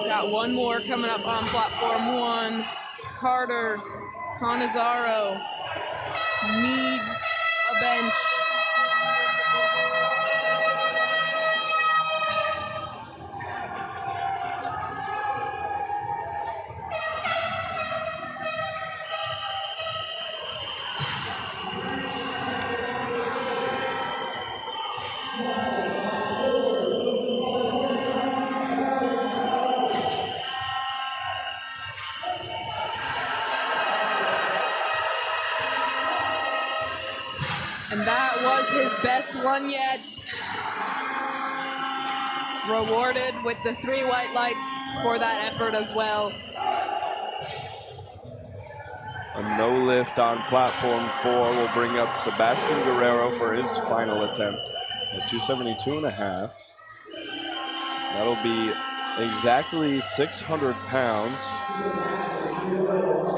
got one more coming up on platform 1. Carter Canizaro needs a bench. And that was his best one yet. Rewarded with the 3 white lights for that effort as well. A no lift on platform 4 will bring up Sebastian Guerrero for his final attempt at 272.5. That'll be exactly 600 pounds.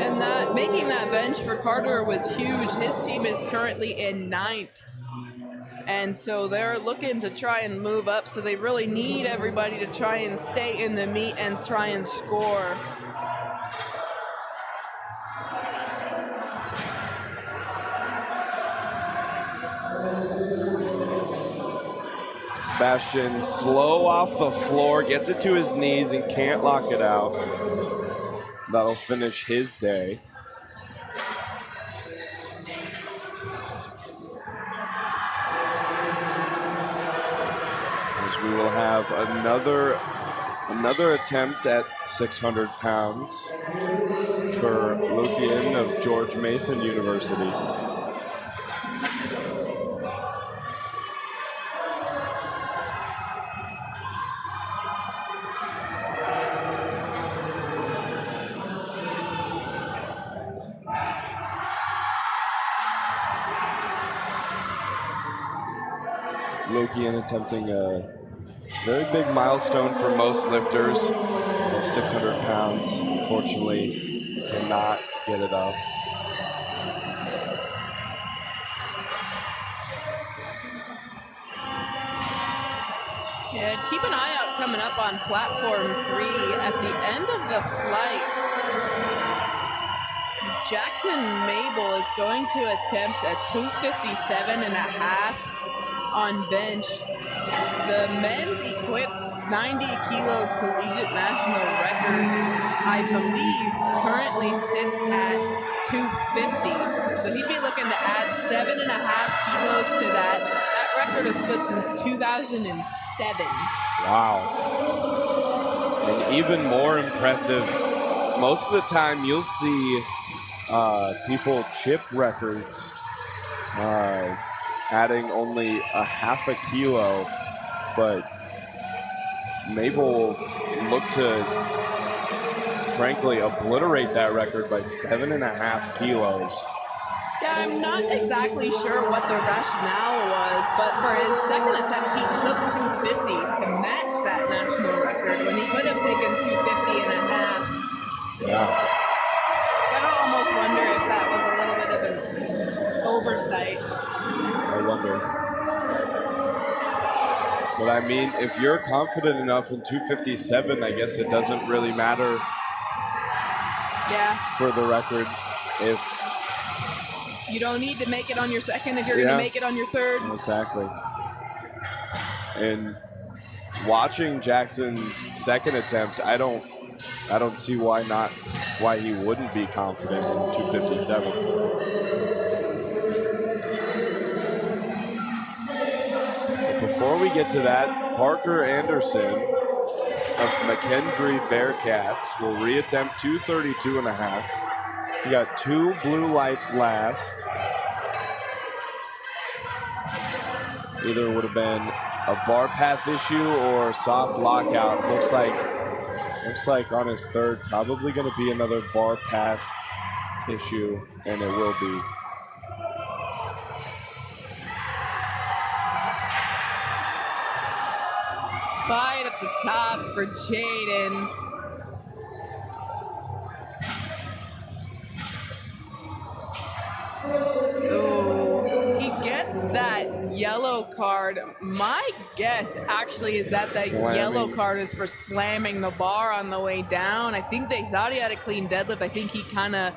And that making that bench for Carter was huge. His team is currently in 9th. And so they're looking to try and move up. So they really need everybody to try and stay in the meet and try and score. Sebastian slow off the floor, gets it to his knees and can't lock it out. That'll finish his day. As we will have another Another attempt at 600 pounds for Lukian of George Mason University. Lukian attempting a very big milestone for most lifters of 600 pounds. Unfortunately, cannot get it up. Yeah, keep an eye out coming up on platform 3 at the end of the flight. Jackson Mabel is going to attempt a 257.5 on bench. The men's equipped 90 kilo collegiate national record, I believe, currently sits at 250. So he'd be looking to add 7.5 kilos to that. That record has stood since 2007. Wow. And even more impressive, most of the time you'll see people chip records adding only a half a kilo, but Mabel looked to frankly obliterate that record by 7.5 kilos. Yeah, I'm not exactly sure what the rationale was, but for his second attempt, he took 250 to match that national record when he could have taken 250.5. Yeah. I almost wonder if that was a little bit of an oversight. I wonder. But I mean, if you're confident enough in 257, I guess it doesn't really matter for the record. If you don't need to make it on your second if you're going to make it on your third. Exactly. And watching Jackson's second attempt, I don't see why he wouldn't be confident in 257. Before we get to that, Parker Anderson of McKendree Bearcats will reattempt 232.5. He got 2 blue lights last. Either would have been a bar path issue or soft lockout. Looks like on his third, probably going to be another bar path issue, and it will be. Fight at the top for Jaden. Oh, he gets that yellow card. My guess actually is that yellow card is for slamming the bar on the way down. I think they thought he had a clean deadlift. I think he kind of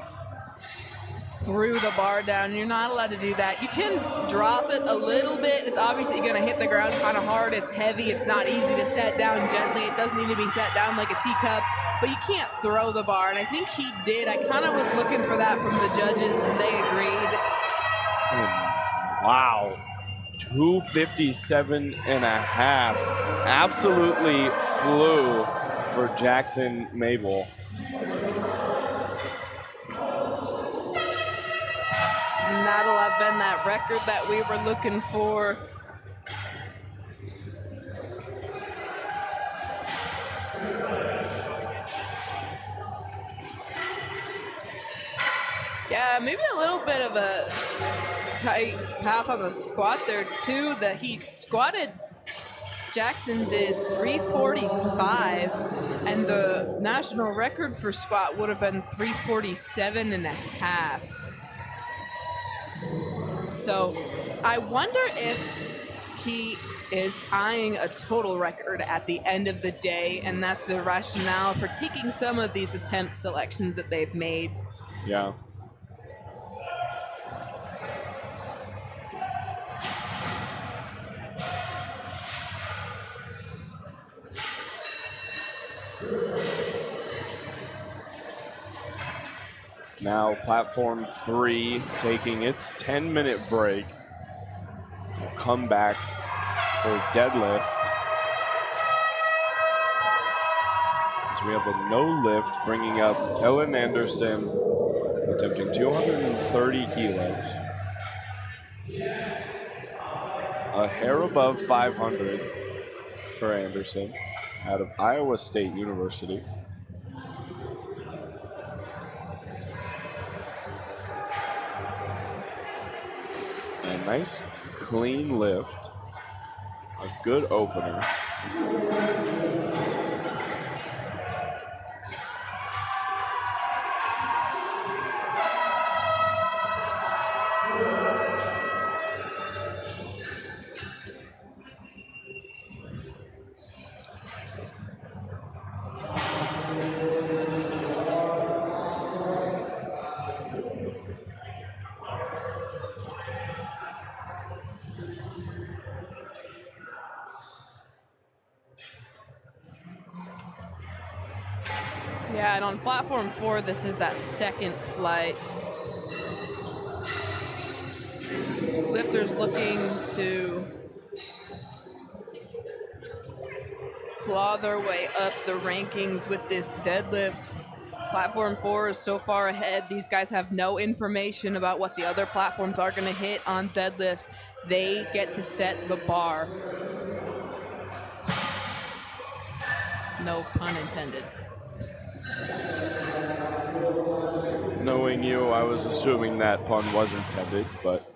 threw the bar down. You're not allowed to do that. You can drop it a little bit. It's obviously going to hit the ground kind of hard. It's heavy. It's not easy to set down gently. It doesn't need to be set down like a teacup, but you can't throw the bar, and I think he did. I kind of was looking for that from the judges, and they agreed. Wow. 257.5. Absolutely flew for Jackson Mabel. And that'll have been that record that we were looking for. Yeah, maybe a little bit of a tight path on the squat there too. That he squatted, Jackson did 345, and the national record for squat would have been 347.5. So I wonder if he is eyeing a total record at the end of the day, and that's the rationale for taking some of these attempt selections that they've made. Yeah. Now platform 3 taking its 10-minute break. We'll come back for deadlift. So we have a no lift, bringing up Kellen Anderson, attempting 230 kilos. A hair above 500 for Anderson out of Iowa State University. A nice clean lift, a good opener. Yeah, and on platform 4, this is that second flight. Lifters looking to claw their way up the rankings with this deadlift. Platform 4 is so far ahead. These guys have no information about what the other platforms are going to hit on deadlifts. They get to set the bar. No pun intended. Knowing you, I was assuming that pun was intended, but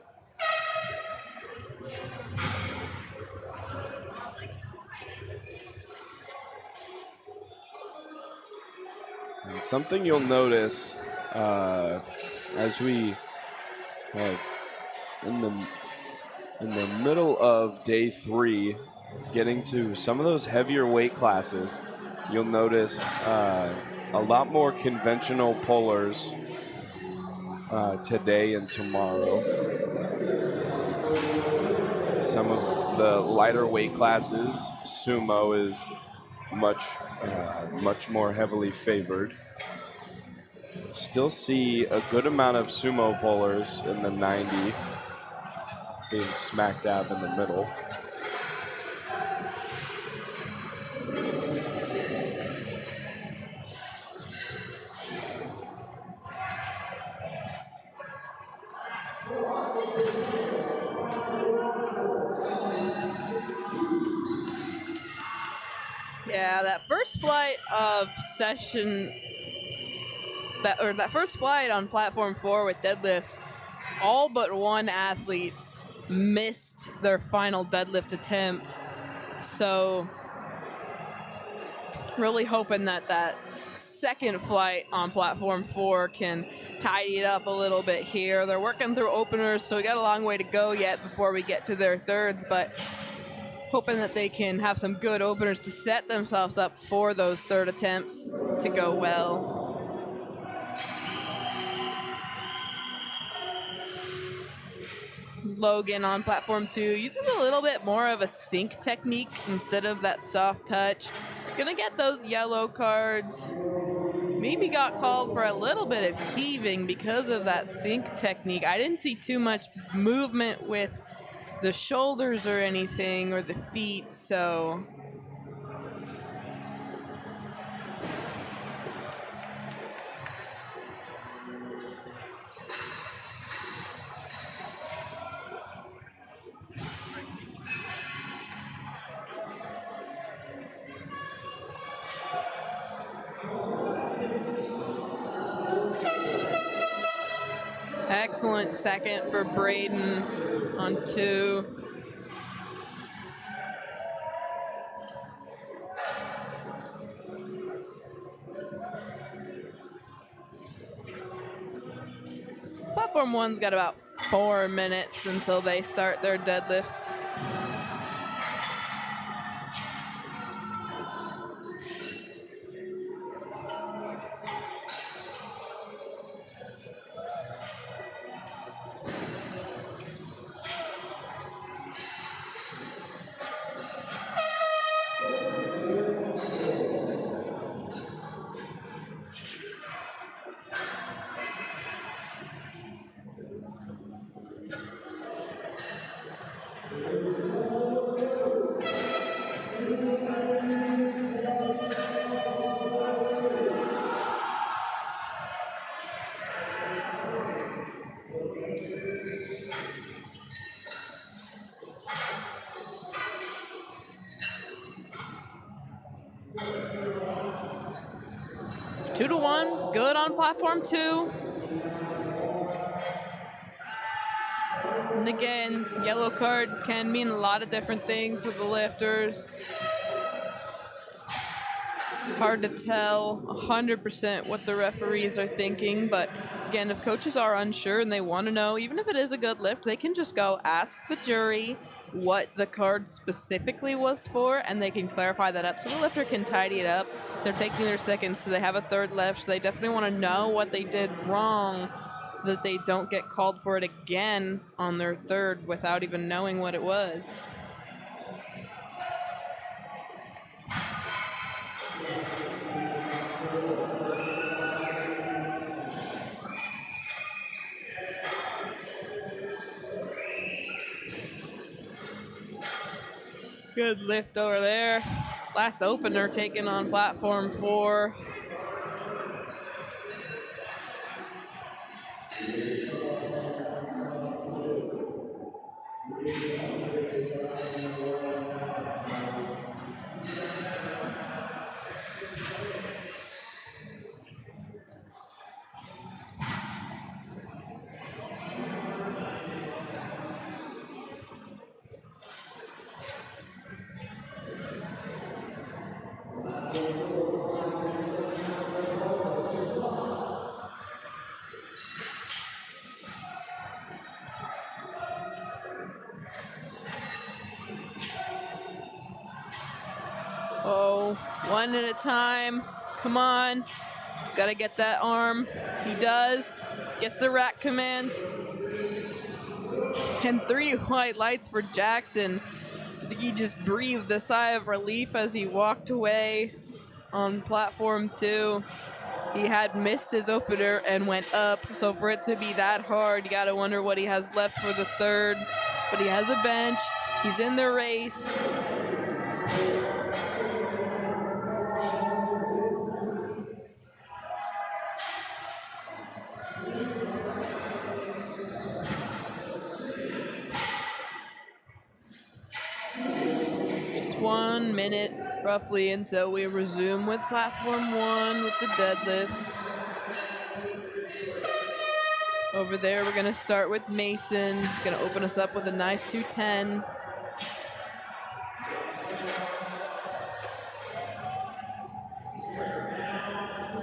and something you'll notice as we have in the middle of day 3, getting to some of those heavier weight classes, you'll notice a lot more conventional pullers today and tomorrow. Some of the lighter weight classes, sumo is much more heavily favored. Still see a good amount of sumo pullers in the 90, being smack dab in the middle. Yeah, that first flight of session, that first flight on platform 4 with deadlifts, all but one athletes missed their final deadlift attempt. So really hoping that that second flight on platform 4 can tidy it up a little bit here. They're working through openers, so we got a long way to go yet before we get to their thirds, but hoping that they can have some good openers to set themselves up for those third attempts to go well. Logan on platform 2 uses a little bit more of a sink technique instead of that soft touch. Gonna get those yellow cards. Maybe got called for a little bit of heaving because of that sink technique. I didn't see too much movement with the shoulders or anything, or the feet, so excellent second for Braden on 2. Platform 1's got about 4 minutes until they start their deadlifts. 2-1, good on platform 2. And again, yellow card can mean a lot of different things with the lifters. Hard to tell 100% what the referees are thinking, but again, if coaches are unsure and they want to know, even if it is a good lift, they can just go ask the jury what the card specifically was for, and they can clarify that up so the lifter can tidy it up. They're taking their seconds, so they have a third lift, so they definitely want to know what they did wrong so that they don't get called for it again on their third without even knowing what it was. Good lift over there. Last opener taken on platform 4. Oh, one at a time. Come on. He's got to get that arm. He does. Gets the rack command. And 3 white lights for Jackson. I think he just breathed a sigh of relief as he walked away on platform 2. He had missed his opener and went up. So for it to be that hard, you got to wonder what he has left for the third. But he has a bench. He's in the race. Just 1 minute roughly until we resume with platform 1 with the deadlifts. Over there, we're gonna start with Mason. He's gonna open us up with a nice 210.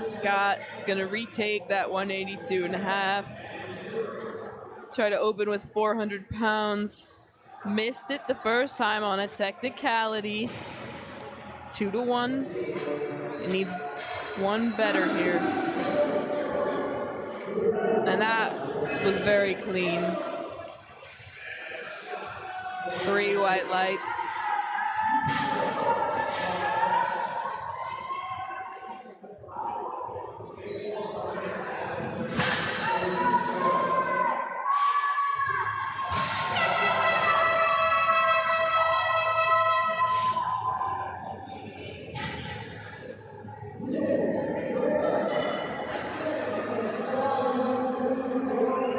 Scott is gonna retake that 182.5. Try to open with 400 pounds. Missed it the first time on a technicality. 2-1. It needs one better here. And that was very clean. 3 white lights.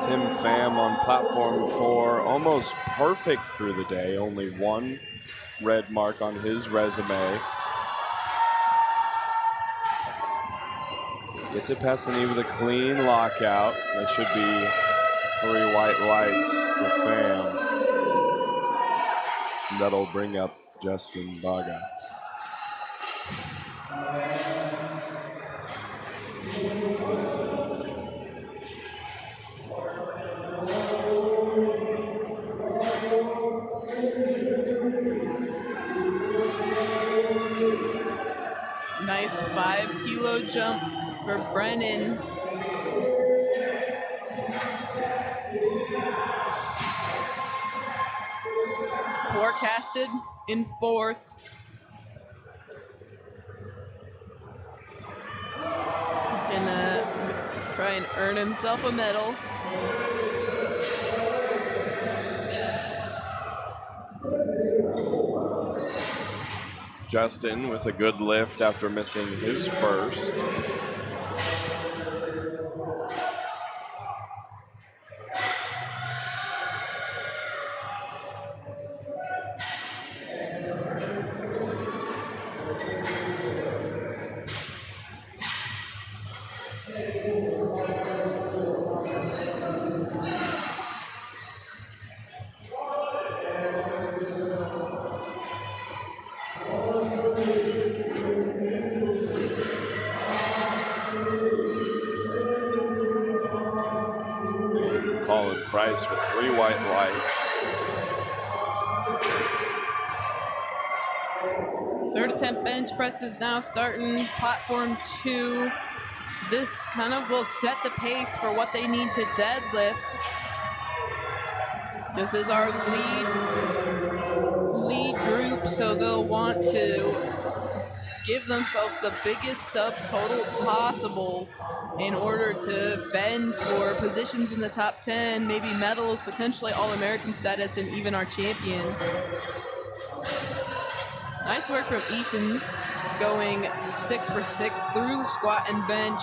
Tim Pham on platform 4, almost perfect through the day. Only 1 red mark on his resume. Gets it past the knee with a clean lockout. That should be 3 white lights for Pham. That'll bring up Justin Baga. Nice 5-kilo jump for Brennan. Forecasted in 4th. Gonna try and earn himself a medal. Justin with a good lift after missing his first. Colin Price with 3 white lights. Third attempt bench press is now starting. Platform 2. This kind of will set the pace for what they need to deadlift. This is our lead group, so they'll want to give themselves the biggest subtotal possible in order to fend for positions in the top 10, maybe medals, potentially All-American status, and even our champion. Nice work from Ethan, going 6 for 6 through squat and bench.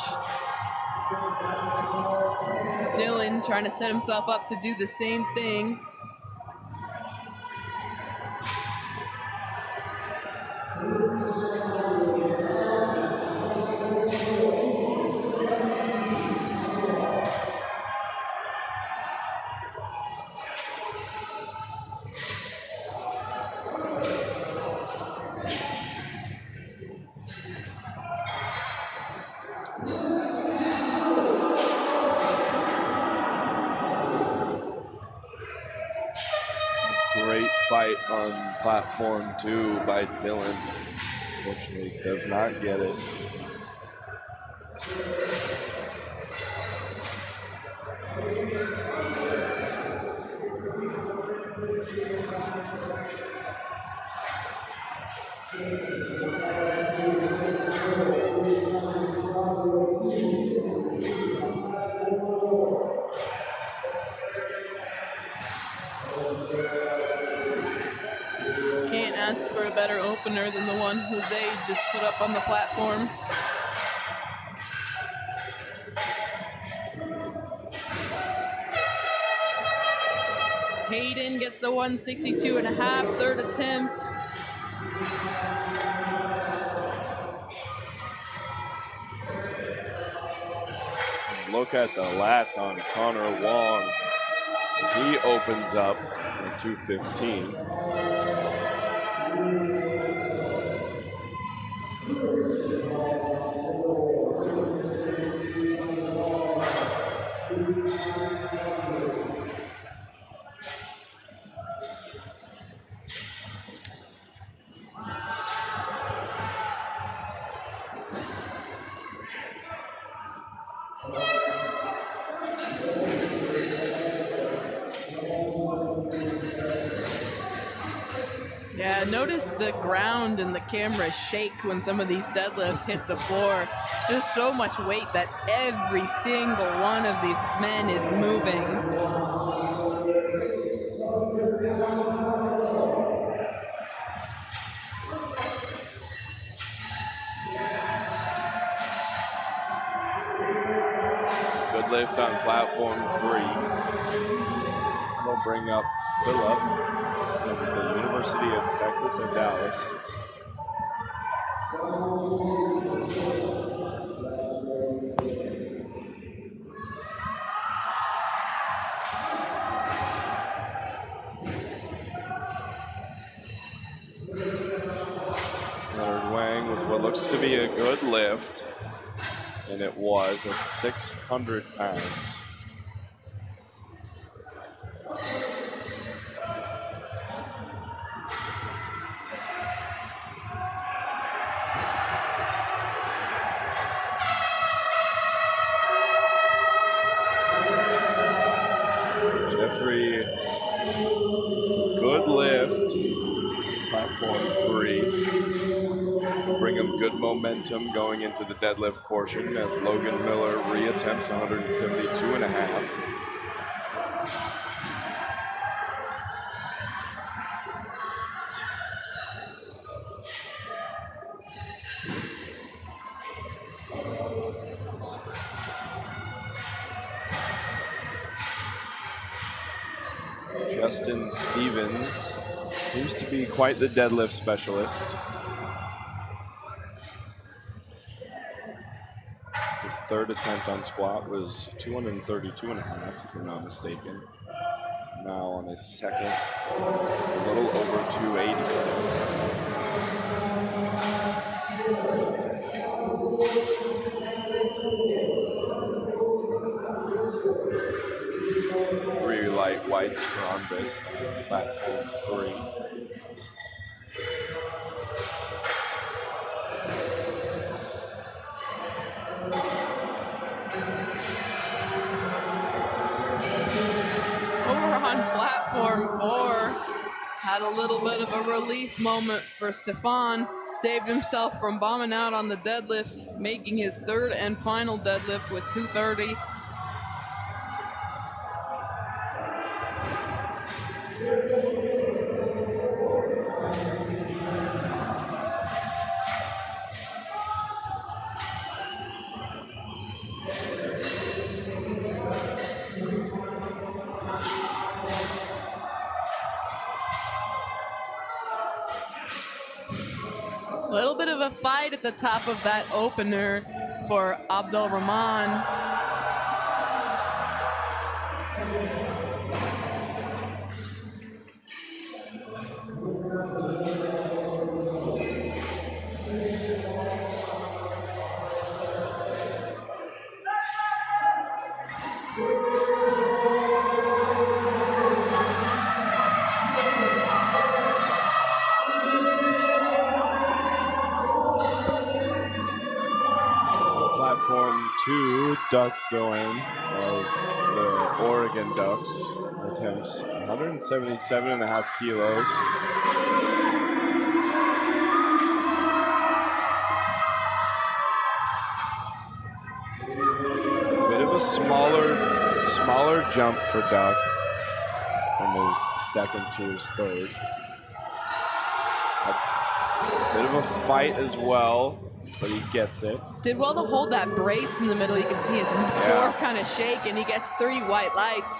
Dylan trying to set himself up to do the same thing. Great fight on platform 2 by Dylan. Unfortunately, does not get it. Can't ask for a better opener than the one Jose just put up on the platform. Hayden gets the 162.5, third attempt. Look at the lats on Connor Wong as he opens up at 215. Yeah, notice the ground and the camera shake when some of these deadlifts hit the floor. It's just so much weight that every single one of these men is moving. Good lift on platform 3. We'll bring up Phillip of the University of Texas at Dallas. Leonard Wang with what looks to be a good lift, and it was at 600 pounds. Jeffrey, good lift, platform 3. Will bring him good momentum going into the deadlift portion as Logan Miller reattempts 172.5. Justin Stevens seems to be quite the deadlift specialist. His third attempt on squat was 232.5, if I'm not mistaken. Now on his second, a little over 280. light whites for on this platform 3. Over on platform 4, had a little bit of a relief moment for Stefan. Saved himself from bombing out on the deadlifts, making his third and final deadlift with 230. A little bit of a fight at the top of that opener for Abdul Rahman. Platform 2 duck going of the Oregon Ducks. Attempts 177.5 kilos. Bit of a smaller jump for Duck from his second to his third. A bit of a fight as well, but he gets it. Did well to hold that brace in the middle. You can see his core kind of shake, and he gets 3 white lights.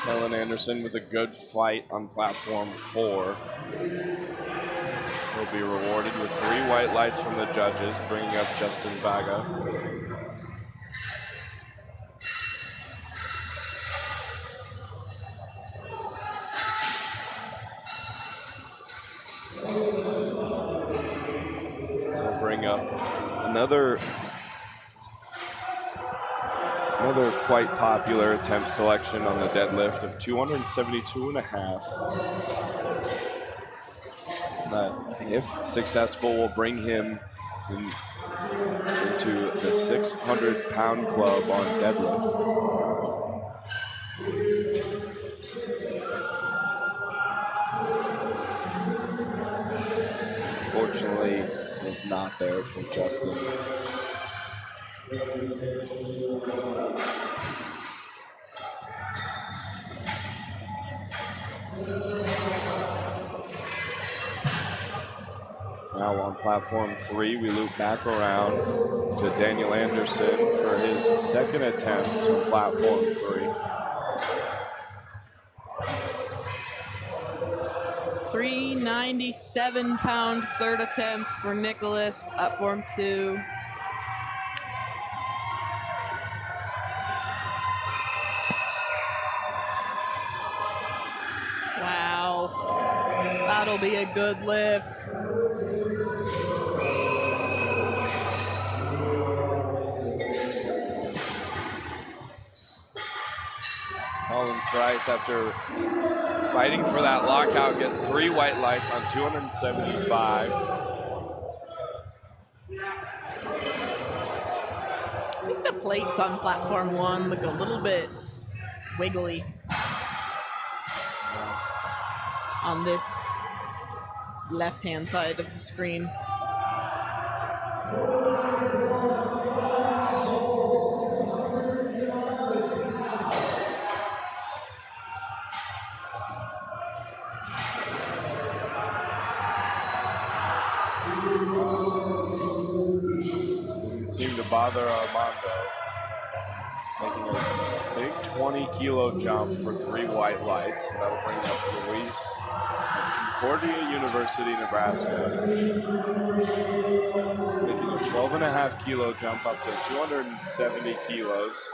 Kellen Anderson with a good fight on platform 4. Will be rewarded with 3 white lights from the judges, bringing up Justin Baga. We'll bring up another quite popular attempt selection on the deadlift of 272.5. That, if successful, will bring him into the 600-pound club on deadlift. Fortunately, was not there for Justin. Now on platform 3, we loop back around to Daniel Anderson for his second attempt on platform 3. 397-pound third attempt for Nicholas, platform 2. Wow, that'll be a good lift. Colin Price, after fighting for that lockout, gets 3 white lights on 275. I think the plates on platform 1 look a little bit wiggly on this left-hand side of the screen. Didn't seem to bother Armando. Making a big 20-kilo jump for 3 white lights. That'll bring up Luis of Concordia University, Nebraska. Making a 12.5 kilo jump up to 270 kilos.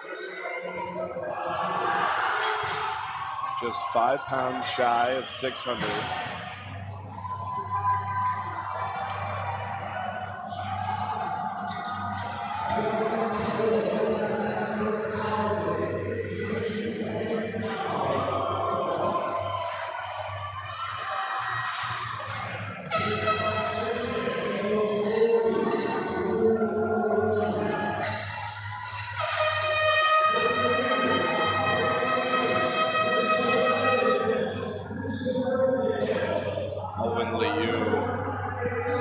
Just 5 pounds shy of 600.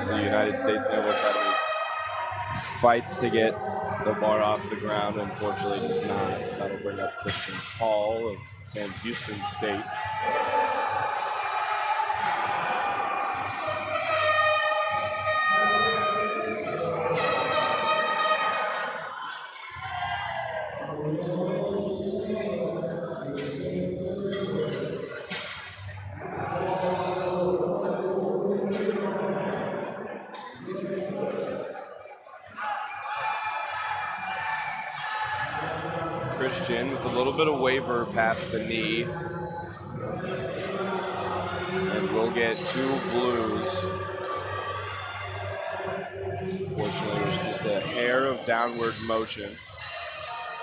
The United States Naval Academy fights to get the bar off the ground. Unfortunately, does not. That'll bring up Christian Paul of Sam Houston State. Christian with a little bit of waver past the knee. And we'll get 2 blues. Fortunately, there's just a hair of downward motion.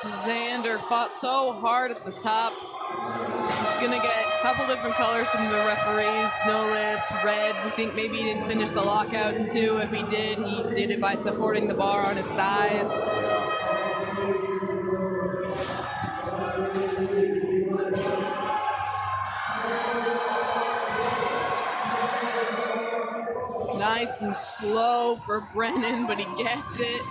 Xander fought so hard at the top. He's gonna get a couple different colors from the referees. No lift, red. We think maybe he didn't finish the lockout in 2. If he did it by supporting the bar on his thighs. Nice and slow for Brennan, but he gets it.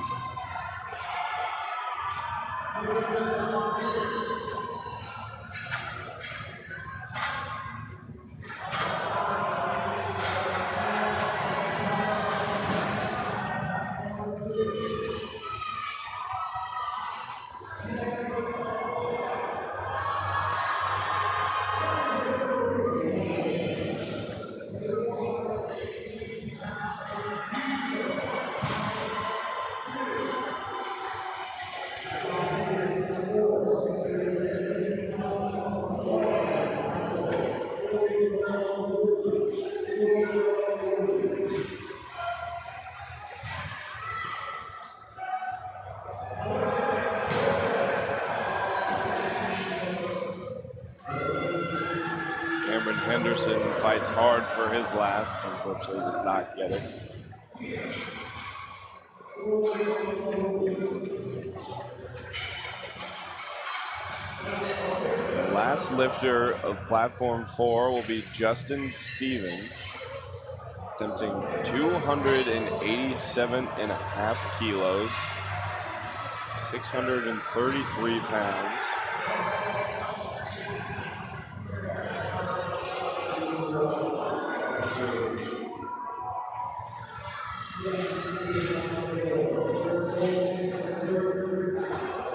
Henderson fights hard for his last, unfortunately does not get it. The last lifter of platform 4 will be Justin Stevens, attempting 287.5 kilos, 633 pounds.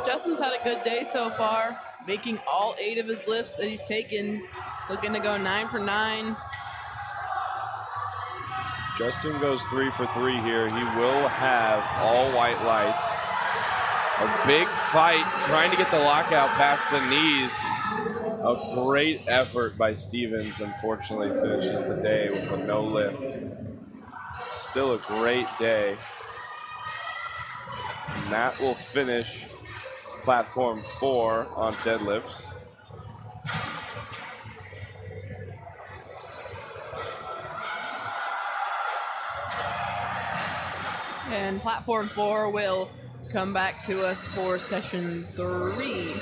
Justin's had a good day so far, making all 8 of his lifts that he's taken, looking to go 9 for 9. Justin goes 3 for 3 here. He will have all white lights. A big fight trying to get the lockout past the knees. A great effort by Stevens, unfortunately finishes the day with a no lift. Still a great day. And that will finish platform 4 on deadlifts. And platform 4 will come back to us for session 3.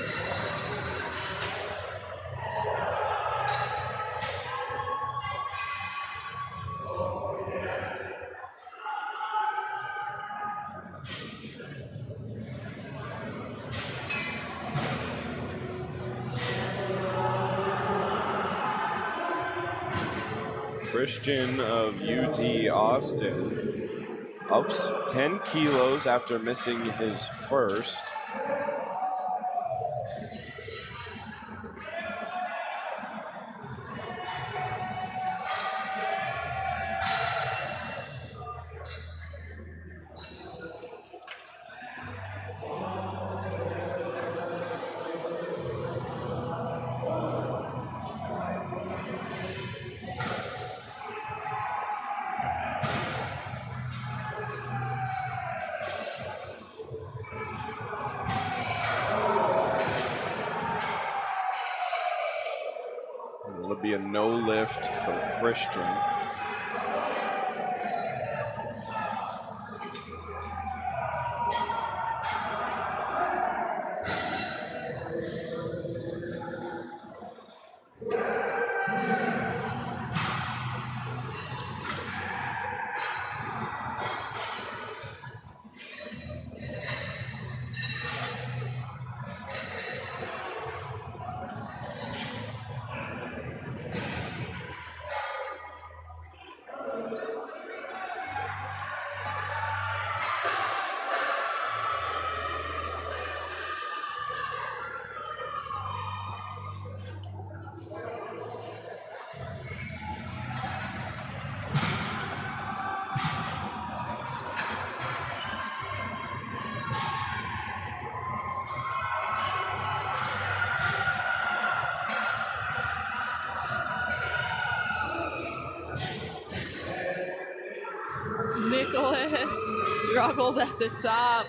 Christian of UT Austin ups 10 kilos after missing his first. be a no lift for Christian. Nicholas struggled at the top.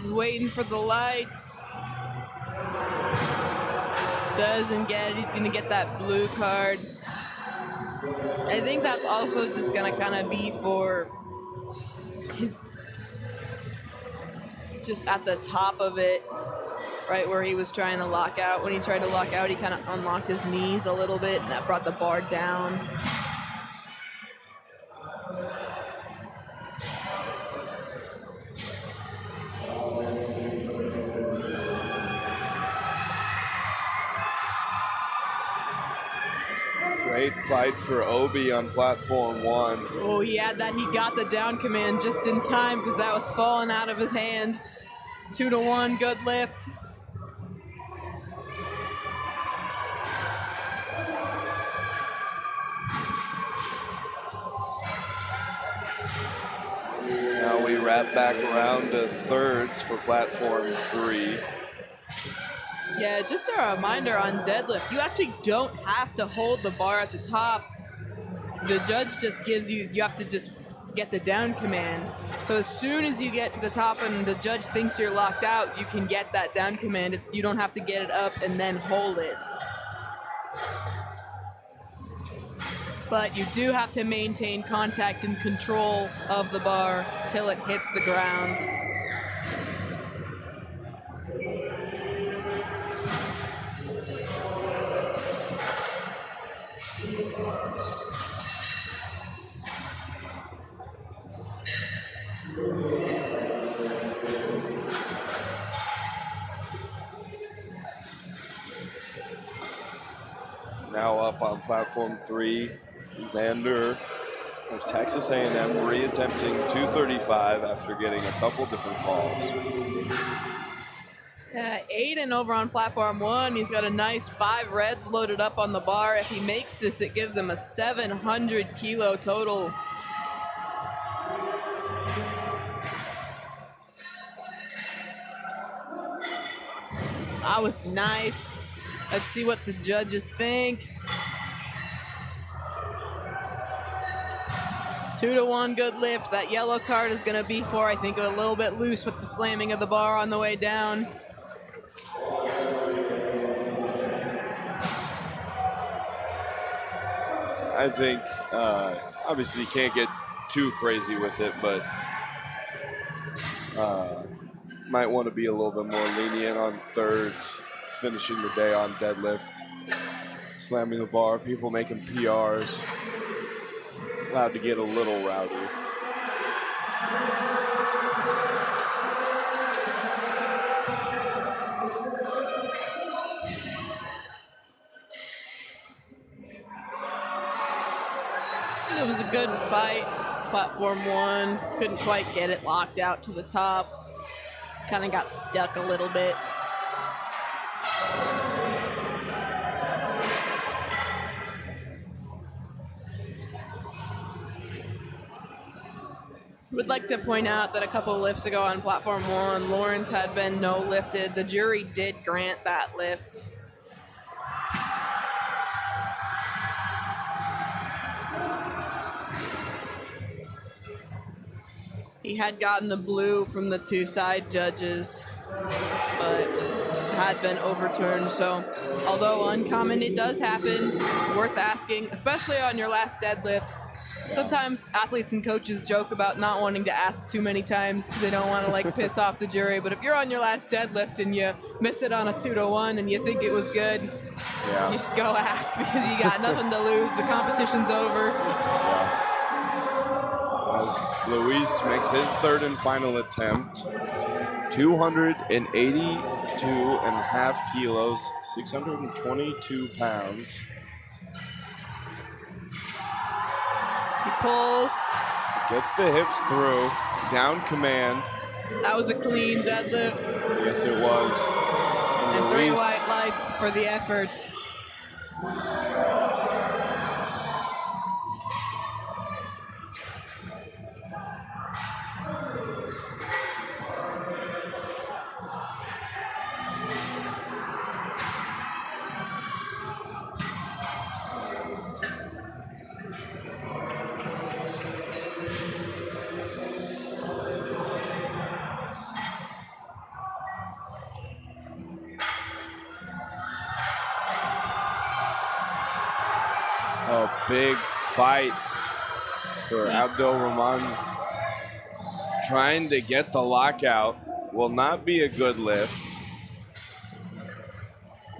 Waiting for the lights. Doesn't get it. He's going to get that blue card. I think that's also just going to kind of be for his, just at the top of it, right where he was trying to lock out. When he tried to lock out, he kind of unlocked his knees a little bit, and that brought the bar down. Great fight for Obi on platform 1. Oh, he had that. He got the down command just in time because that was falling out of his hand. 2-to-1, good lift. Now we wrap back around to thirds for platform 3. Yeah, just a reminder on deadlift, you actually don't have to hold the bar at the top. The judge just gives you, you have to just get the down command. So as soon as you get to the top and the judge thinks you're locked out, you can get that down command. You don't have to get it up and then hold it. But you do have to maintain contact and control of the bar till it hits the ground. Now up on platform 3, Xander of Texas A&M reattempting 235 after getting a couple different calls. Aiden over on platform 1, he's got a nice 5 reds loaded up on the bar. If he makes this, it gives him a 700 kilo total. That was nice. Let's see what the judges think. 2-to-1, good lift. That yellow card is going to be for, I think, a little bit loose with the slamming of the bar on the way down. I think, obviously you can't get too crazy with it, but might want to be a little bit more lenient on thirds, finishing the day on deadlift, slamming the bar, people making PRs, allowed to get a little rowdy. It was a good fight. Platform 1, couldn't quite get it locked out to the top. Kind of got stuck a little bit. Would like to point out that a couple of lifts ago on platform 1, Lawrence had been no lifted. The jury did grant that lift. He had gotten the blue from the 2 side judges, but had been overturned. So although uncommon, it does happen. Worth asking, especially on your last deadlift. Sometimes athletes and coaches joke about not wanting to ask too many times because they don't want to like piss off the jury. But if you're on your last deadlift and you miss it on a 2-to-1 and you think it was good, you should go ask because you got nothing to lose. The competition's over. As Luis makes his third and final attempt, 282.5 kilos, 622 pounds. He pulls. Gets the hips through, down command. That was a clean deadlift. Yes, it was. And 3 white lights for the effort. A big fight for Abdel Rahman. Trying to get the lockout will not be a good lift.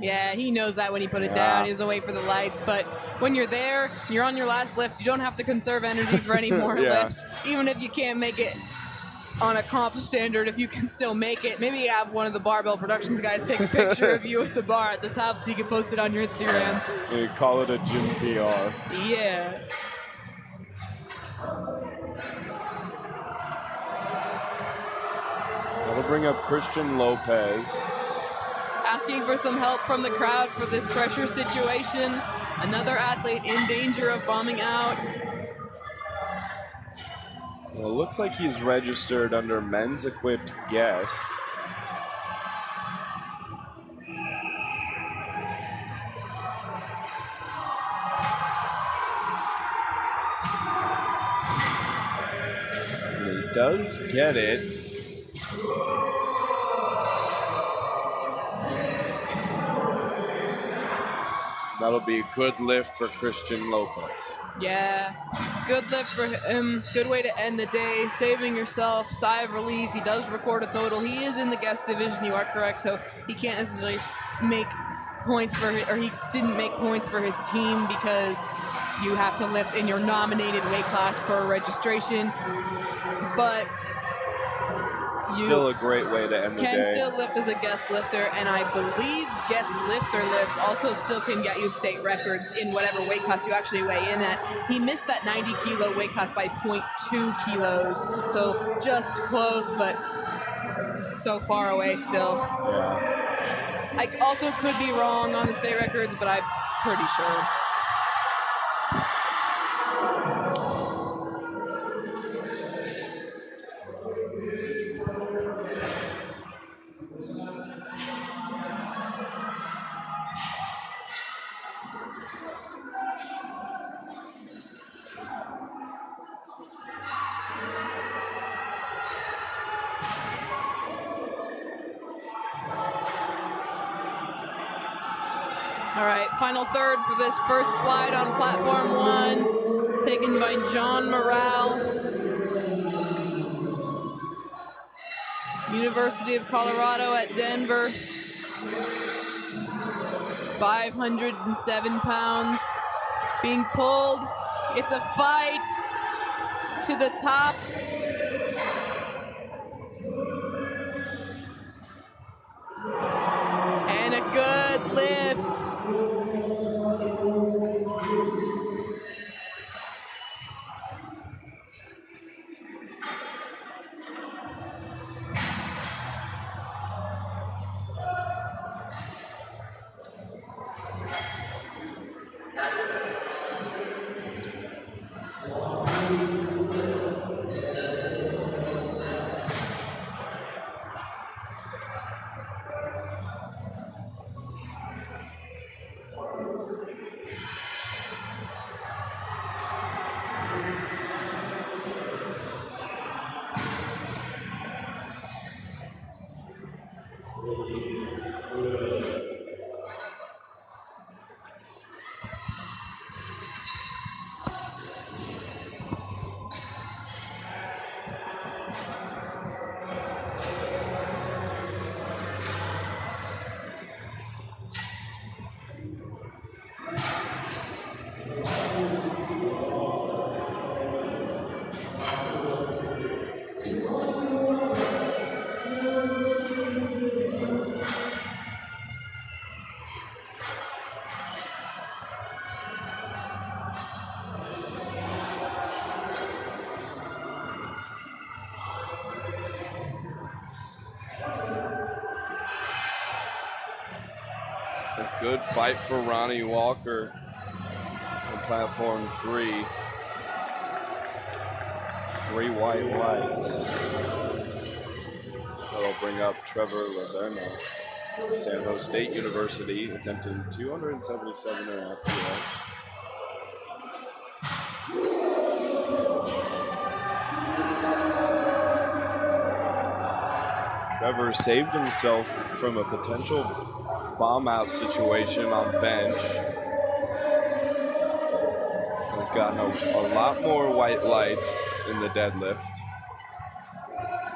Yeah, he knows that when he put it down. He doesn't wait for the lights. But when you're there, you're on your last lift, you don't have to conserve energy for any more lifts. Even if you can't make it on a comp standard, if you can still make it, maybe have one of the Barbell Productions guys take a picture of you with the bar at the top so you can post it on your Instagram. They call it a gym PR. Yeah. That'll bring up Christian Lopez. Asking for some help from the crowd for this pressure situation. Another athlete in danger of bombing out. Well, it looks like he's registered under men's equipped guest. And he does get it. That'll be a good lift for Christian Lopez. Yeah, good lift for him. Good way to end the day. Saving yourself, sigh of relief. He does record a total. He is in the guest division, you are correct, so he can't necessarily make points for or he didn't make points for his team because you have to lift in your nominated weight class per registration. But still a great way to end the day. Can still lift as a guest lifter, and I believe guest lifter lifts also still can get you state records in whatever weight class you actually weigh in at. He missed that 90 kilo weight class by 0.2 kilos, so just close, but so far away still. Yeah. I also could be wrong on the state records, but I'm pretty sure. All right, final third for this first flight on platform 1, taken by John Morale, University of Colorado at Denver, 507 pounds, being pulled. It's a fight to the top. And a good lift. Good fight for Ronnie Walker on platform 3. 3 white lights. That'll bring up Trevor Lozano, San Jose State University, attempting 277.5 kilos. Trevor saved himself from a potential bomb out situation on bench. Has gotten a lot more white lights in the deadlift.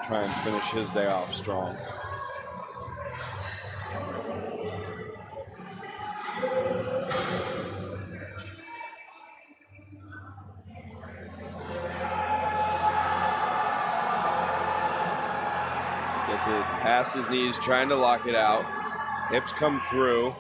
Try and finish his day off strong. Gets it past his knees, trying to lock it out. Hips come through.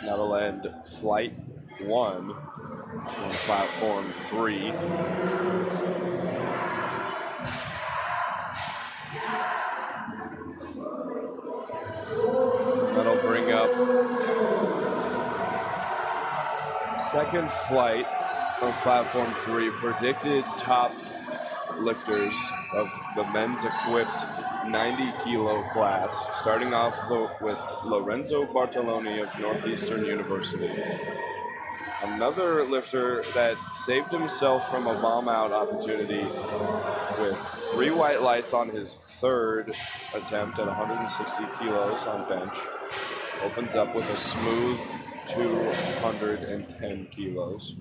That'll end flight 1 on platform 3. That'll bring up second flight of platform 3. Predicted top lifters of the men's equipped 90 kilo class, starting off with Lorenzo Bartoloni of Northeastern University. Another lifter that saved himself from a bomb out opportunity with 3 white lights on his third attempt at 160 kilos on bench. Opens up with a smooth 210 kilos.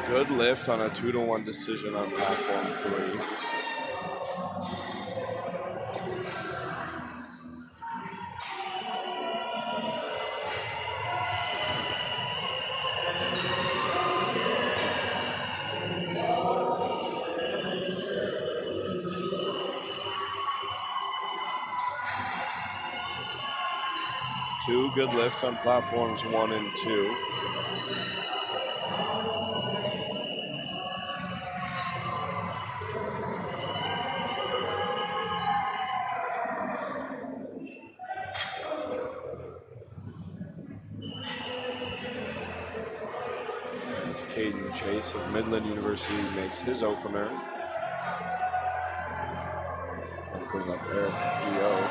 Good lift on a 2-to-1 decision on platform 3. Two good lifts on platforms 1 and 2. As Caden Chase of Midland University makes his opener. And bring up Eric Dio.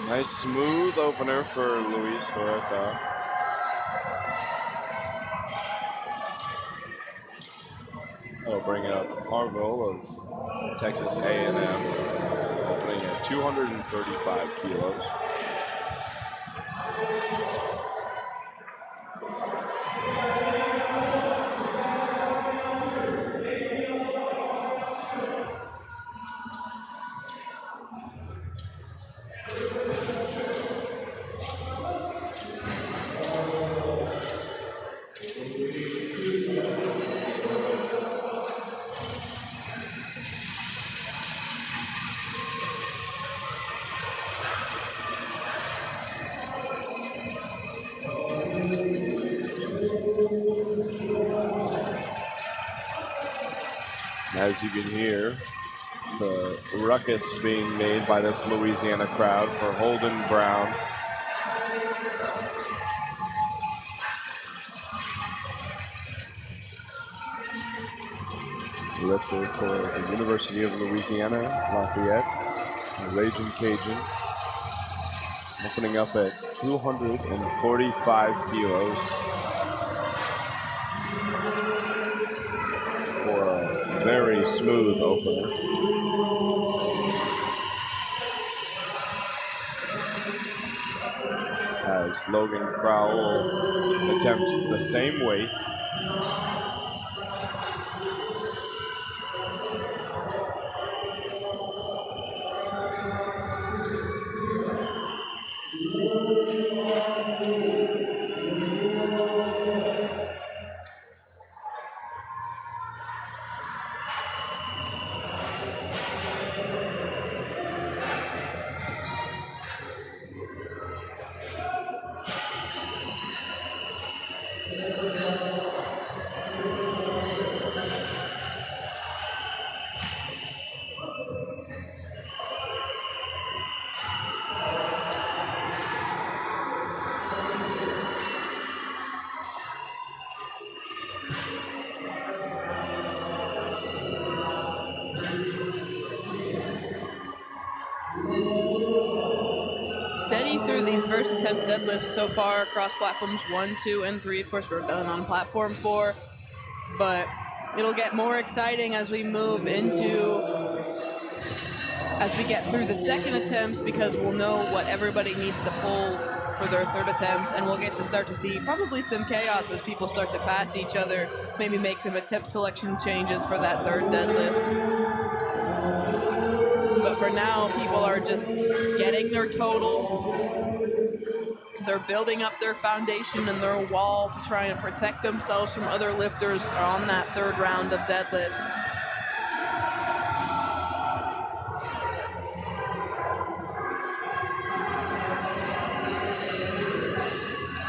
Nice smooth opener for Luis Huerta. That'll bring up Harville of Texas A&M, opening at 235 kilos. As you can hear, the ruckus being made by this Louisiana crowd for Holden Brown. Lifter for the University of Louisiana, Lafayette, a Raging Cajun, opening up at 245 kilos for a very smooth opener. As Logan Crowell will attempt the same weight. Steady through these first attempt deadlifts so far across platforms 1, 2, and 3. Of course, we're done on platform 4, but it'll get more exciting as we move into, as we get through the second attempts, because we'll know what everybody needs to pull for their third attempts, and we'll get to start to see probably some chaos as people start to pass each other, maybe make some attempt selection changes for that third deadlift. But for now, people are just getting their total. They're building up their foundation and their wall to try and protect themselves from other lifters on that third round of deadlifts.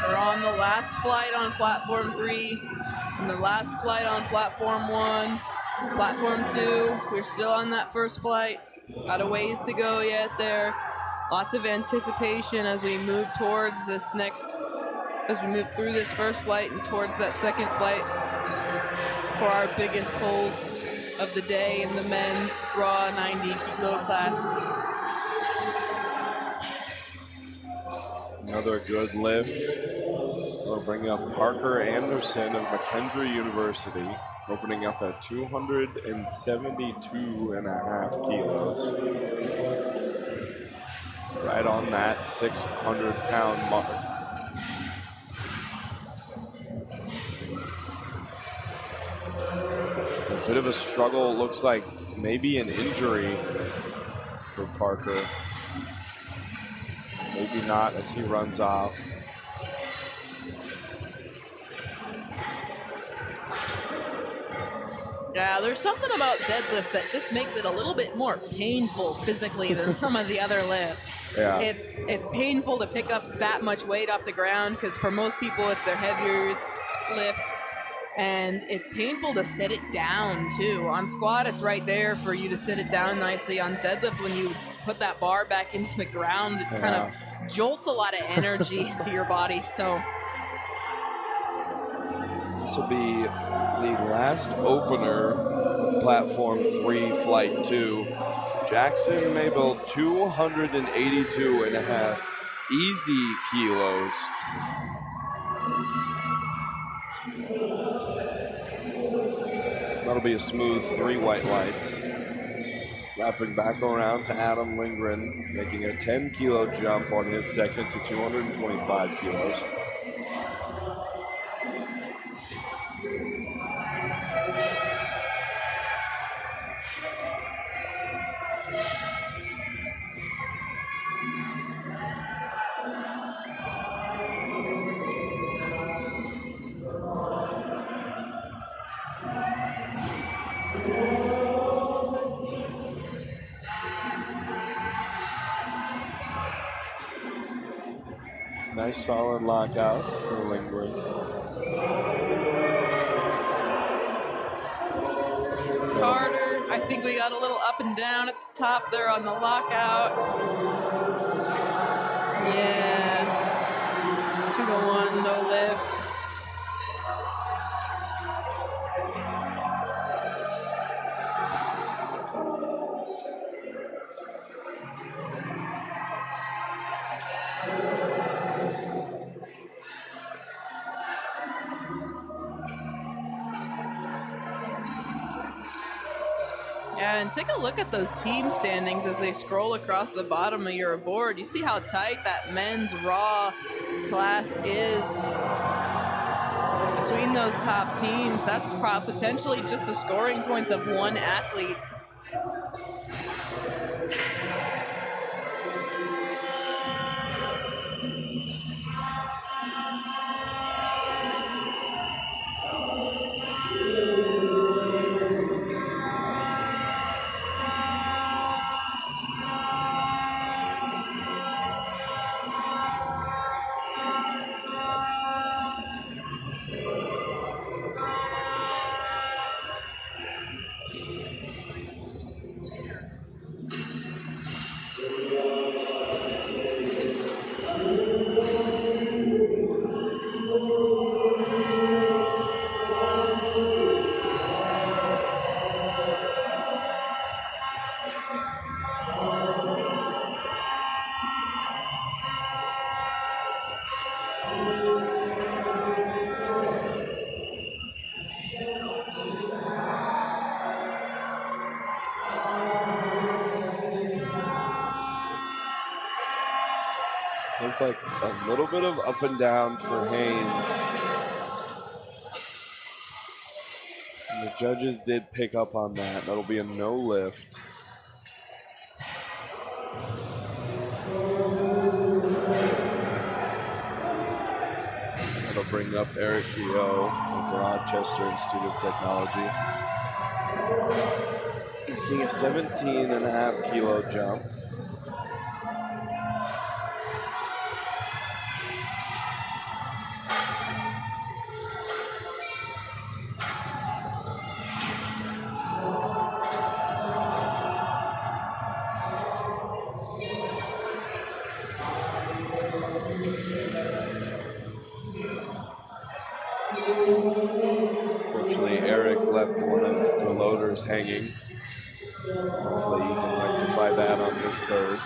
We're on the last flight on platform 3 and the last flight on platform 1. Platform 2, we're still on that first flight. Got a ways to go yet there. Lots of anticipation as we move towards this next, as we move through this first flight and towards that second flight for our biggest pulls of the day in the men's raw 90 kilo class. Another good lift. We'll bring up Parker Anderson of McKendree University, opening up at 272.5 kilos. Right on that 600-pound mark. A bit of a struggle, looks like maybe an injury for Parker. Maybe not as he runs off. Yeah, there's something about deadlift that just makes it a little bit more painful physically than some of the other lifts. Yeah. It's painful to pick up that much weight off the ground because for most people it's their heaviest lift. And it's painful to sit it down too. On squat, it's right there for you to sit it down nicely. On deadlift, when you put that bar back into the ground, it kind of jolts a lot of energy into your body. So this will be the last opener of platform 3, flight 2. Jackson may build 282.5 easy kilos. That'll be a smooth 3 white lights. Wrapping back around to Adam Lindgren, making a 10-kilo jump on his second to 225 kilos. Nice solid lockout for Lindgren. Carter, I think we got a little up and down at the top there on the lockout. Yeah. 2-1, no lift. Yeah, and take a look at those team standings as they scroll across the bottom of your board. You see how tight that men's raw class is between those top teams. That's potentially just the scoring points of one athlete. Looked like a little bit of up and down for Haynes. And the judges did pick up on that. That'll be a no lift. That'll bring up Eric Guillot for Rochester Institute of Technology. Making a 17.5 kilo jump. Unfortunately, Eric left one of the loaders hanging. Hopefully he can rectify that on this third.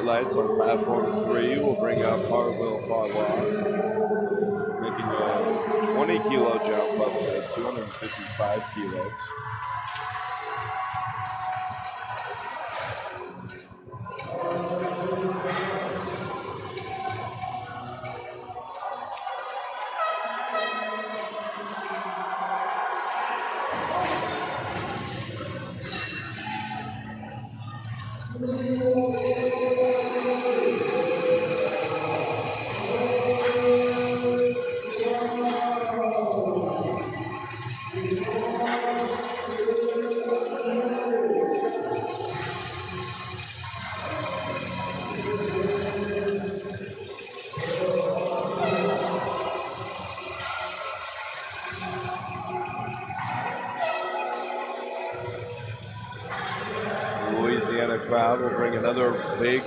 Lights on platform 3 will bring up Harville Farlock, making a 20 kilo jump up to 255 kilos. crowd will bring another big,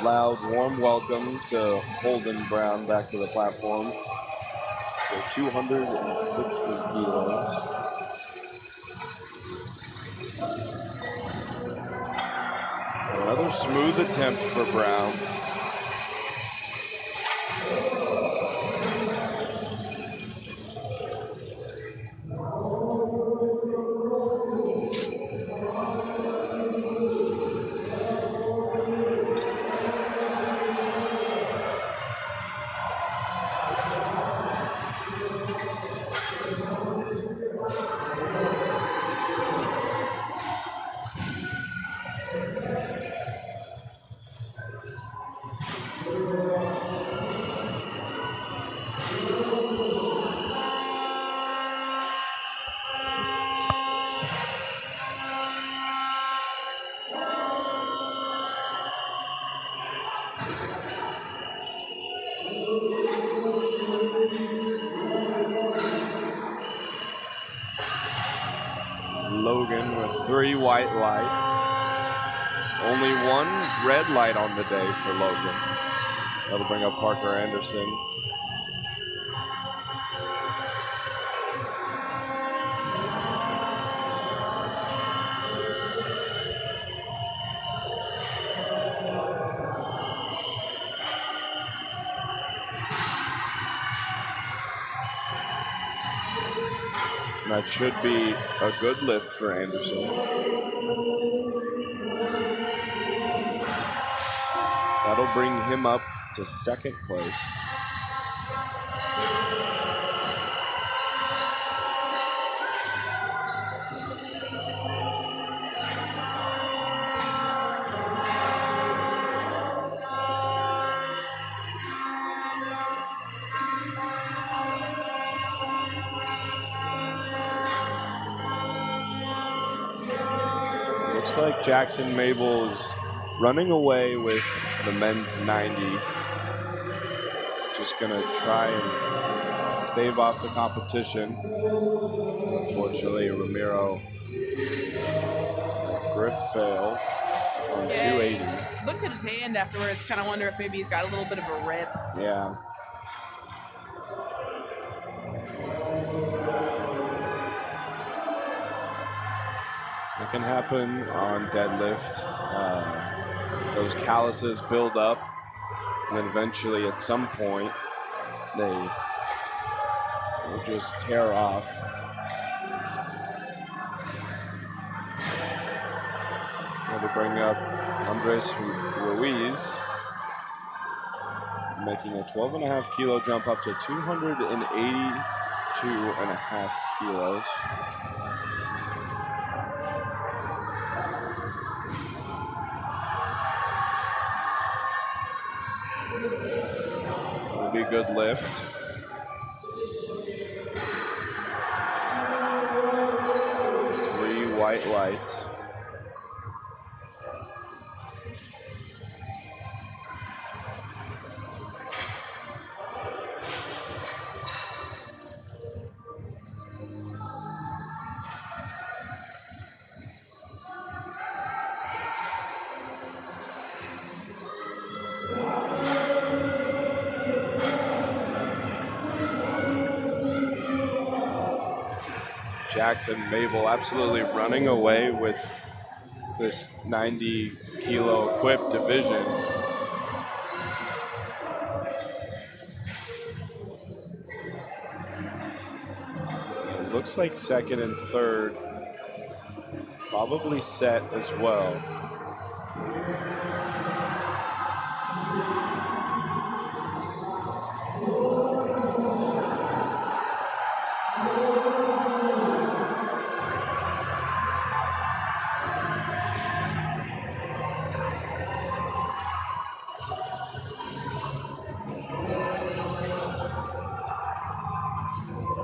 loud, warm welcome to Holden Brown back to the platform. So 260 kilos. Another smooth attempt for Brown. Logan with 3 white lights. Only 1 red light on the day for Logan. That'll bring up Parker Anderson. That should be a good lift for Anderson. That'll bring him up to 2nd place. Looks like Jackson Mabel is running away with the men's 90. Just gonna try and stave off the competition. Unfortunately, Ramiro grip fail on 280. Looked at his hand afterwards, kind of wonder if maybe he's got a little bit of a rip. Yeah. It can happen on deadlift. Those calluses build up, and then eventually at some point, they will just tear off. Going to bring up Andres Ruiz, making a 12.5 kilo jump up to 282.5 kilos. Will be a good lift. Three white lights. Jackson Mabel absolutely running away with this 90 kilo equipped division. It looks like 2nd and 3rd probably set as well.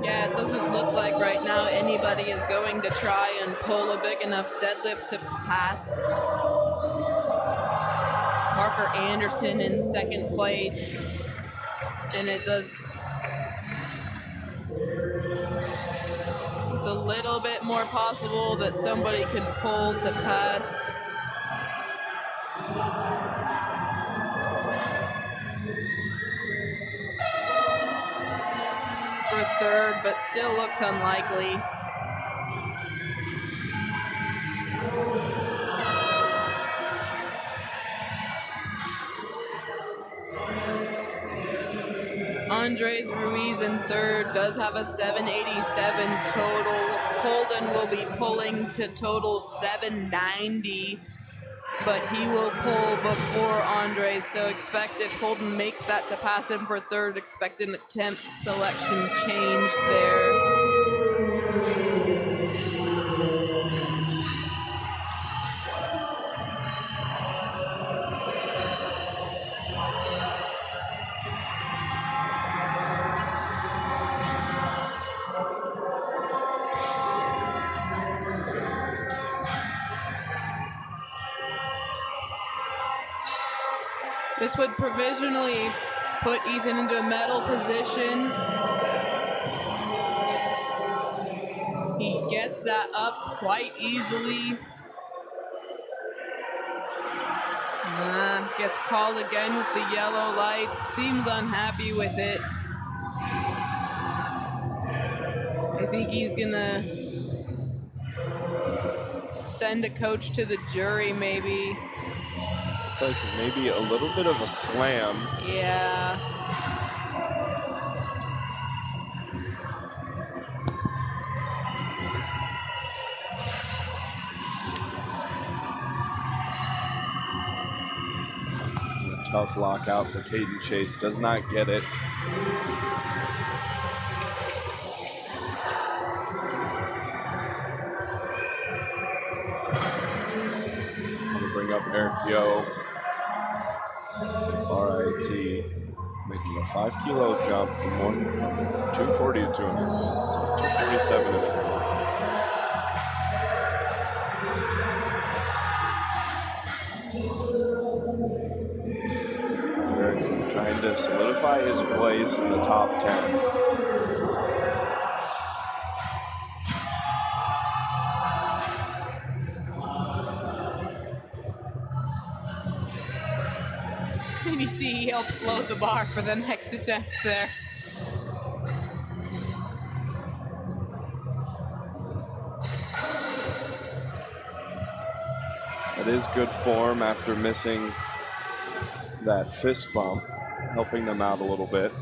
Yeah, it doesn't look like right now anybody is going to try and pull a big enough deadlift to pass Parker Anderson in 2nd place. And it's a little bit more possible that somebody can pull to pass third, but still looks unlikely. Andres Ruiz in third does have a 787 total. Holden will be pulling to total 790, but he will pull before Andres, so expect if Holden makes that to pass him for third, expect an attempt selection change there. This would provisionally put Ethan into a medal position. He gets that up quite easily. Gets called again with the yellow lights. Seems unhappy with it. I think he's gonna send a coach to the jury, maybe. Like maybe a little bit of a slam. Yeah. Tough lockout for Caden Chase. Does not get it. Bring up Eric Yo. RIT making a 5 kilo jump from 240 to 247 and a half. Eric trying to solidify his place in the top 10. And you see he helps load the bar for the next attempt there. That is good form after missing that fist bump, helping them out a little bit.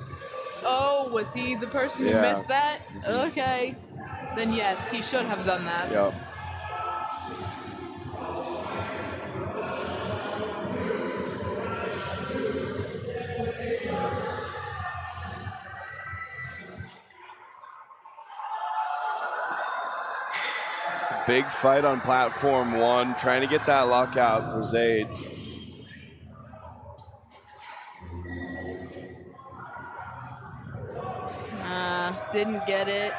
Oh, was he the person who missed that? Okay. Then yes, he should have done that. Yep. Big fight on platform 1, trying to get that lockout for Zaid. Didn't get it.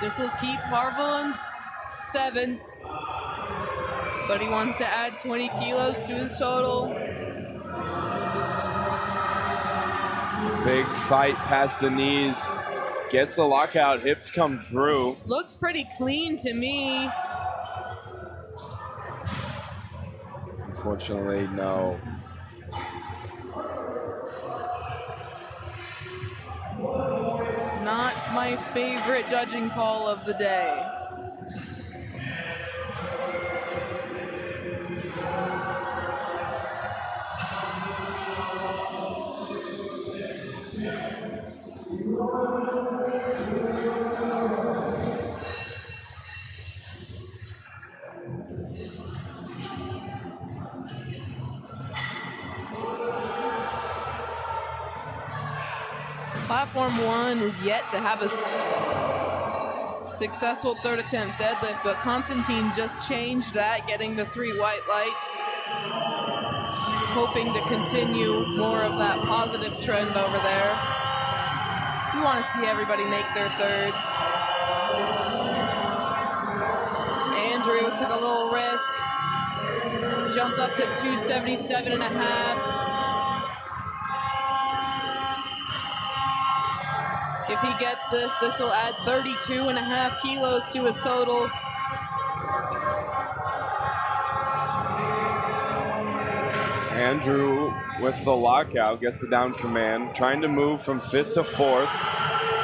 This will keep Harville in 7th, but he wants to add 20 kilos to his total. Big fight past the knees, gets the lockout, hips come through. Looks pretty clean to me. Unfortunately, no. Not my favorite judging call of the day. Platform 1 is yet to have a successful third attempt deadlift, but Constantine just changed that, getting the 3 white lights. hoping to continue more of that positive trend over there. You want to see everybody make their thirds. Andrew took a little risk. Jumped up to 277.5. If he gets this, this will add 32.5 kilos to his total. Andrew with the lockout gets the down command, trying to move from 5th to 4th,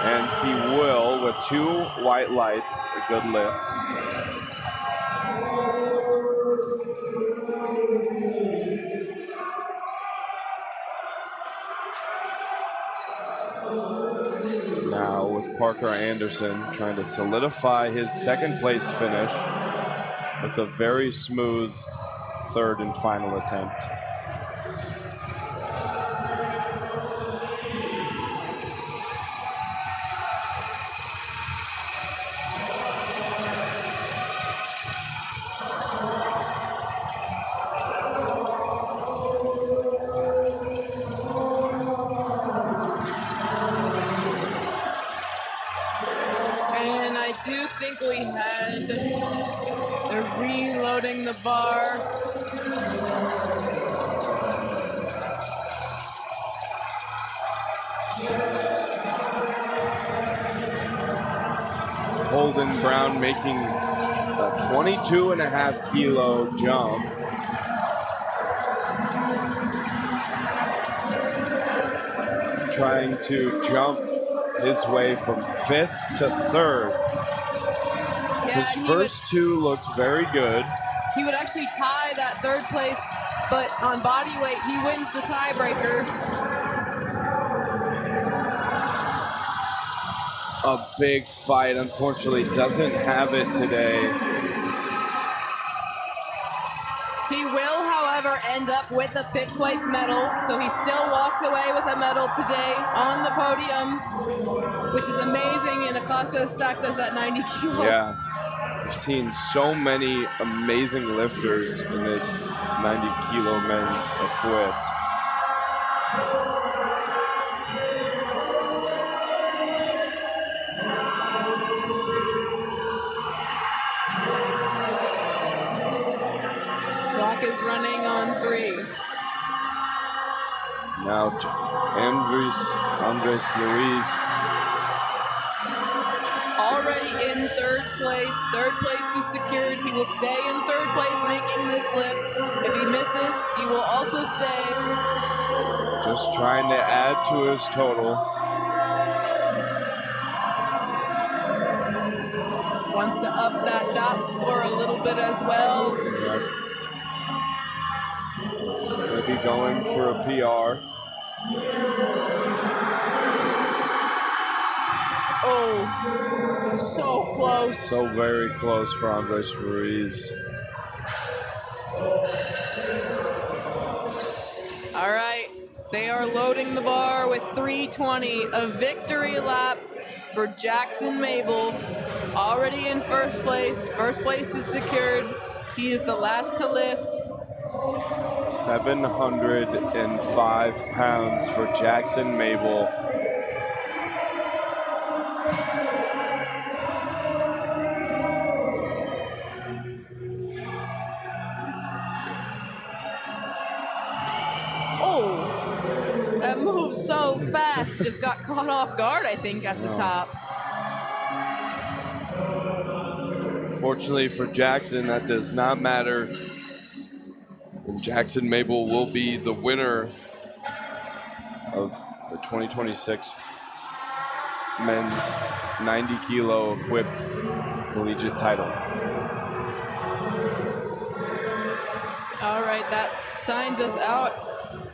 and he will with 2 white lights, a good lift. Now with Parker Anderson trying to solidify his 2nd place finish with a very smooth 3rd and final attempt. They're reloading the bar. Holden Brown making a 22.5 kilo jump. Trying to jump his way from 5th to 3rd. His first 2 looked very good. He would actually tie that 3rd place, but on body weight, he wins the tiebreaker. A big fight, unfortunately, doesn't have it today. He will, however, end up with a 5th place medal, so he still walks away with a medal today on the podium, which is amazing in a class so stacked as that 90 kilo. Yeah. We've seen so many amazing lifters in this 90 kilo men's equipped. Clock is running on 3. Now Andres Luis already in 3rd place. 3rd place is secured. He will stay in 3rd place making this lift. If he misses, he will also stay. Just trying to add to his total. Wants to up that dot score a little bit as well. Yep. Maybe going for a PR. Oh, so close. So very close for Andres Ruiz. All right, they are loading the bar with 3:20, a victory lap for Jackson Mabel. Already in 1st place. 1st place is secured. He is the last to lift. 705 pounds for Jackson Mabel. That moved so fast, just got caught off guard, I think, at the top. Fortunately for Jackson, that does not matter. And Jackson Mabel will be the winner of the 2026 men's 90 kilo equipped collegiate title. All right, that signs us out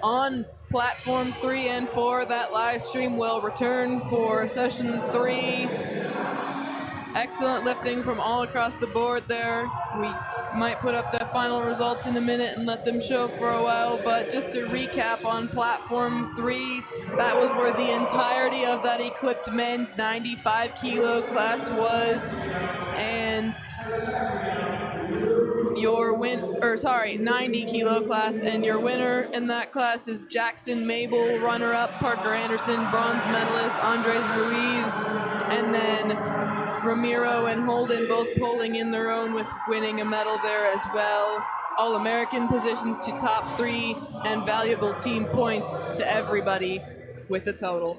on platform 3 and 4. That live stream will return for session 3. Excellent lifting from all across the board there. We might put up the final results in a minute and let them show for a while, but just to recap on platform 3, that was where the entirety of that equipped men's 95 kilo class was. And your 90 kilo class, and your winner in that class is Jackson Mabel, runner-up Parker Anderson, bronze medalist Andres Ruiz, and then Ramiro and Holden both pulling in their own with winning a medal there as well. All-American positions to top 3 and valuable team points to everybody with a total.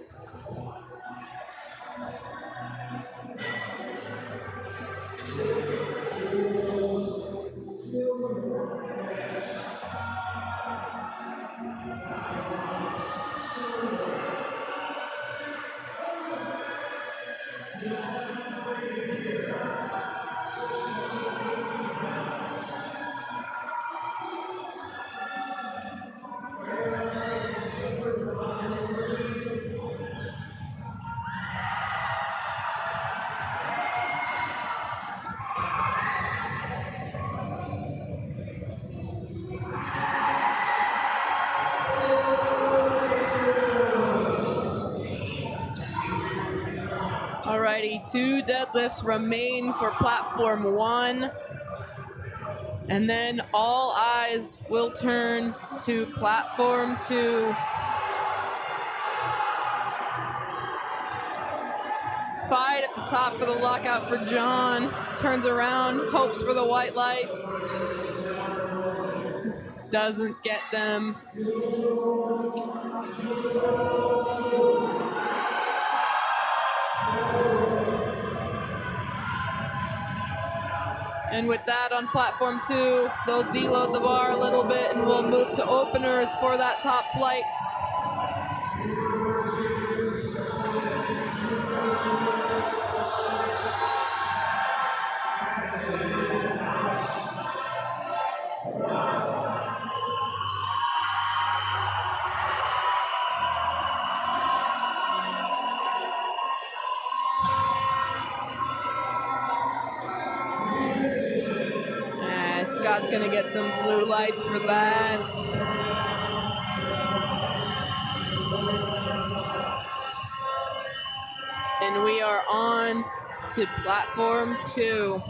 Alrighty, 2 deadlifts remain for platform 1. And then all eyes will turn to platform 2. Fight at the top for the lockout for John. Turns around, hopes for the white lights. Doesn't get them. And with that on platform 2, they'll deload the bar a little bit and we'll move to openers for that top flight. Scott's gonna get some blue lights for that. And we are on to platform 2.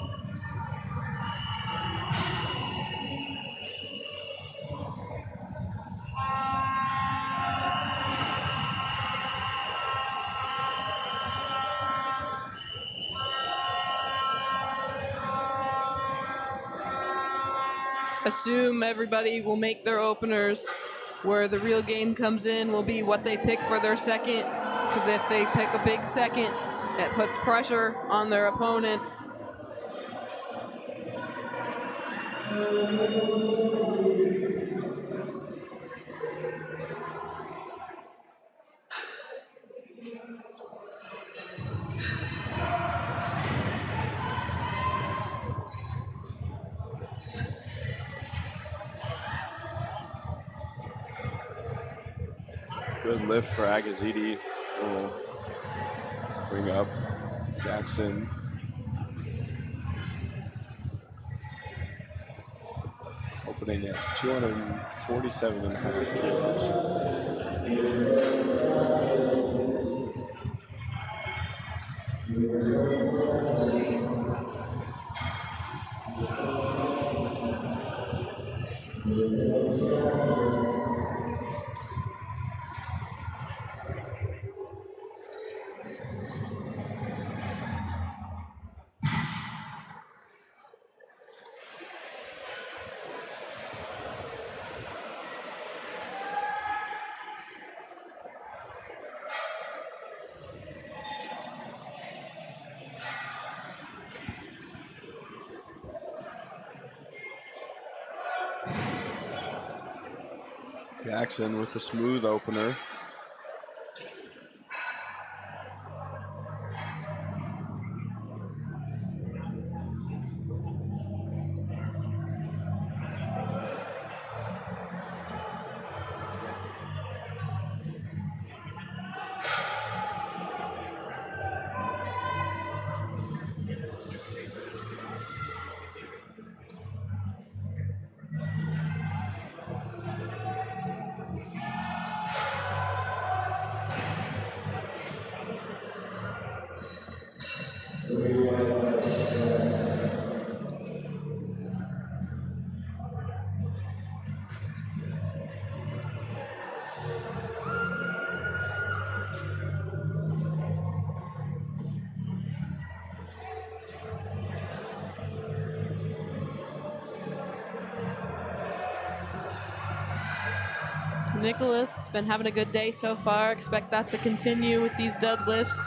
Assume everybody will make their openers. Where the real game comes in will be what they pick for their second, because if they pick a big second, it puts pressure on their opponents. Good lift for Agazidi. We'll bring up Jackson. Opening at 247.5 kilos. Jackson with a smooth opener. Nicholas has been having a good day so far. Expect that to continue with these deadlifts.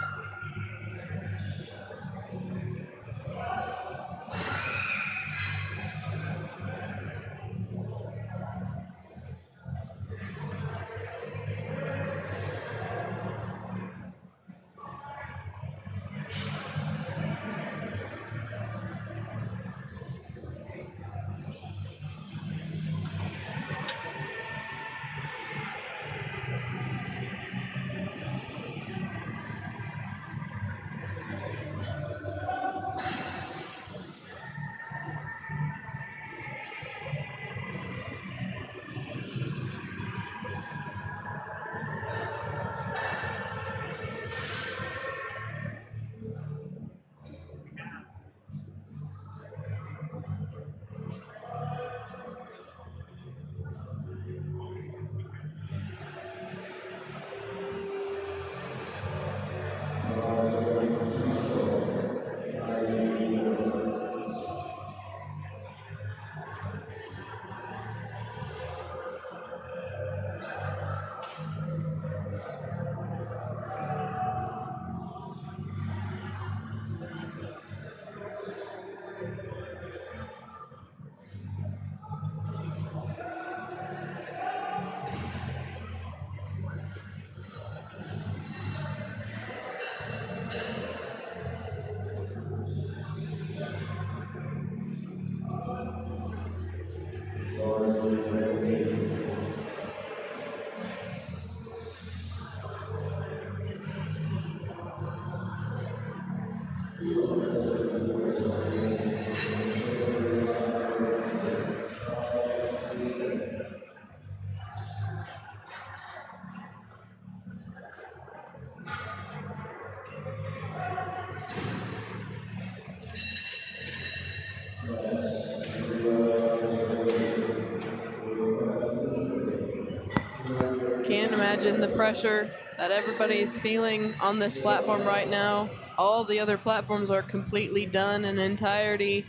Can't imagine the pressure that everybody is feeling on this platform right now. All the other platforms are completely done in entirety,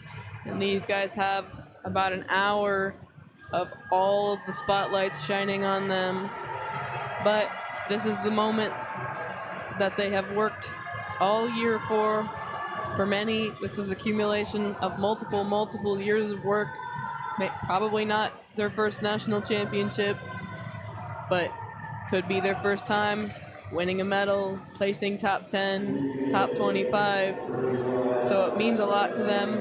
and these guys have about an hour of all of the spotlights shining on them. But this is the moment that they have worked all year for. For many, this is accumulation of multiple years of work. Probably not their first national championship, but could be their first time winning a medal, placing top 10, top 25. So it means a lot to them.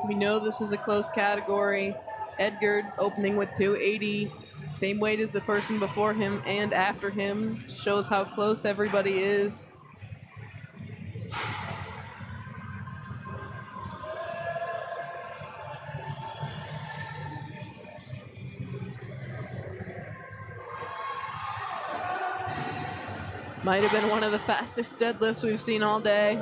We know this is a close category. Edgar opening with 280, same weight as the person before him and after him. Shows how close everybody is. Might have been one of the fastest deadlifts we've seen all day.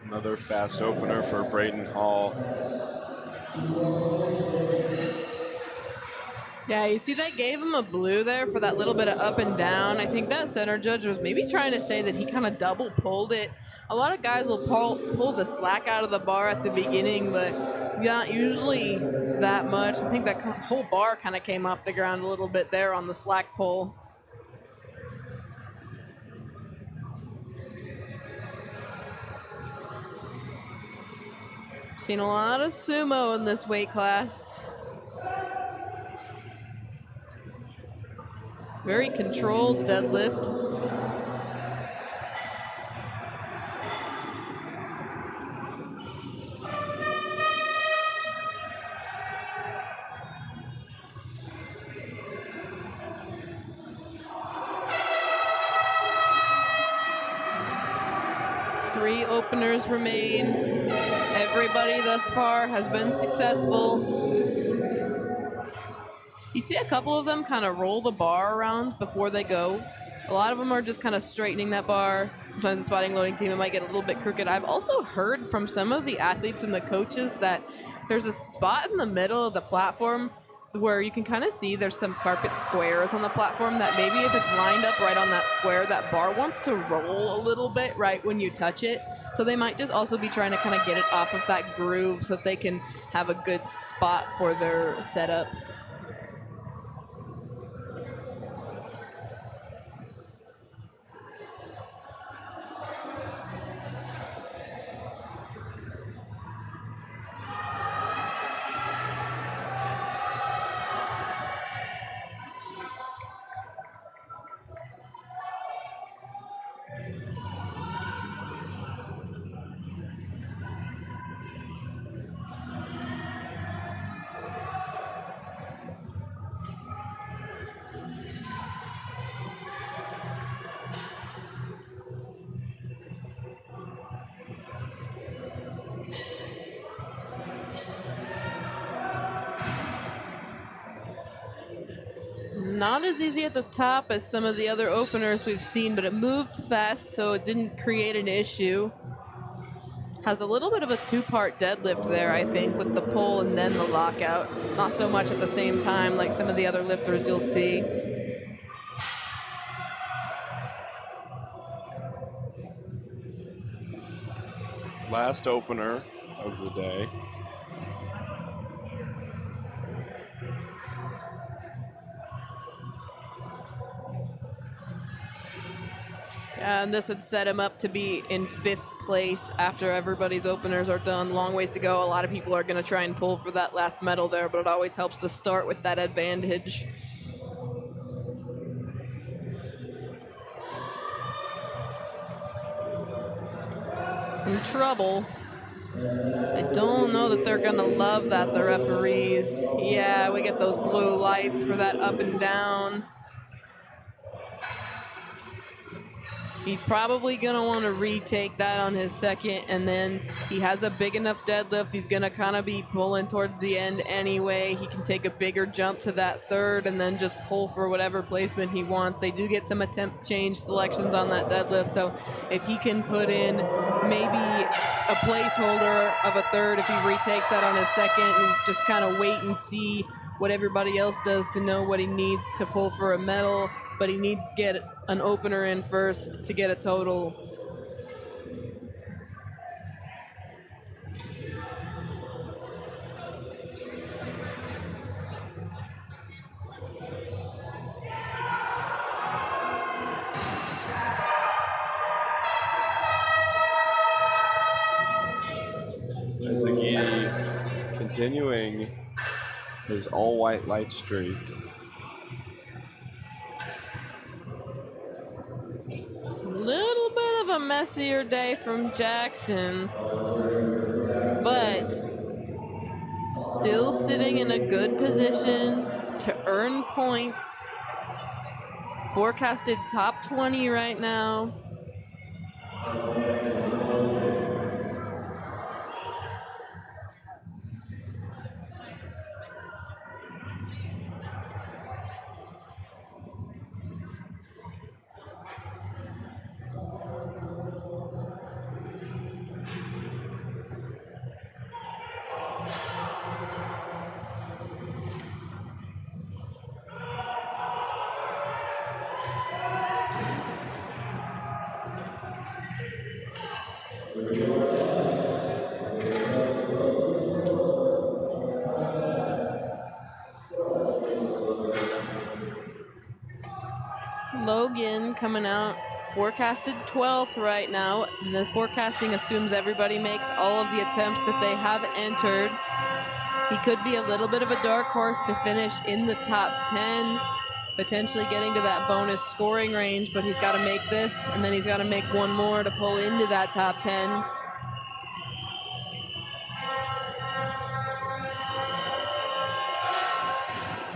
Another fast opener for Brayton Hall. Yeah, you see that gave him a blue there for that little bit of up and down. I think that center judge was maybe trying to say that he kind of double pulled it. A lot of guys will pull the slack out of the bar at the beginning, but not usually that much. I think that whole bar kind of came off the ground a little bit there on the slack pull. Seen a lot of sumo in this weight class. Very controlled deadlift. 3 openers remain. Everybody thus far has been successful. You see a couple of them kind of roll the bar around before they go. A lot of them are just kind of straightening that bar. Sometimes the spotting loading team, it might get a little bit crooked. I've also heard from some of the athletes and the coaches that there's a spot in the middle of the platform where you can kind of see there's some carpet squares on the platform that maybe if it's lined up right on that square, that bar wants to roll a little bit right when you touch it. So they might just also be trying to kind of get it off of that groove so that they can have a good spot for their setup. Not as easy at the top as some of the other openers we've seen, but it moved fast, so it didn't create an issue. Has a little bit of a 2-part deadlift there, I think, with the pull and then the lockout. Not so much at the same time like some of the other lifters you'll see. Last opener of the day. And this would set him up to be in 5th place after everybody's openers are done. Long ways to go. A lot of people are going to try and pull for that last medal there, but it always helps to start with that advantage. Some trouble. I don't know that they're going to love that, the referees. Yeah, we get those blue lights for that up and down. He's probably going to want to retake that on his second, and then he has a big enough deadlift. He's going to kind of be pulling towards the end anyway. He can take a bigger jump to that third and then just pull for whatever placement he wants. They do get some attempt change selections on that deadlift, so if he can put in maybe a placeholder of a third, if he retakes that on his second and just kind of wait and see what everybody else does to know what he needs to pull for a medal, but he needs to get an opener in first to get a total. Zagidi continuing his all-white light streak. Little bit of a messier day from Jackson, but still sitting in a good position to earn points. Forecasted top 20 right now. Logan coming out forecasted 12th right now. And the forecasting assumes everybody makes all of the attempts that they have entered. He could be a little bit of a dark horse to finish in the top 10, potentially getting to that bonus scoring range, but he's got to make this, and then he's got to make one more to pull into that top 10.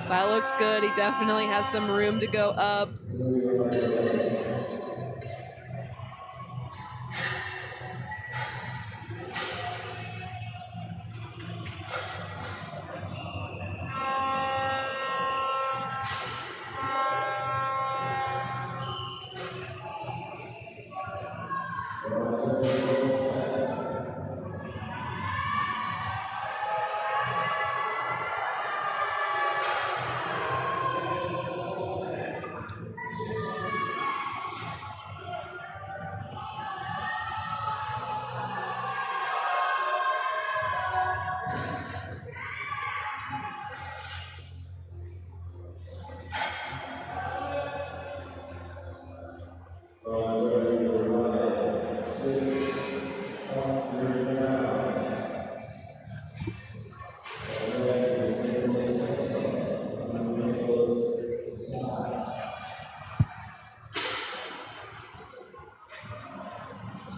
That looks good. He definitely has some room to go up.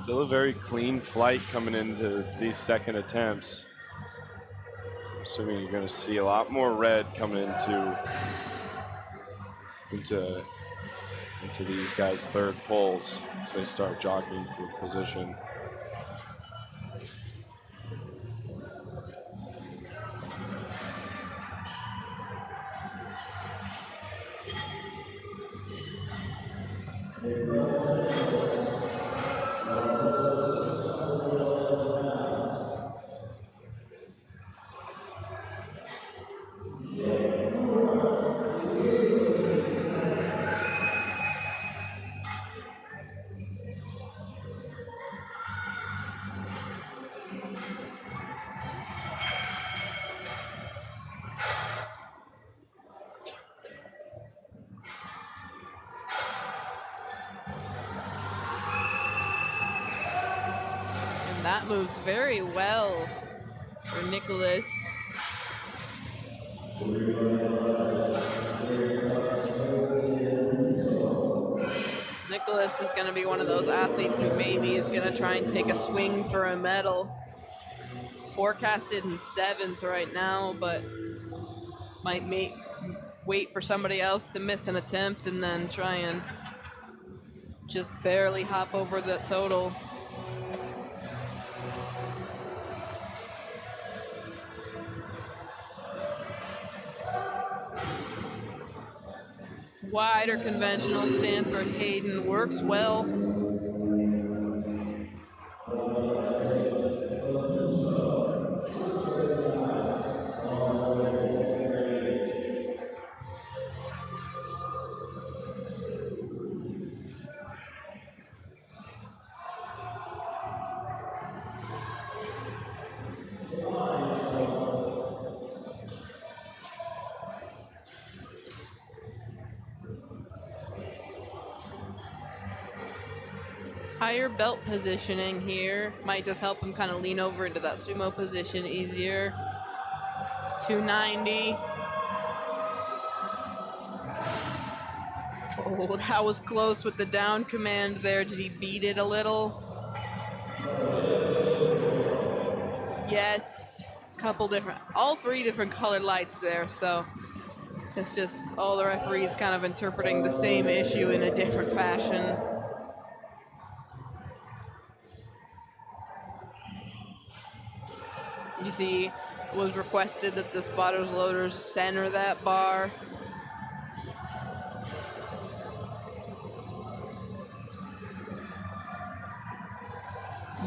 Still a very clean flight coming into these second attempts. Assuming you're going to see a lot more red coming into these guys' third pulls as they start jockeying for position. That moves very well for Nicholas. Nicholas is going to be one of those athletes who maybe is going to try and take a swing for a medal. Forecasted in 7th right now, but might wait for somebody else to miss an attempt and then try and just barely hop over the total. Wider conventional stance for Hayden works well. Higher belt positioning here might just help him kind of lean over into that sumo position easier. 290. Oh, that was close with the down command there. Did he beat it a little? Yes, all 3 different colored lights there, so it's just all the referees kind of interpreting the same issue in a different fashion. You see, it was requested that the spotters loaders center that bar.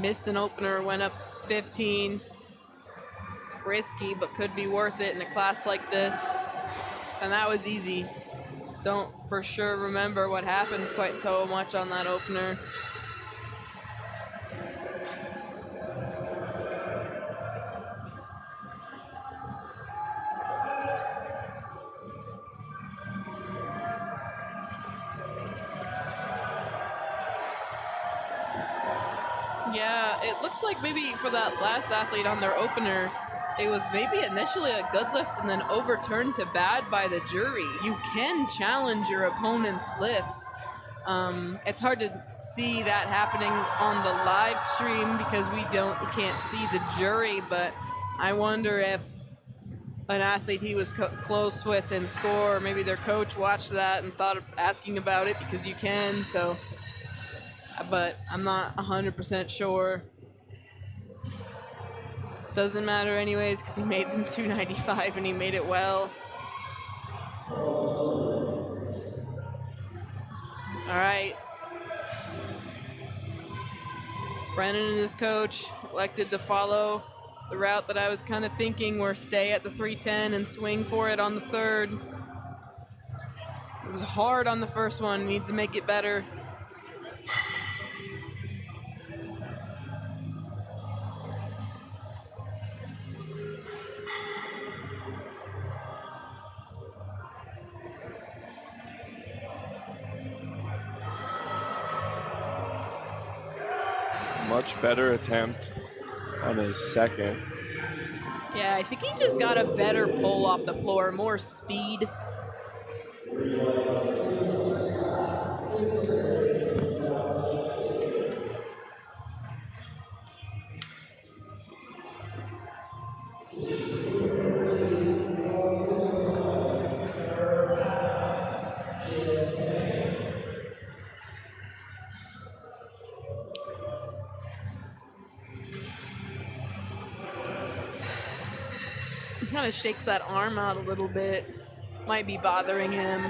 Missed an opener, went up 15. Risky, but could be worth it in a class like this. And that was easy. Don't for sure remember what happened quite so much on that opener. Yeah, it looks like maybe for that last athlete on their opener, it was maybe initially a good lift and then overturned to bad by the jury. You can challenge your opponent's lifts. It's hard to see that happening on the live stream because we can't see the jury, but I wonder if an athlete he was close with in score, maybe their coach watched that and thought of asking about it because you can, so, but I'm not 100% sure. Doesn't matter anyways because he made them 295 and he made it well. All right. Brennan and his coach elected to follow the route that I was kind of thinking, where stay at the 310 and swing for it on the third. It was hard on the first one, needs to make it better. Much better attempt on his second. Yeah, I think he just got a better pull off the floor, more speed. Kind of shakes that arm out a little bit. Might be bothering him.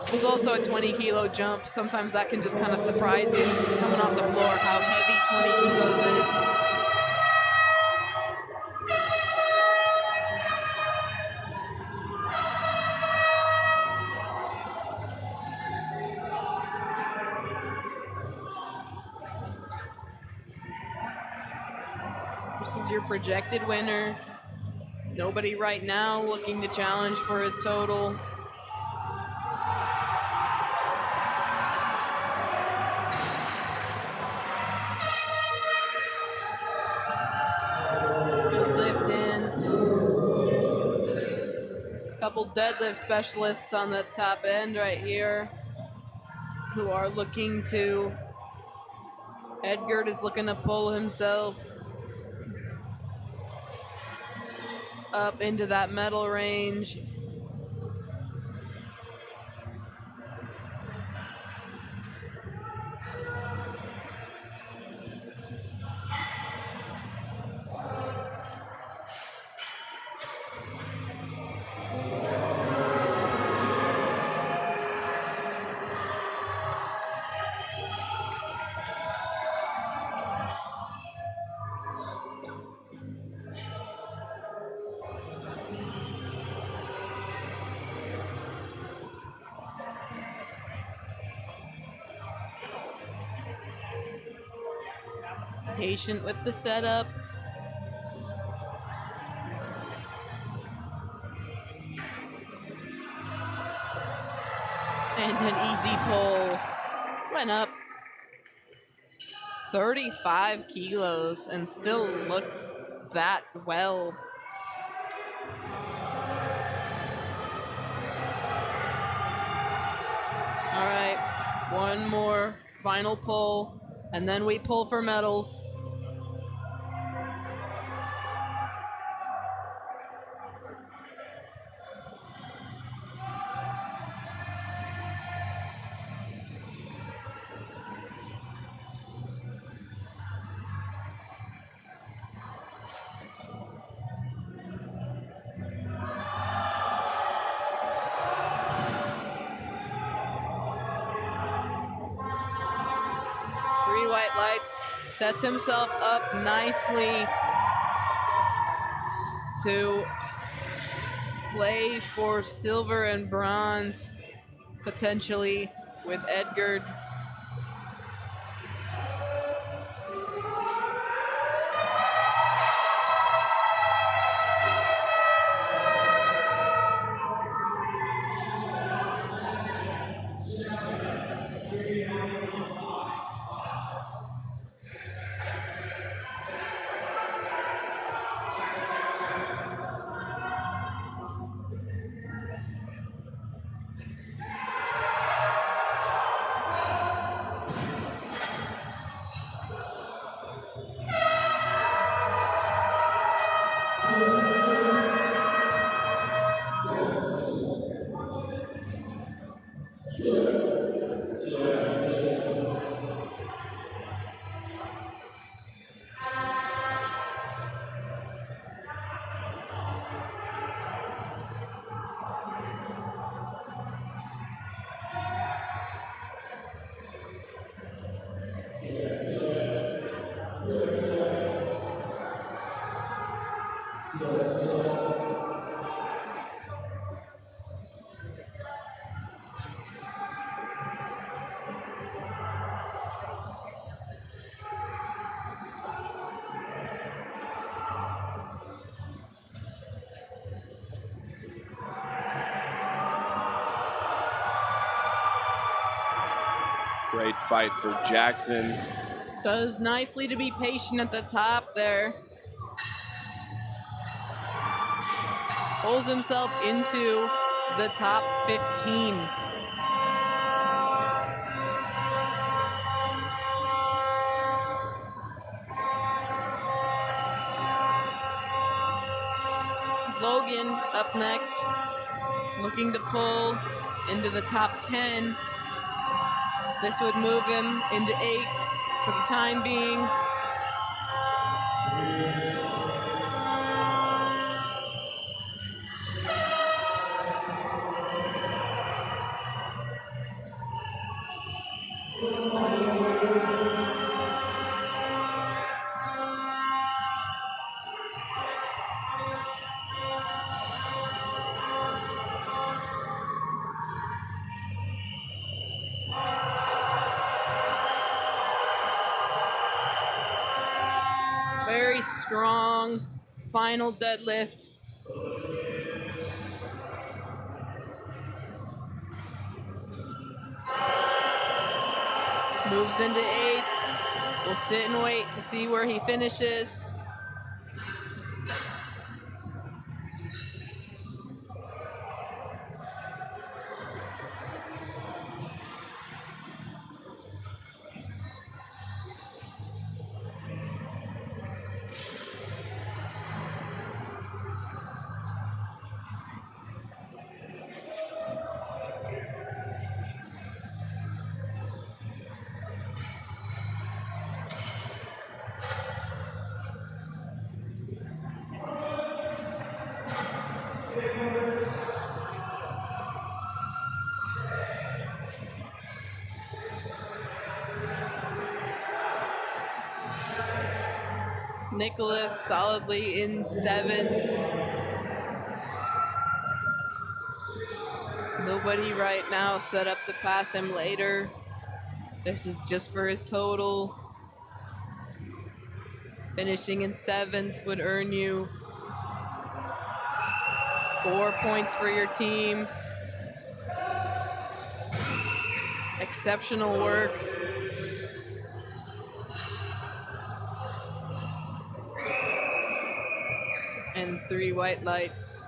There's also a 20-kilo jump. Sometimes that can just kind of surprise you coming off the floor how heavy 20 kilos is. This is your projected winner. Nobody right now looking to challenge for his total. Couple deadlift specialists on the top end right here who are looking to. Edgard is looking to pull himself up into that medal range. Patient with the setup. And an easy pull. Went up 35 kilos and still looked that well. All right, one more final pull, and then we pull for medals. Sets himself up nicely to play for silver and bronze, potentially, with Edgard. Great fight for Jackson. Does nicely to be patient at the top there. Pulls himself into the top 15. Logan up next, looking to pull into the top 10. This would move him into 8th for the time being. Very strong final deadlift. Moves into 8th. We'll sit and wait to see where he finishes. Nicholas solidly in 7th. Nobody right now set up to pass him later. This is just for his total. Finishing in 7th would earn you 4 points for your team. Exceptional work. And 3 white lights.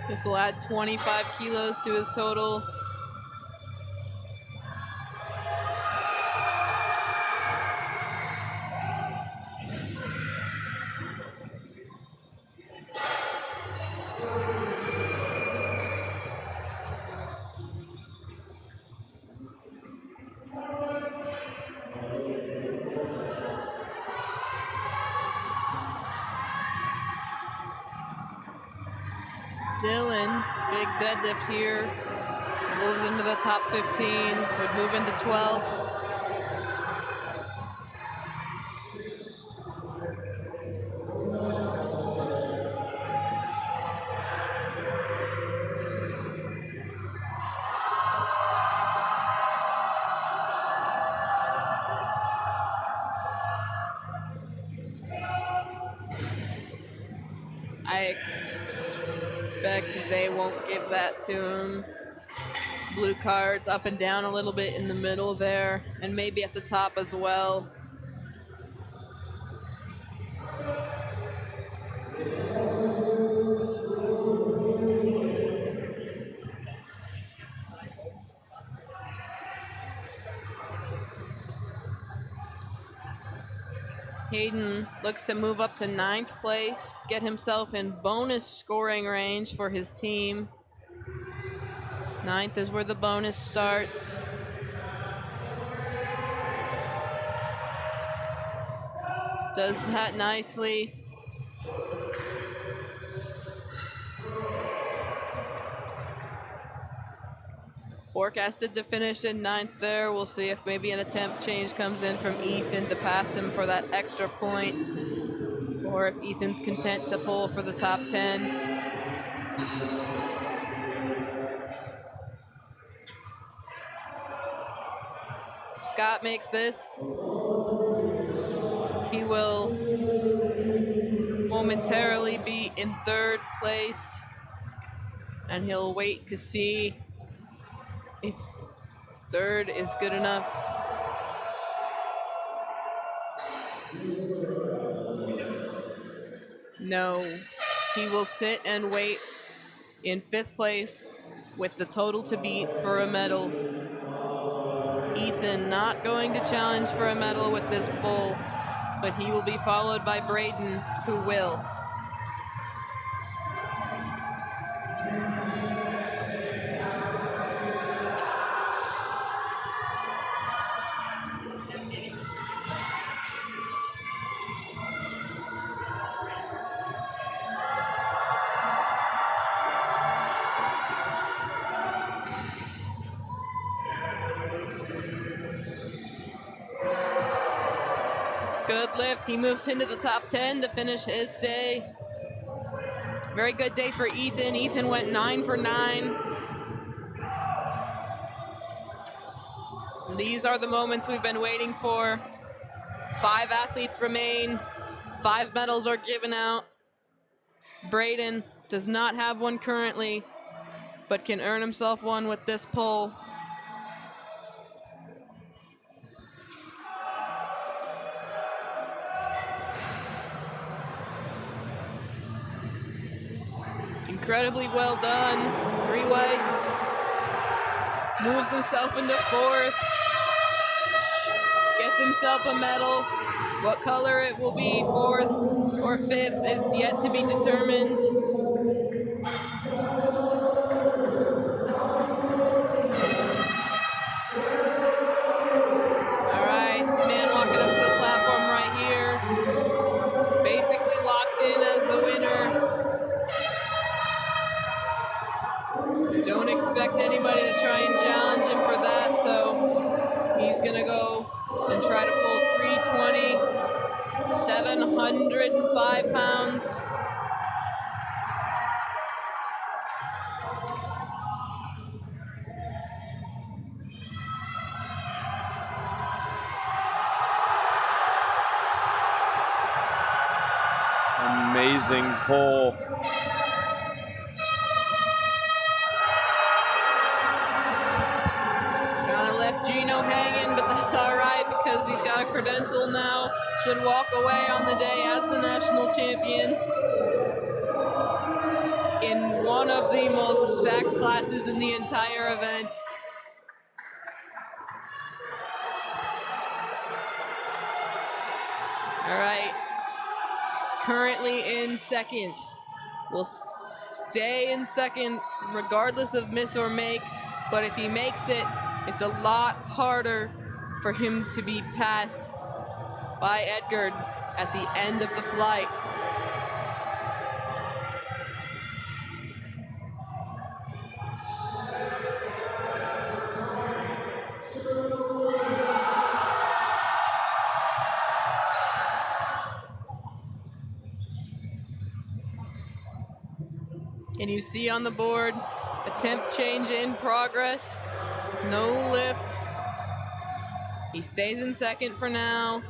This will add 25 kilos to his total. Dylan, big deadlift here, moves into the top 15, would move into 12th. I expect they won't give that to him. Blue cards up and down a little bit in the middle there, and maybe at the top as well. Hayden looks to move up to 9th place, get himself in bonus scoring range for his team. 9th is where the bonus starts. Does that nicely. Forecasted to finish in 9th there. We'll see if maybe an attempt change comes in from Ethan to pass him for that extra point, or if Ethan's content to pull for the top 10. Scott makes this. He will momentarily be in 3rd place, and he'll wait to see if 3rd is good enough. No, he will sit and wait in 5th place with the total to beat for a medal. Ethan not going to challenge for a medal with this bull, but he will be followed by Braden, who will. Good lift. He moves into the top 10 to finish his day. Very good day for Ethan. Ethan went 9 for 9. These are the moments we've been waiting for. 5 athletes remain. 5 medals are given out. Braden does not have one currently, but can earn himself one with this pull. Incredibly well done. 3 whites. Moves himself into 4th. Gets himself a medal. What color it will be, 4th or 5th, is yet to be determined. All right, man walking up to the platform right here. Basically locked in as the winner. Don't expect anybody to try and challenge him for that, so he's gonna go and try to pull 320, 705 pounds. Amazing pull. Kind of left Gino hanging, but that's all right because he's got a credential now. Should walk away on the day as the national champion in one of the most stacked classes in the entire event. All right. Currently in 2nd. Will stay in 2nd regardless of miss or make, but if he makes it, it's a lot harder for him to be passed by Edgar at the end of the flight. And you see on the board, attempt change in progress, no lift. He stays in 2nd for now.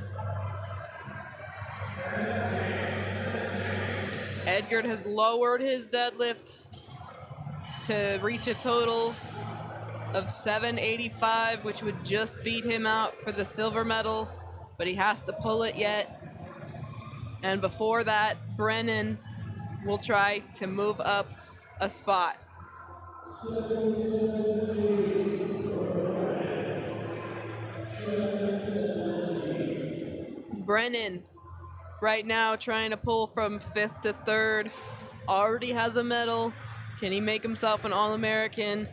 Edgar has lowered his deadlift to reach a total of 785, which would just beat him out for the silver medal, but he has to pull it yet. And before that, Brennan will try to move up a spot. Brennan right now trying to pull from 5th to 3rd. Already has a medal. Can he make himself an All-American?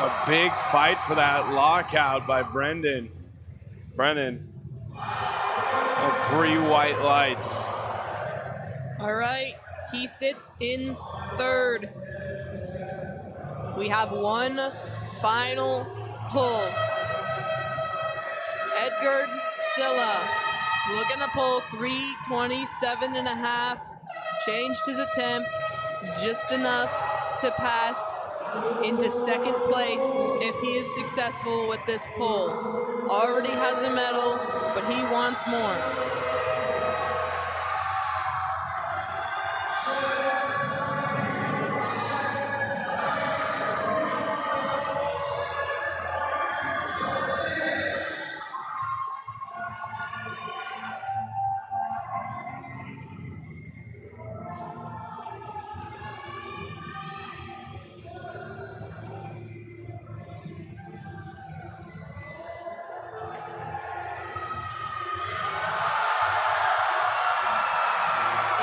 A big fight for that lockout by Brennan. And 3 white lights. All right, he sits in third. We have one final pull. Edgar Silla looking to pull 3:27.5. Changed his attempt just enough to pass into second place if he is successful with this pull. Already has a medal, but he wants more.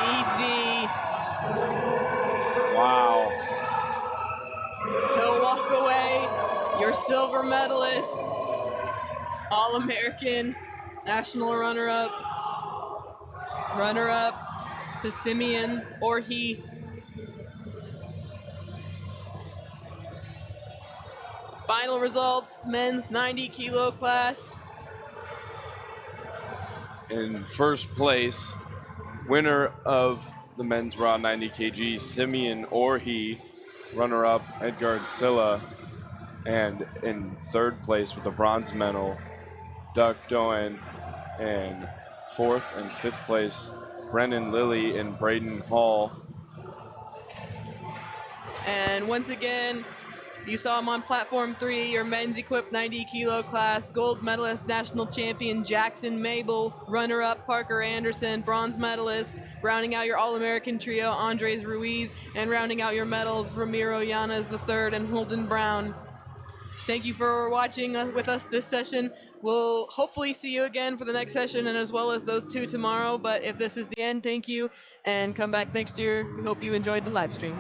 Easy. Wow. He'll walk away, your silver medalist, All-American, national runner-up to Simeon Orhi. Final results, men's 90 kilo class. In first place, winner of the men's raw 90 kg, Simeon Orhi. Runner-up, Edgar Silla. And in third place with the bronze medal, Doug Doan. And fourth and fifth place, Brennan Lilly and Braden Hall. And once again, you saw him on platform 3, your men's equipped 90 kilo class, gold medalist, national champion Jackson Mabel, runner-up Parker Anderson, bronze medalist, rounding out your All-American trio Andres Ruiz, and rounding out your medals Ramiro Llanes III and Holden Brown. Thank you for watching with us this session. We'll hopefully see you again for the next session and as well as those 2 tomorrow. But if this is the end, thank you and come back next year. We hope you enjoyed the live stream.